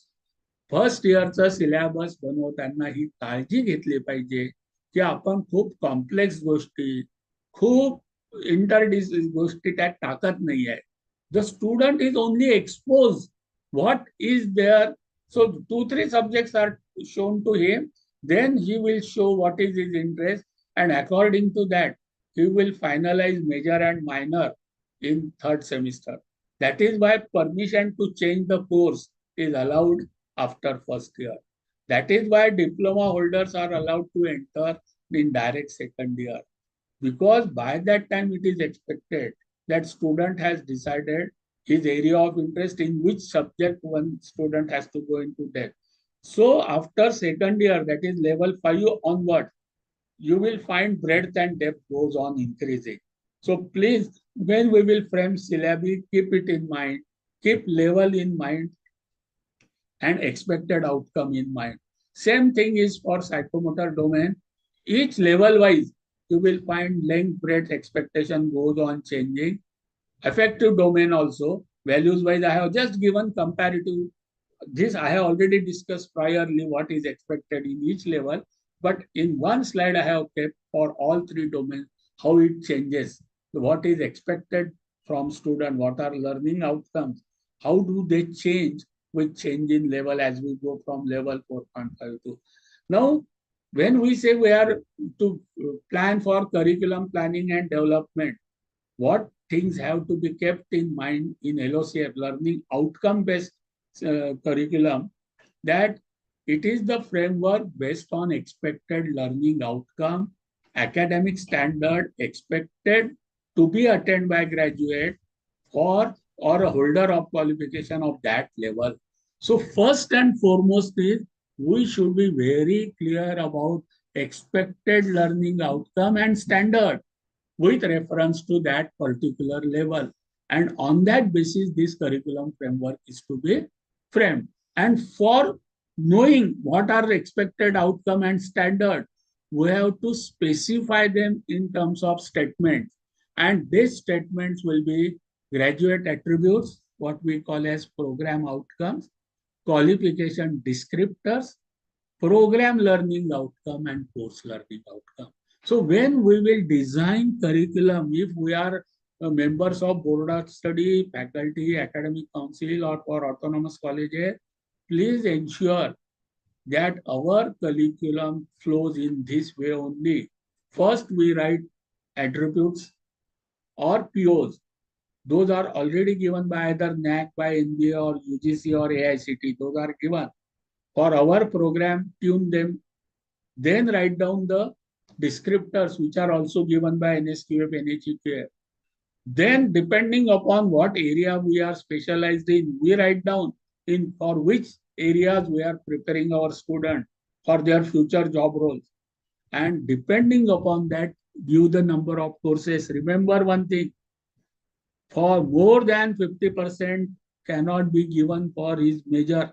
First इयरचा syllabus बनवताना ही काळजी घेतली पाहिजे की आपण खूप कॉम्प्लेक्स गोष्टी, खूप गोष्टी त्यात टाकत नाही आहे. The student is only exposed what is there. So 2-3 subjects are shown to him, then he will show what is his interest, and according to that he will finalize major and minor in 3rd semester. That is why permission to change the course is allowed after 1st year. That is why diploma holders are allowed to enter in direct 2nd year, because by that time it is expected that student has decided his area of interest, in which subject one student has to go into depth. So after 2nd year, that is level 5 onward, you will find breadth and depth goes on increasing. So please, when we will frame syllabi, keep it in mind, keep level in mind and expected outcome in mind. Same thing is for psychomotor domain. Each level wise, you will find length, breadth, expectation goes on changing. Affective domain also, values wise, I have just given comparative. This I have already discussed priorly what is expected in each level, but in one slide I have kept for all 3 domains how it changes, what is expected from student, what are learning outcomes, how do they change with change in level as we go from level 4.5 to. Now, when we say we are to plan for curriculum planning and development, what things have to be kept in mind in LOCF, learning outcome based curriculum, that it is the framework based on expected learning outcome, academic standard expected to be attained by graduate or a holder of qualification of that level. So first and foremost is we should be very clear about expected learning outcome and standard with reference to that particular level. And on that basis, this curriculum framework is to be framed. And for knowing what are the expected outcome and standard, we have to specify them in terms of statements. And these statements will be graduate attributes, what we call as program outcomes, qualification descriptors, program learning outcome, and course learning outcome. So when we will design curriculum, if we are members of board of study, faculty, academic council, or for autonomous colleges, please ensure that our curriculum flows in this way only. First, we write attributes or POs. Those are already given by either NAC, by NBA or UGC or AICT. Those are given. For our program, tune them. Then write down the descriptors, which are also given by NSQF, NHEQF. Then, depending upon what area we are specialized in, we write down in for which areas we are preparing our students for their future job roles. And depending upon that, give the number of courses. Remember one thing, for more than 50% cannot be given for his major.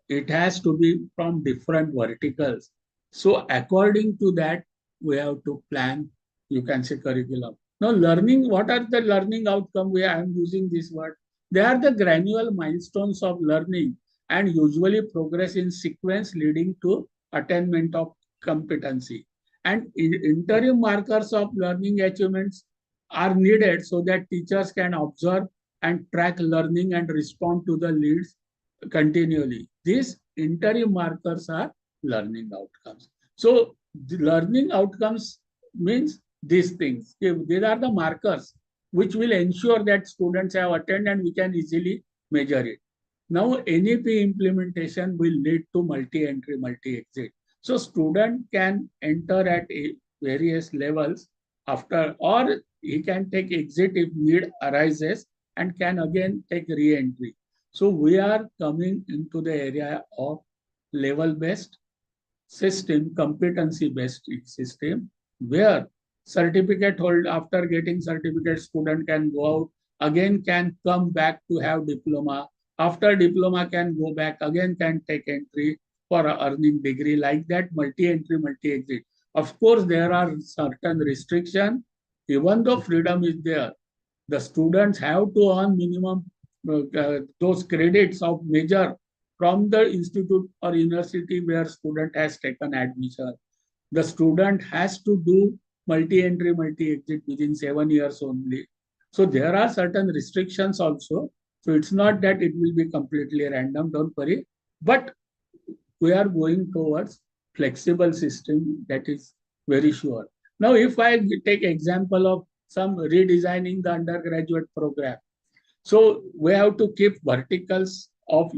It has to be from different verticals. So according to that, we have to plan, you can say, curriculum. Now learning, what are the learning outcome? I am using this word. They are the granular milestones of learning and usually progress in sequence leading to attainment of competency. And interim markers of learning achievements are needed so that teachers can observe and track learning and respond to the leads continually. These interim markers are learning outcomes. So the learning outcomes means these things. These are the markers which will ensure that students have attained and we can easily measure it. Now NEP implementation will lead to multi-entry, multi-exit. So student can enter at various levels after, or he can take exit if need arises and can again take re-entry. So we are coming into the area of level-based system, competency-based system, where certificate hold, after getting certificate, student can go out, again can come back to have diploma. After diploma can go back, again can take entry for earning degree, like that, multi-entry, multi-exit. Of course, there are certain restrictions. Even though freedom is there, the students have to earn minimum those credits of major from the institute or university where student has taken admission. The student has to do multi-entry, multi-exit within 7 years only. So there are certain restrictions also. So it's not that it will be completely random, don't worry. But we are going towards flexible system, that is very sure. Now, if I take example of some redesigning the undergraduate program, so we have to keep verticals of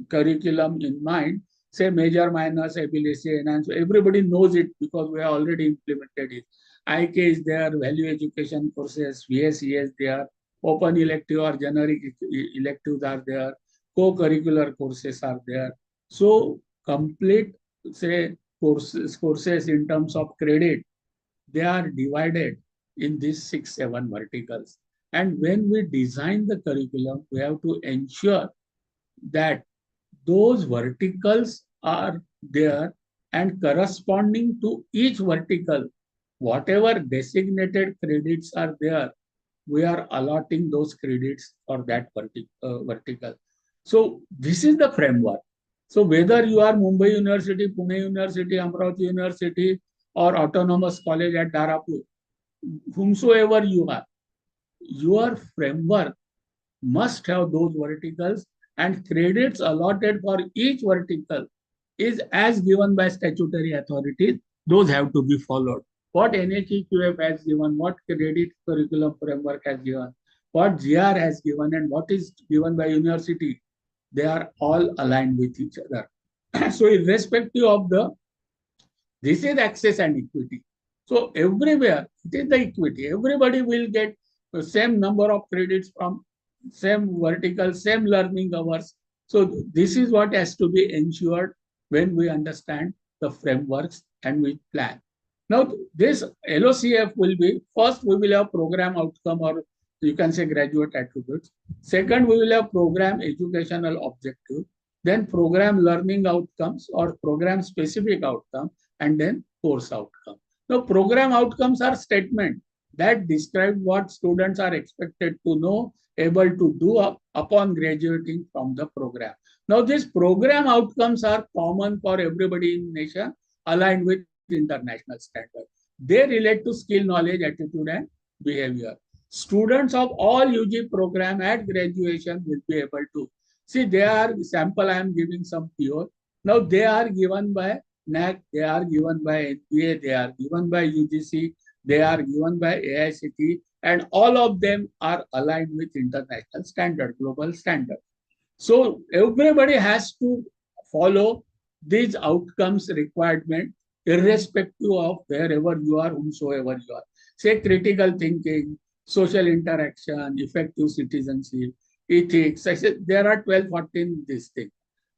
curriculum in mind, say major, minors, ability, enhance. Everybody knows it because we have already implemented it. IK is there, value education courses, VSE is there, open elective or generic electives are there, co-curricular courses are there. So complete, say, courses in terms of credit, they are divided in these 6-7 verticals. And when we design the curriculum, we have to ensure that those verticals are there and corresponding to each vertical, whatever designated credits are there, we are allotting those credits for that vertical. So this is the framework. So whether you are Mumbai University, Pune University, Amravati University, or Autonomous College at Darapur, whomsoever you are, your framework must have those verticals, and credits allotted for each vertical is as given by statutory authorities. Those have to be followed. What NHEQF has given, what credit curriculum framework has given, what GR has given, and what is given by university, they are all aligned with each other. So irrespective of this is access and equity. So everywhere, it is the equity. Everybody will get the same number of credits from same vertical, same learning hours. So this is what has to be ensured when we understand the frameworks and we plan. Now, this LOCF will be, first we will have program outcome, or you can say graduate attributes. Second, we will have program educational objective. Then program learning outcomes or program specific outcome, and then course outcome. Now, program outcomes are statements that describe what students are expected to know, able to do upon graduating from the program. Now, these program outcomes are common for everybody in nation, aligned with international standards. They relate to skill, knowledge, attitude, and behavior. Students of all UG program at graduation will be able to see. They are sample. I am giving some PO. Now they are given by NEP, they are given by NPA, they are given by UGC, they are given by AICT, and all of them are aligned with international standard, global standard. So everybody has to follow these outcomes requirement, irrespective of wherever you are, whomsoever you are. Say critical thinking, social interaction, effective citizenship, ethics. I said there are 12, 14 these things.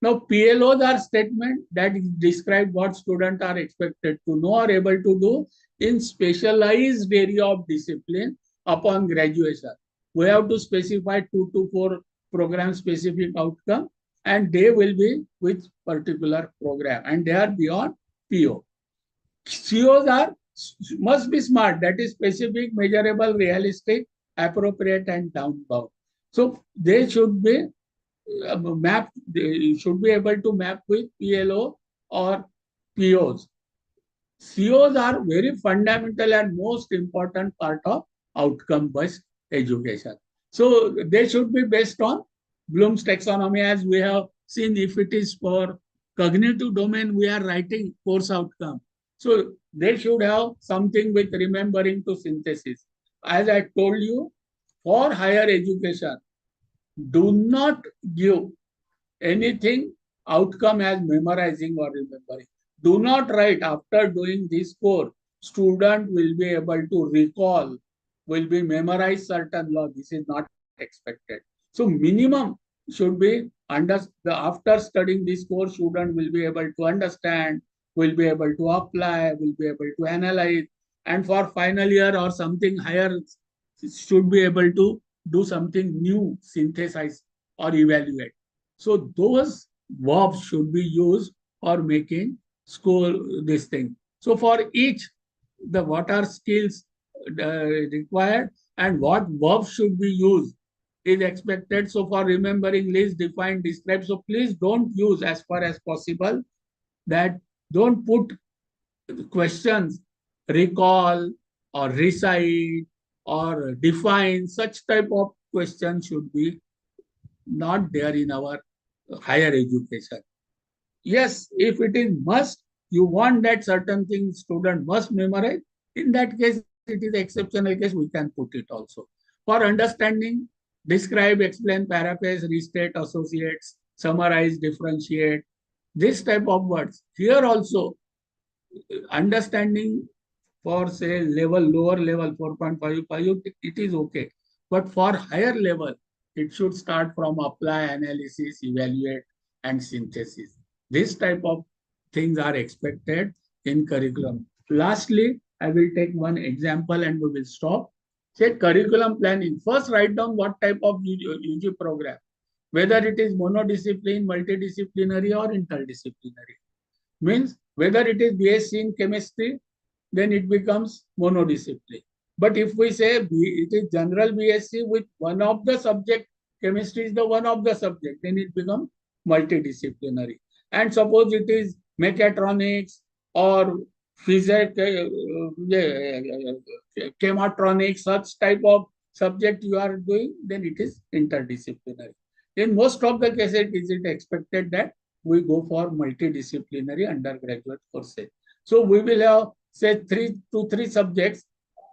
Now, PLOs are statements that describe what students are expected to know or able to do in specialized area of discipline upon graduation. We have to specify 2 to 4 program specific outcome, and they will be with particular program, and they are beyond PO. COs are must be smart, that is specific, measurable, realistic, appropriate, and downbound. So they should be mapped, they should be able to map with PLO or POs. COs are very fundamental and most important part of outcome-based education. So they should be based on Bloom's taxonomy, as we have seen. If it is for cognitive domain, we are writing course outcome. So they should have something with remembering to synthesis. As I told you, for higher education, do not give anything outcome as memorizing or remembering. Do not write after doing this course, student will be able to recall, will be memorize certain law. This is not expected. So minimum should be after studying this course, student will be able to understand, will be able to apply, will be able to analyze, and for final year or something higher should be able to do something new, synthesize or evaluate. So those verbs should be used for making score this thing. So for each, the what are skills required and what verbs should be used is expected. So for remembering, list, define, describe. So please don't use, as far as possible, that don't put questions recall or recite or define. Such type of question should be not there in our higher education. Yes, if it is must, you want that certain things student must memorize, in that case, it is exceptional case, we can put it also. For understanding, describe, explain, paraphrase, restate, associates, summarize, differentiate, this type of words. Here also, understanding for say level, lower level 4.5, it is okay. But for higher level, it should start from apply, analysis, evaluate, and synthesis. This type of things are expected in curriculum. Lastly, I will take one example and we will stop. Say curriculum planning. First, write down what type of UG program, whether it is monodiscipline, multidisciplinary, or interdisciplinary. Means whether it is BSc in chemistry, then it becomes monodiscipline. But if we say it is general BSc with one of the subject, chemistry is the one of the subject, then it becomes multidisciplinary. And suppose it is mechatronics or physics, chematronics, such type of subject you are doing, then it is interdisciplinary. In most of the cases, is it expected that we go for multidisciplinary undergraduate courses. So we will have say 3 to 3 subjects.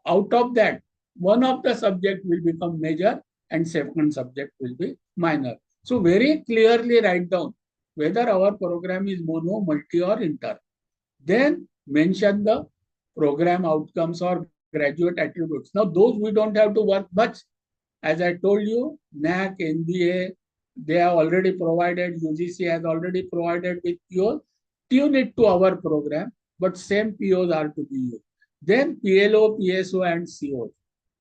Out of that, one of the subject will become major and second subject will be minor. So very clearly write down whether our program is mono, multi, or inter. Then mention the program outcomes or graduate attributes. Now those we don't have to work much. As I told you, NAC, NBA, they have already provided, UGC has already provided with POs. Tune it to our program, but same POs are to be used. Then PLO, PSO, and CO.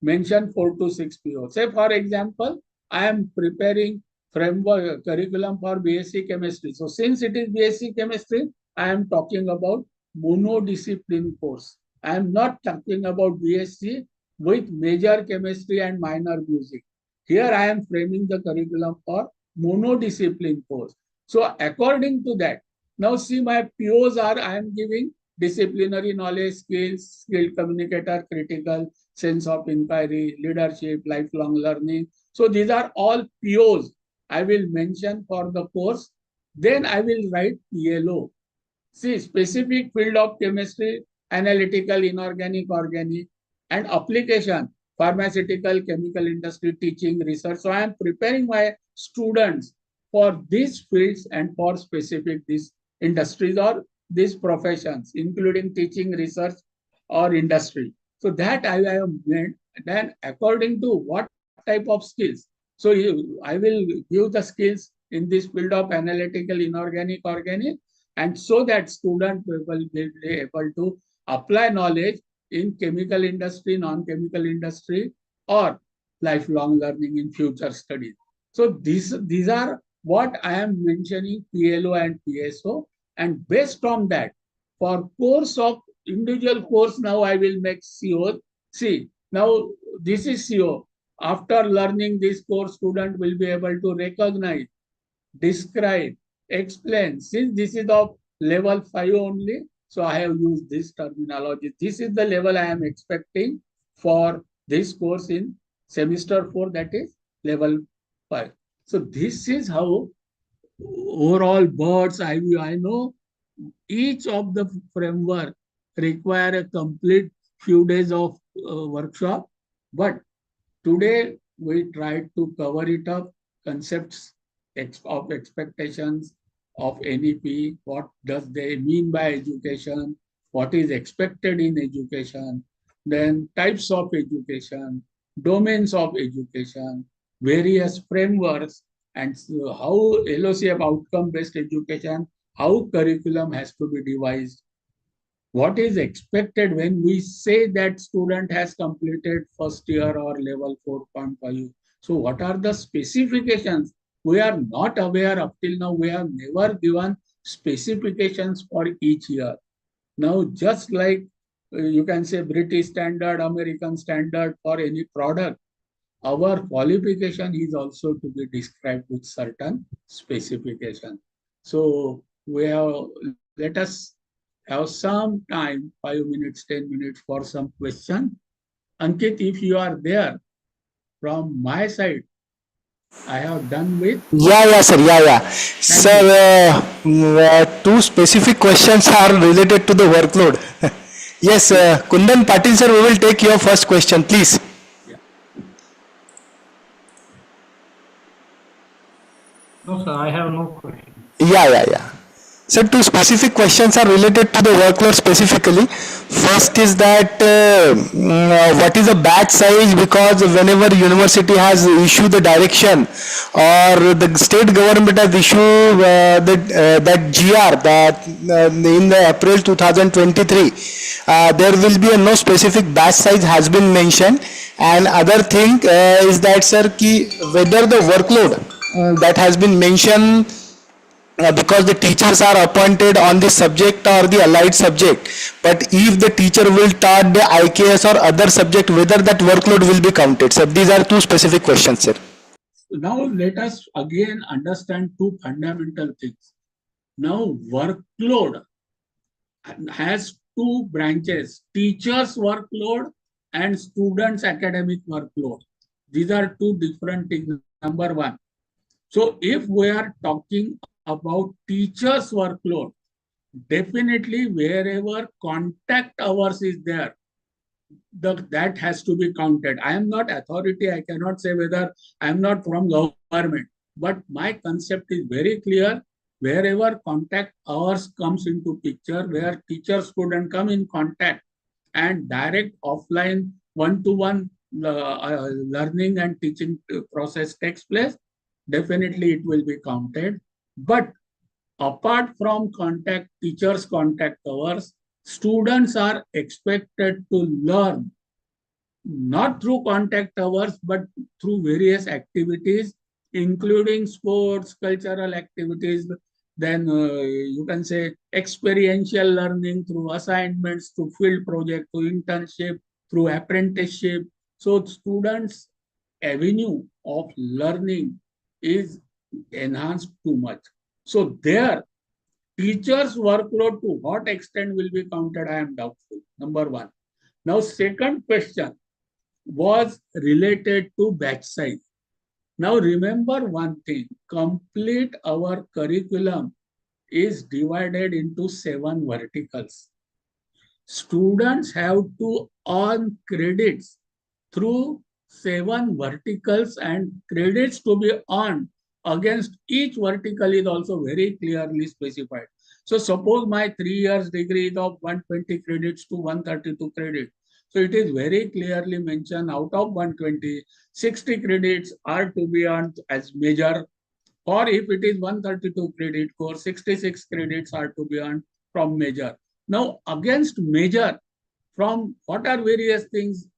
Mention 4 to 6 POs. Say, for example, I am preparing framework curriculum for BSc chemistry. So since it is BSc chemistry, I am talking about monodiscipline course. I am not talking about BSc with major chemistry and minor music. Here I am framing the curriculum for monodiscipline course. So according to that, now see my POs are, I am giving disciplinary knowledge, skills, skilled communicator, critical, sense of inquiry, leadership, lifelong learning. So these are all POs I will mention for the course. Then I will write PLO. See, specific field of chemistry, analytical, inorganic, organic, and application, pharmaceutical, chemical industry, teaching, research. So I am preparing my students for these fields and for specific these industries or these professions, including teaching, research, or industry. So that I have made. Then according to what type of skills. So I will give the skills in this field of analytical, inorganic, organic, and so that student will be able to apply knowledge in chemical industry, non-chemical industry, or lifelong learning in future studies. So these are what I am mentioning, PLO and PSO, and based on that, for course of individual course, now I will make CO. See, now this is CO. After learning this course, student will be able to recognize, describe, explain. Since this is of level 5 only, so I have used this terminology. This is the level I am expecting for this course in semester 4, that is level 5. So this is how overall bird's eye view. I know each of the framework require a complete few days of workshop, but today we tried to cover it up, concepts of expectations of NEP, what does they mean by education, what is expected in education, then types of education, domains of education, various frameworks, and so how LOCF outcome-based education, how curriculum has to be devised, what is expected when we say that student has completed first year or level 4.5. So what are the specifications? We are not aware up till now. We have never given specifications for each year. Now, just like you can say British standard, American standard for any product, our qualification is also to be described with certain specification. So let us have some time, 5 minutes, 10 minutes for some question. Ankit, if you are there, from my side, I have done with. Yeah, sir. Yeah. Sir, two specific questions are related to the workload. Yes, Kundan Patil, sir, we will take your first question, please. Yeah. No, sir, I have no question. Yeah. So two specific questions are related to the workload specifically. First is that what is the batch size, because whenever university has issued the direction or the state government has issued that GR that in the April 2023 there will be a no specific batch size has been mentioned. And other thing is that, sir, ki whether the workload that has been mentioned because the teachers are appointed on the subject or the allied subject, but if the teacher will taught the IKS or other subject, whether that workload will be counted. So these are two specific questions, sir. Now let us again understand two fundamental things. Now workload has two branches, teachers workload and students academic workload. These are two different things. Number one. So if we are talking about teachers workload, definitely wherever contact hours is there, that has to be counted. I am not authority. I cannot say whether I am not from government, but my concept is very clear. Wherever contact hours comes into picture, where teacher student come in contact and direct offline one-to-one learning and teaching process takes place, definitely it will be counted. But apart from contact, teachers contact hours, students are expected to learn not through contact hours, but through various activities, including sports, cultural activities, then you can say experiential learning through assignments, through field project, through internship, through apprenticeship. So students' avenue of learning is enhanced too much. So there, teachers' workload to what extent will be counted, I am doubtful. Number one. Now, second question was related to batch size. Now, remember one thing, complete our curriculum is divided into 7 verticals. Students have to earn credits through 7 verticals, and credits to be earned against each vertical is also very clearly specified. So suppose my 3 years degree is of 120 credits to 132 credits. So it is very clearly mentioned out of 120, 60 credits are to be earned as major Or if it is 132 credit course, 66 credits are to be earned from major. Now, against major, from what are various things?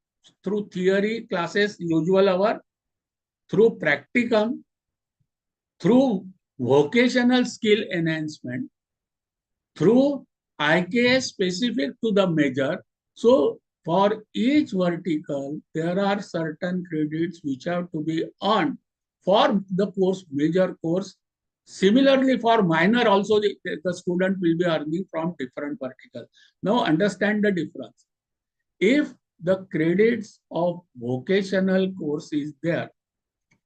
Through theory classes, usual hour, through practicum, through vocational skill enhancement, through IKS specific to the major. So for each vertical, there are certain credits which have to be earned for the course, major course. Similarly, for minor also, the student will be earning from different verticals. Now understand the difference. If the credits of vocational course is there,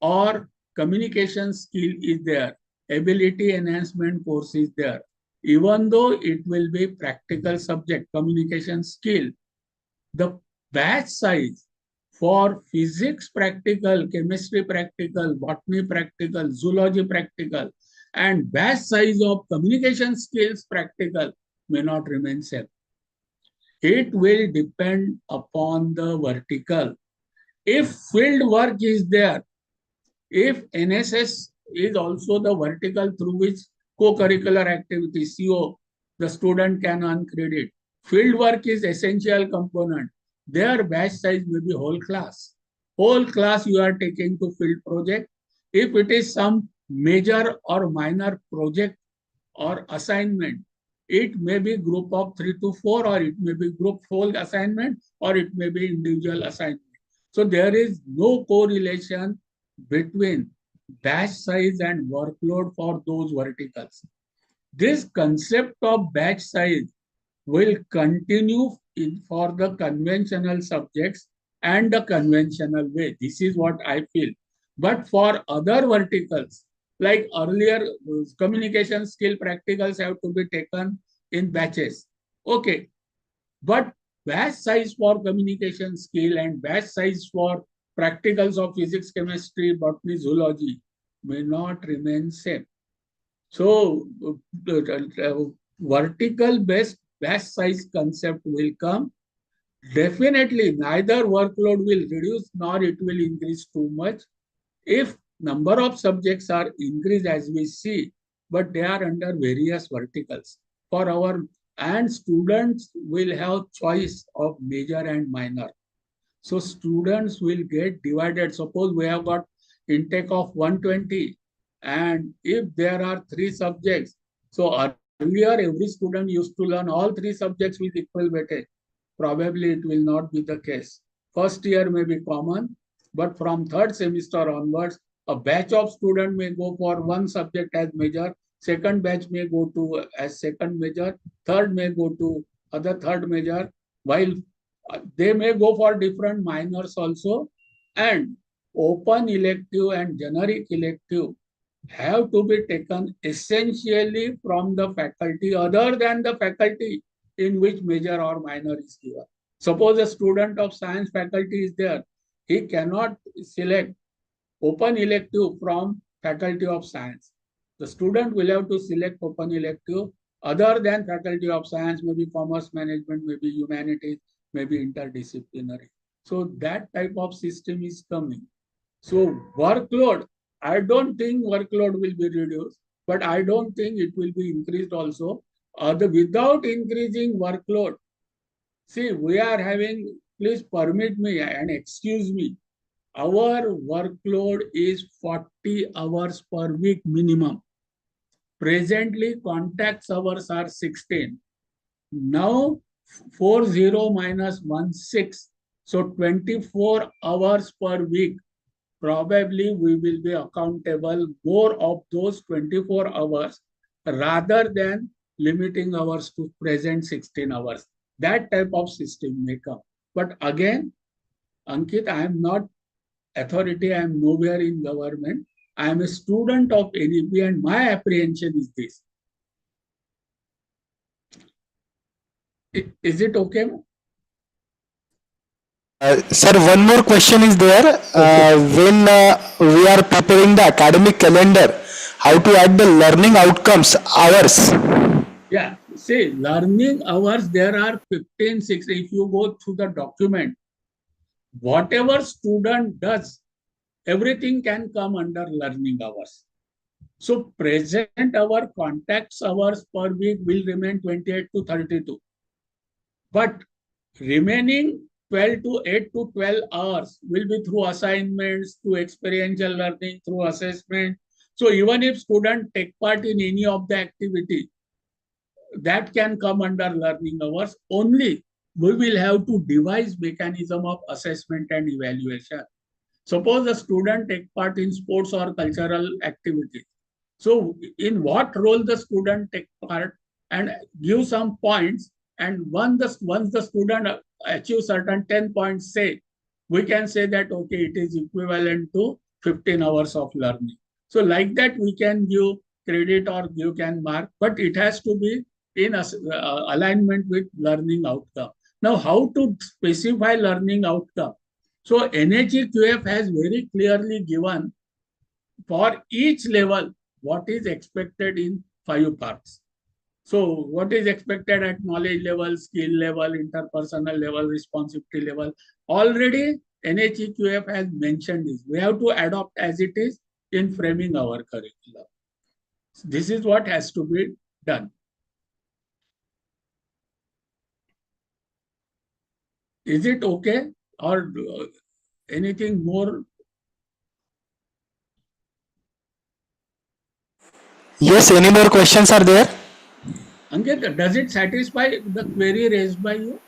or communication skill is there, ability enhancement course is there, even though it will be practical subject, communication skill, the batch size for physics practical, chemistry practical, botany practical, zoology practical, and batch size of communication skills practical may not remain same. It will depend upon the vertical. If field work is there, if NSS is also the vertical through which co-curricular activity, CO, the student can earn credit. Field work is essential component. Their batch size may be whole class. Whole class you are taking to field project. If it is some major or minor project or assignment, it may be group of 3 to 4, or it may be group whole assignment, or it may be individual assignment. So there is no correlation between batch size and workload for those verticals. This concept of batch size will continue for the conventional subjects and the conventional way. This is what I feel. But for other verticals, like earlier, communication skill practicals have to be taken in batches. Okay, but batch size for communication skill and batch size for practicals of physics, chemistry, botany, zoology may not remain same. So vertical based batch size concept will come. Definitely neither workload will reduce nor it will increase too much. If number of subjects are increased as we see, but they are under various verticals. For our and students will have choice of major and minor. So students will get divided. Suppose we have got intake of 120, and if there are 3 subjects, so earlier every student used to learn all 3 subjects with equal weightage. Probably it will not be the case. First year may be common, but from 3rd semester onwards, a batch of students may go for one subject as major, second batch may go to as second major, third may go to other third major, while they may go for different minors also, and open elective and generic elective have to be taken essentially from the faculty other than the faculty in which major or minor is given. Suppose a student of science faculty is there, he cannot select open elective from faculty of science. The student will have to select open elective other than faculty of science, maybe commerce management, maybe humanities, maybe interdisciplinary. So that type of system is coming. So workload, I don't think workload will be reduced, but I don't think it will be increased also. Without increasing workload, see, we are having, please permit me and excuse me, our workload is 40 hours per week minimum. Presently, contact hours are 16. Now, 40 minus 16, so 24 hours per week. Probably we will be accountable more of those 24 hours rather than limiting hours to present 16 hours. That type of system may come. But again, Ankit, I am not authority, I am nowhere in government. I am a student of NEP and my apprehension is this. Is it okay? Sir, one more question is there. When we are preparing the academic calendar, how to add the learning outcomes hours? Yeah, see, learning hours, there are 15, 16. If you go through the document, whatever student does, everything can come under learning hours. So present our contacts hours per week will remain 28 to 32. But remaining 12 to 8 to 12 hours will be through assignments, through experiential learning, through assessment. So even if students take part in any of the activity, that can come under learning hours. Only we will have to devise mechanism of assessment and evaluation. Suppose a student take part in sports or cultural activities. So in what role the student take part and give some points, and once the student achieve certain 10 points, say, we can say that, okay, it is equivalent to 15 hours of learning. So like that, we can give credit or you can mark, but it has to be in alignment with learning outcome. Now, how to specify learning outcome? So NHEQF has very clearly given for each level what is expected in 5 parts. So what is expected at knowledge level, skill level, interpersonal level, responsibility level. Already NHEQF has mentioned this. We have to adopt as it is in framing our curriculum. This is what has to be done. Is it okay or anything more? Yes, any more questions are there? Ankit, does it satisfy the query raised by you?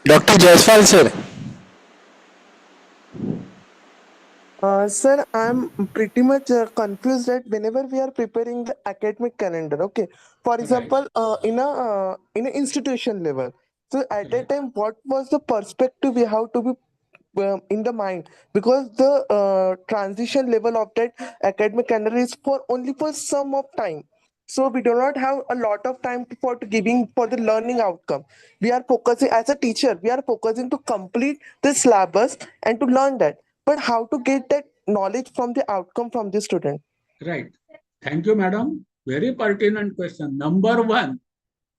Dr. Jaiswal sir. Sir, I'm pretty much confused that whenever we are preparing the academic calendar, okay, for Right. example, in an institution level, so at that Right. time, what was the perspective we have to be in the mind? Because the transition level of that academic calendar is for only for some of time. So we do not have a lot of time for giving for the learning outcome. We are focusing as a teacher. We are focusing to complete the syllabus and to learn that. But how to get that knowledge from the outcome from the student? Right. Thank you, madam. Very pertinent question. Number one,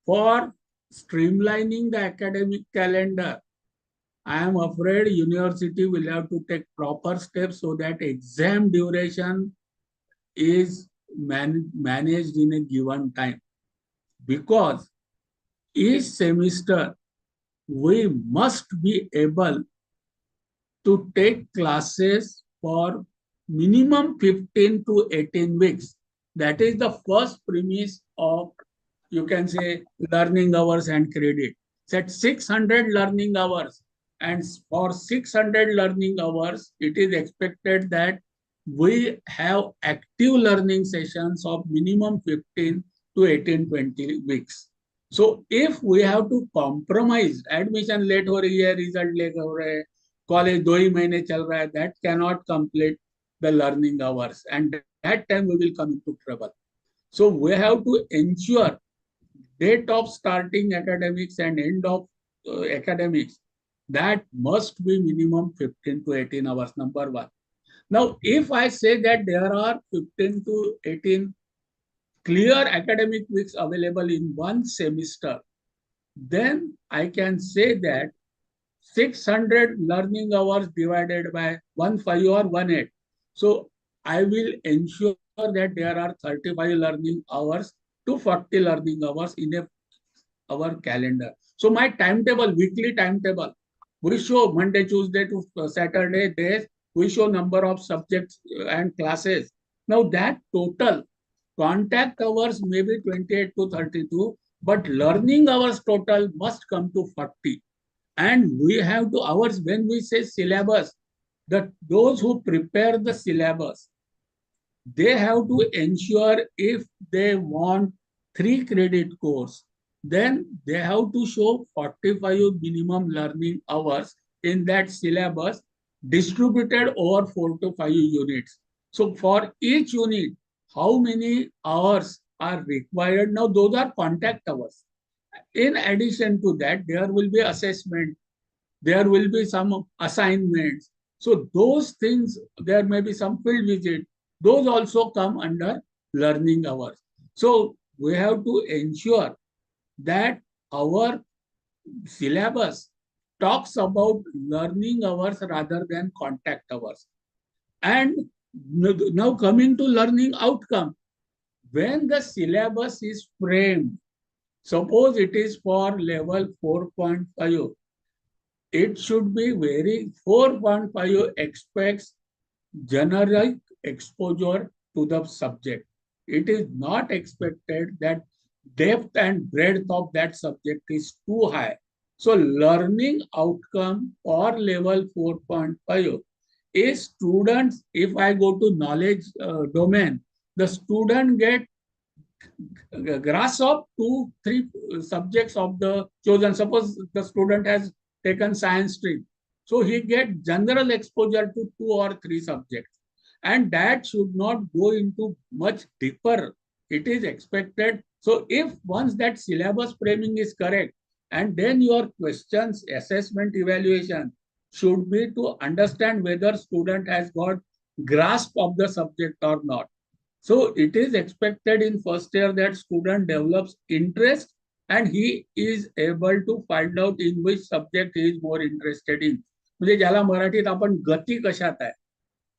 for streamlining the academic calendar, I am afraid university will have to take proper steps so that exam duration is managed in a given time. Because each semester, we must be able to take classes for minimum 15 to 18 weeks. That is the first premise of, you can say, learning hours and credit. Set 600 learning hours, and for 600 learning hours, it is expected that we have active learning sessions of minimum 15 to 18, 20 weeks. So if we have to compromise, admission late हो रही है, result late हो रहा है, college 2 ही महीने चल रहा है, that cannot complete the learning hours, and that time we will come into trouble. So we have to ensure date of starting academics and end of academics, that must be minimum 15 to 18 hours, number one. Now, if I say that there are 15 to 18 clear academic weeks available in one semester, then I can say that 600 learning hours divided by 1.5 or 1.8. So I will ensure that there are 35 learning hours to 40 learning hours in our calendar. So my timetable, weekly timetable, we show Monday, Tuesday to Saturday days, we show number of subjects and classes. Now that total contact hours may be 28 to 32, but learning hours total must come to 40. And we have to hours, when we say syllabus, that those who prepare the syllabus, they have to ensure if they want 3 credit course, then they have to show 45 minimum learning hours in that syllabus distributed over 4 to 5 units. So for each unit, how many hours are required? Now those are contact hours. In addition to that, there will be assessment, there will be some assignments. So those things, there may be some field visit, those also come under learning hours. So we have to ensure that our syllabus talks about learning hours rather than contact hours. And now coming to learning outcome, when the syllabus is framed, suppose it is for level 4.5, it should be very 4.5 expects generic exposure to the subject. It is not expected that depth and breadth of that subject is too high. So learning outcome for level 4.5 is students, if I go to knowledge domain, the student get grasp of 2-3 subjects of the chosen. Suppose the student has taken science stream, so he get general exposure to 2 or 3 subjects, and that should not go into much deeper. It is expected. So if once that syllabus framing is correct, and then your questions, assessment, evaluation should be to understand whether student has got grasp of the subject or not. So it is expected in first year that student develops interest and he is able to find out in which subject he is more interested in. म्हणजे ज्याला मराठीत आपण गती कशात आहे.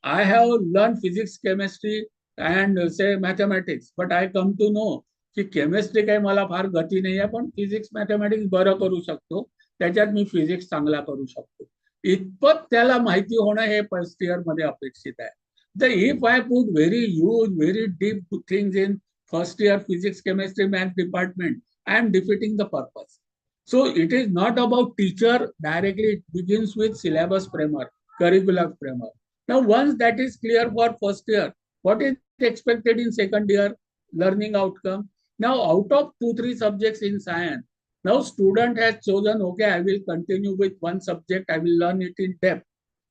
I have learned physics, chemistry and say mathematics, but I come to know की chemistry काही मला फार गती नाही आहे, पण फिजिक्स मॅथमॅटिक्स बरं करू शकतो, त्याच्यात मी फिजिक्स चांगला करू शकतो. इतपत त्याला माहिती होणं हे फर्स्ट इयर मध्ये अपेक्षित आहे. If I put very huge, very deep things in first year physics, chemistry, math department, I am defeating the purpose. So it is not about teacher directly, it begins with syllabus framework, curriculum framework. Now once that is clear for first year, what is expected in second year learning outcome? Now out of 2-3 subjects in science, now student has chosen, okay, I will continue with one subject, I will learn it in depth.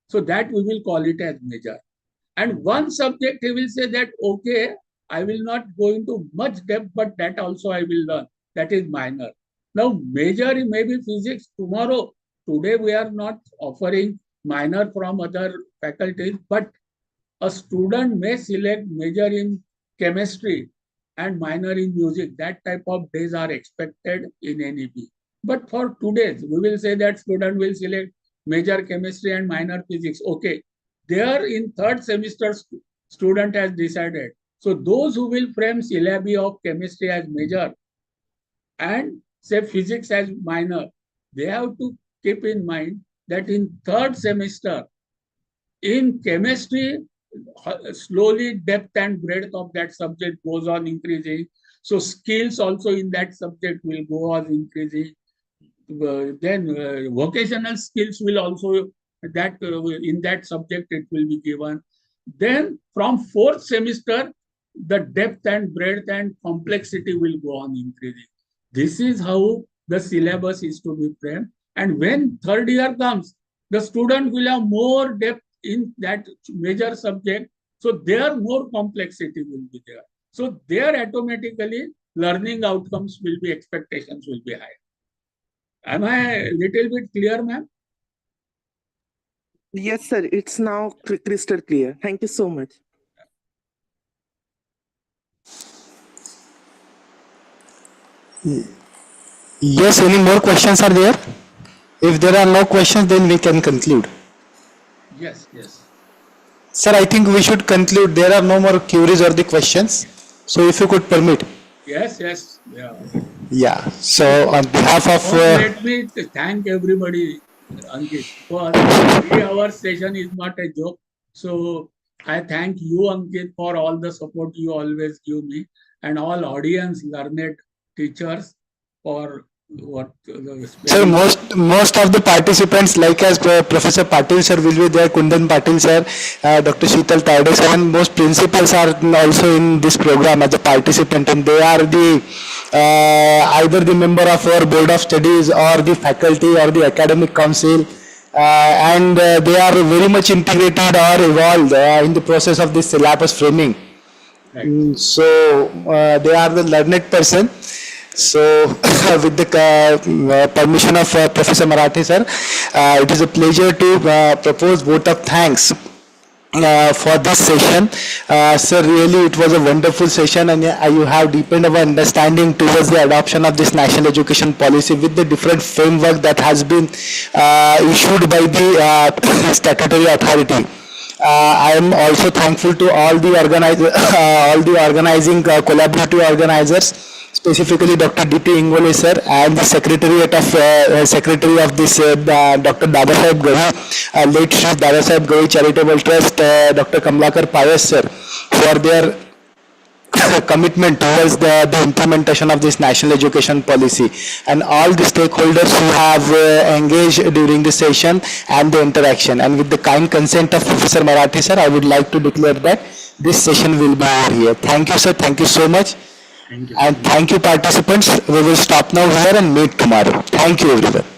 So that we will call it as major. And one subject he will say that, okay, I will not go into much depth, but that also I will learn. That is minor. Now major may be physics tomorrow. Today we are not offering minor from other faculties, but a student may select major in chemistry and minor in music. That type of days are expected in NEP. But for today's, we will say that student will select major chemistry and minor physics. Okay. There in third semester, student has decided. So those who will frame syllabi of chemistry as major and say physics as minor, they have to keep in mind that in third semester, in chemistry, slowly depth and breadth of that subject goes on increasing. So skills also in that subject will go on increasing. Then vocational skills will also that in that subject it will be given. Then from fourth semester, the depth and breadth and complexity will go on increasing. This is how the syllabus is to be framed. And when third year comes, the student will have more depth in that major subject. So there more complexity will be there. So there automatically learning outcomes will be, expectations will be high. Am I a little bit clear, ma'am? Yes, sir. It's now crystal clear. Thank you so much. Yes, any more questions are there? If there are no questions, then we can conclude. Yes, yes. Sir, I think we should conclude. There are no more queries or the questions. So if you could permit. Yes, yes. Yeah. Yeah. So on behalf of... let me thank everybody, Ankit, for 3-hour session is not a joke. So I thank you, Ankit, for all the support you always give me, and all audience, learned teachers for what. Sir, most of the participants, like as Professor Patil sir will be there, Kundan Patil sir, Dr. Sheetal Tayde sir, and most principals are also in this program as a participant, and they are the either the member of our board of studies or the faculty or the academic council, and they are very much integrated or involved in the process of this syllabus framing. Right. So they are the learned person. So with the permission of Professor Marathi sir, it is a pleasure to propose vote of thanks for this session. Sir, really it was a wonderful session, and you have deepened our understanding towards the adoption of this national education policy with the different framework that has been issued by the statutory authority. I am also thankful to all the organizing collaborative organizers, specifically Dr. D.T. Ingole sir and the secretary of this Dr. Dada Saheb Gavi, late Shri Dada Saheb Gavi Charitable Trust, Dr. Kamlakar Payas sir, for their commitment towards the implementation of this national education policy, and all the stakeholders who have engaged during the session and the interaction. And with the kind consent of Professor Marathi sir, I would like to declare that this session will be over here. Thank you sir, thank you so much. Thank you. And thank you participants. We will stop now here and meet tomorrow. Thank you everyone.